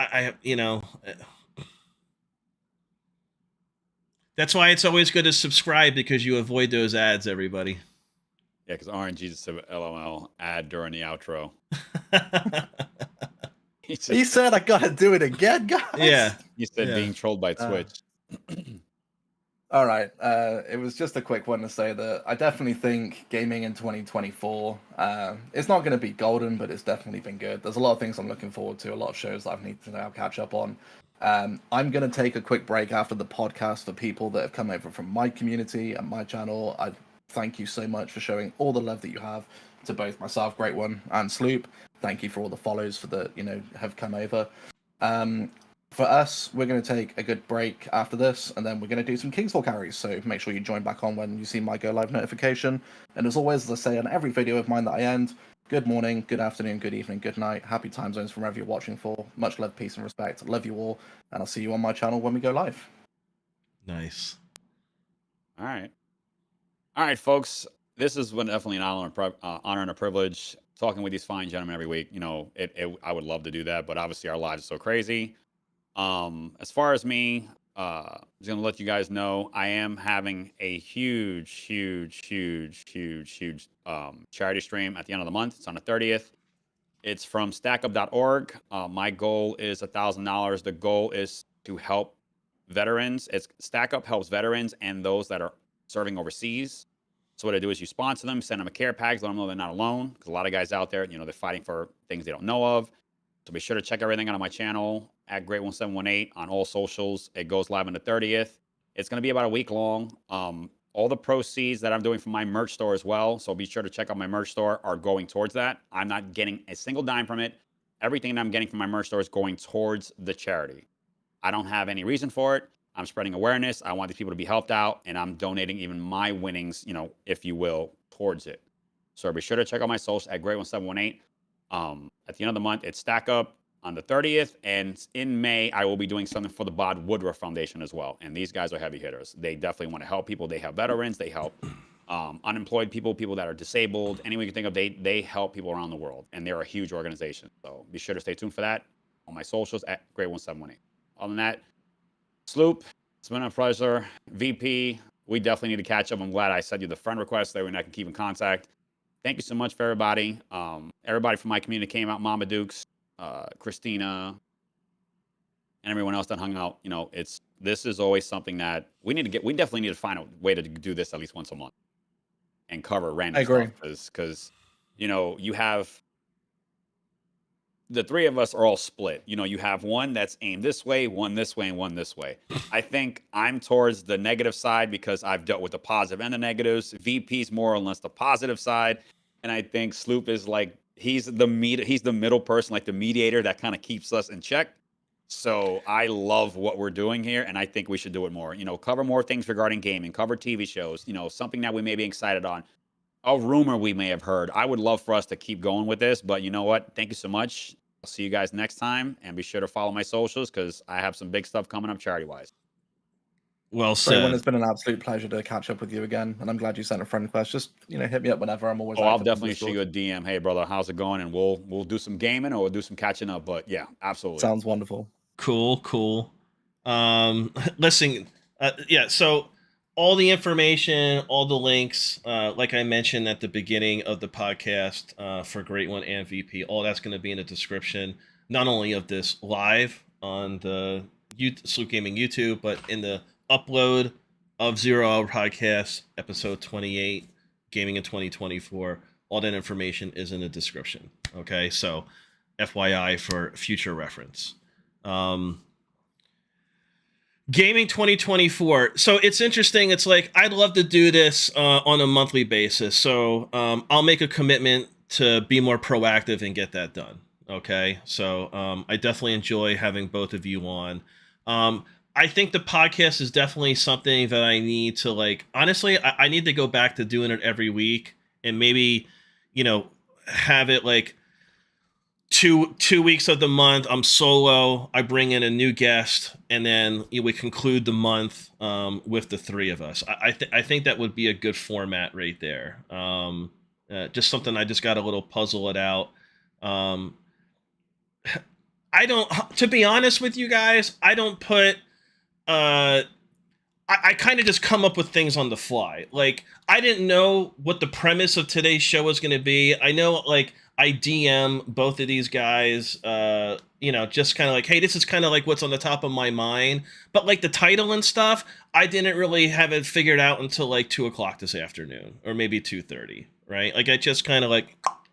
That's why it's always good to subscribe, because you avoid those ads, everybody. Yeah, because RNG just said LOL ad during the outro. He said I gotta do it again, guys. Yeah. He said being trolled by Twitch. All right. It was just a quick one to say that I definitely think gaming in 2024, it's not going to be golden, but it's definitely been good. There's a lot of things I'm looking forward to, a lot of shows that I need to now catch up on. I'm going to take a quick break after the podcast for people that have come over from my community and my channel. I thank you so much for showing all the love that you have to both myself, Great One, and Sloop. Thank you for all the follows have come over. For us, we're going to take a good break after this, and then we're going to do some Kingsfall carries. So make sure you join back on when you see my go live notification. And as always, as I say on every video of mine that I end, good morning, good afternoon, good evening, good night. Happy time zones from wherever you're watching for. Much love, peace, and respect. Love you all, and I'll see you on my channel when we go live. Nice. All right, folks. This has been definitely an honor and a privilege talking with these fine gentlemen every week. I would love to do that, but obviously our lives are so crazy. As far as me, just gonna let you guys know, I am having a huge charity stream at the end of the month. It's on the 30th. It's from stackup.org. My goal is $1,000. The goal is to help veterans. Stack Up helps veterans and those that are serving overseas. So what I do is you sponsor them, send them a care package, let them know they're not alone. Because a lot of guys out there, they're fighting for things they don't know of. So be sure to check everything out on my channel at Great1718 on all socials. It goes live on the 30th. It's going to be about a week long. All the proceeds that I'm doing from my merch store as well, so be sure to check out my merch store, are going towards that. I'm not getting a single dime from it. Everything that I'm getting from my merch store is going towards the charity. I don't have any reason for it. I'm spreading awareness. I want these people to be helped out, and I'm donating even my winnings, if you will, towards it. So be sure to check out my socials at Great1718. At the end of the month, it's Stack Up on the 30th, and in May, I will be doing something for the Bob Woodruff Foundation as well. And these guys are heavy hitters. They definitely want to help people. They help veterans. They help unemployed people, people that are disabled. Anyone you can think of, they help people around the world, and they're a huge organization. So be sure to stay tuned for that on my socials at Great1718. Other than that, Sloop, it's been a pleasure. VP, we definitely need to catch up. I'm glad I sent you the friend request. That way I can keep in contact. Thank you so much for everybody. Everybody from my community came out. Mama Dukes, Christina, and everyone else that hung out. This is always something that we definitely need to find a way to do this at least once a month and cover random stuff. Because you have the three of us are all split. You have one that's aimed this way, one this way, and one this way. I think I'm towards the negative side because I've dealt with the positive and the negatives. VP's more or less the positive side. And I think Sloop is like, he's the middle person, like the mediator that kind of keeps us in check. So I love what we're doing here, and I think we should do it more. Cover more things regarding gaming, cover TV shows, something that we may be excited on. A rumor we may have heard. I would love for us to keep going with this, but you know what? Thank you so much. I'll see you guys next time, and be sure to follow my socials because I have some big stuff coming up charity-wise. Well said. It's been an absolute pleasure to catch up with you again, and I'm glad you sent a friend request. Just hit me up whenever. I'm always. I'll definitely shoot you a DM. Hey, brother, how's it going? And we'll do some gaming or we'll do some catching up. But yeah, absolutely. Sounds wonderful. Cool. Listen, so all the information, all the links, like I mentioned at the beginning of the podcast, for Great One and VP, all that's going to be in the description, not only of this live on the SloopGaming YouTube, but in the upload of 0 Hour Podcast, episode 28, Gaming in 2024. All that information is in the description. Okay, so FYI for future reference. Gaming 2024. So it's interesting. It's like, I'd love to do this on a monthly basis. So I'll make a commitment to be more proactive and get that done. Okay. So I definitely enjoy having both of you on. I think the podcast is definitely something that I need to honestly, I need to go back to doing it every week and maybe, have it two weeks of the month. I'm solo. I bring in a new guest, and then we conclude the month with the three of us. I think that would be a good format right there. Just something I just got a little puzzle it out. To be honest with you guys, I don't put. I kind of just come up with things on the fly. I didn't know what the premise of today's show was going to be. I know, I DM both of these guys, just kind of hey, this is kind of what's on the top of my mind. But the title and stuff, I didn't really have it figured out until 2 o'clock this afternoon, or maybe 2:30, right? I just kind of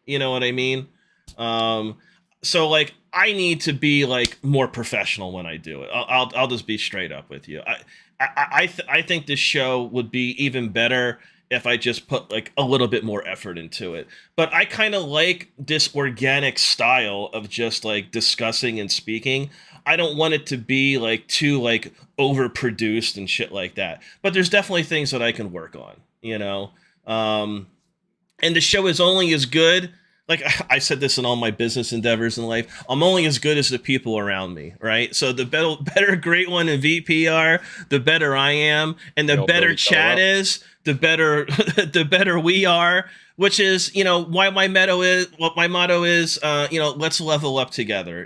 you know what I mean? So I need to be more professional when I do it. I'll just be straight up with you. I think this show would be even better if I just put a little bit more effort into it. But I kind of like this organic style of just discussing and speaking. I don't want it to be too overproduced and shit like that. But there's definitely things that I can work on, and the show is only as good. I said this in all my business endeavors in life, I'm only as good as the people around me, right? So the better Great One and VP are, the better I am, and the better chat is, the better we are, which is, why my motto is, let's level up together.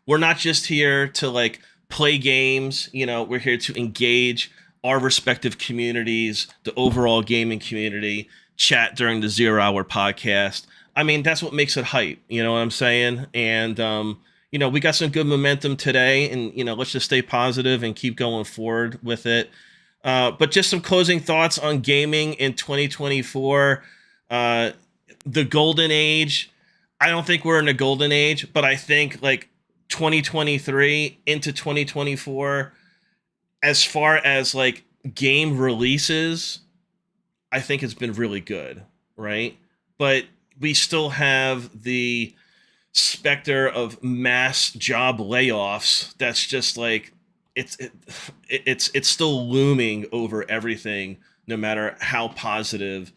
We're not just here to play games, we're here to engage our respective communities, the overall gaming community, chat during the 0 Hour Podcast. I mean, that's what makes it hype. You know what I'm saying? And, we got some good momentum today, and, let's just stay positive and keep going forward with it. But just some closing thoughts on gaming in 2024. The golden age. I don't think we're in a golden age, but I think like 2023 into 2024, as far as like game releases, I think it's been really good, right? But we still have the specter of mass job layoffs that's just like it's still looming over everything, no matter how positive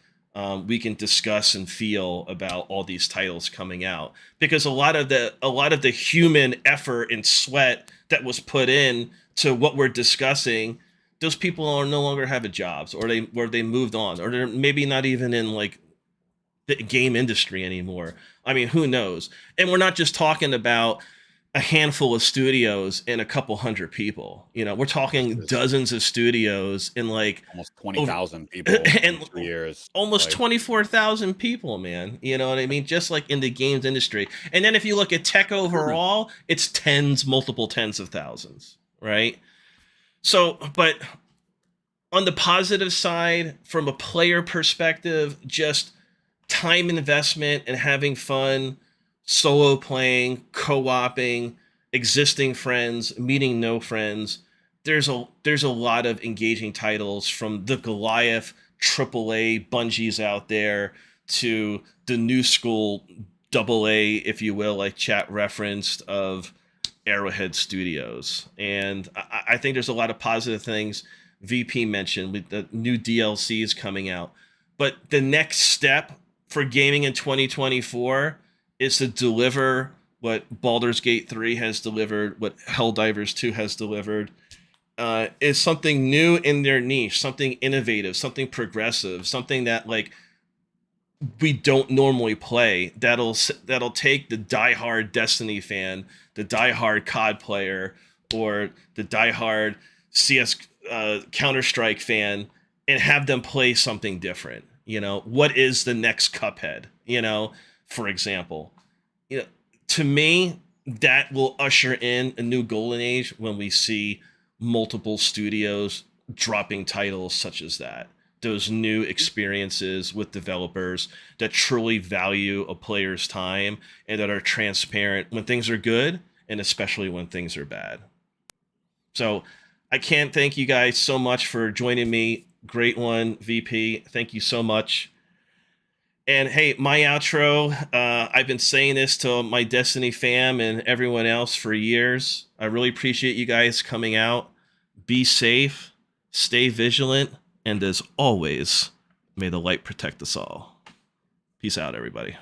we can discuss and feel about all these titles coming out, because a lot of the human effort and sweat that was put in to what we're discussing, those people are no longer have jobs, or they moved on, or they're maybe not even in like the game industry anymore. I mean, who knows? And we're not just talking about a handful of studios and a couple hundred people. You know, we're talking dozens of studios in like almost 20,000 people and in 2 years. Almost Like, 24,000 people, man. You know what I mean? Just like in the games industry. And then if you look at tech overall, it's multiple tens of thousands, right? So, but on the positive side, from a player perspective, just time investment and having fun, solo playing, co-oping, existing friends, meeting no friends. There's a lot of engaging titles, from the Goliath AAA Bungies out there to the new school AA, if you will, like chat referenced, of Arrowhead Studios. And I think there's a lot of positive things VP mentioned with the new DLCs coming out. But the next step for gaming in 2024 is to deliver what Baldur's Gate 3 has delivered, what Helldivers 2 has delivered, is something new in their niche, something innovative, something progressive, something that like we don't normally play, that'll take the diehard Destiny fan, the diehard COD player, or the diehard CS Counter-Strike fan, and have them play something different. You know, what is the next Cuphead? You know, for example, you know, to me, that will usher in a new golden age when we see multiple studios dropping titles such as that. Those new experiences with developers that truly value a player's time and that are transparent when things are good, and especially when things are bad. So I can't thank you guys so much for joining me. Great one, VP. Thank you so much. And hey, my outro, I've been saying this to my Destiny fam and everyone else for years. I really appreciate you guys coming out. Be safe, stay vigilant, and as always, may the light protect us all. Peace out, everybody.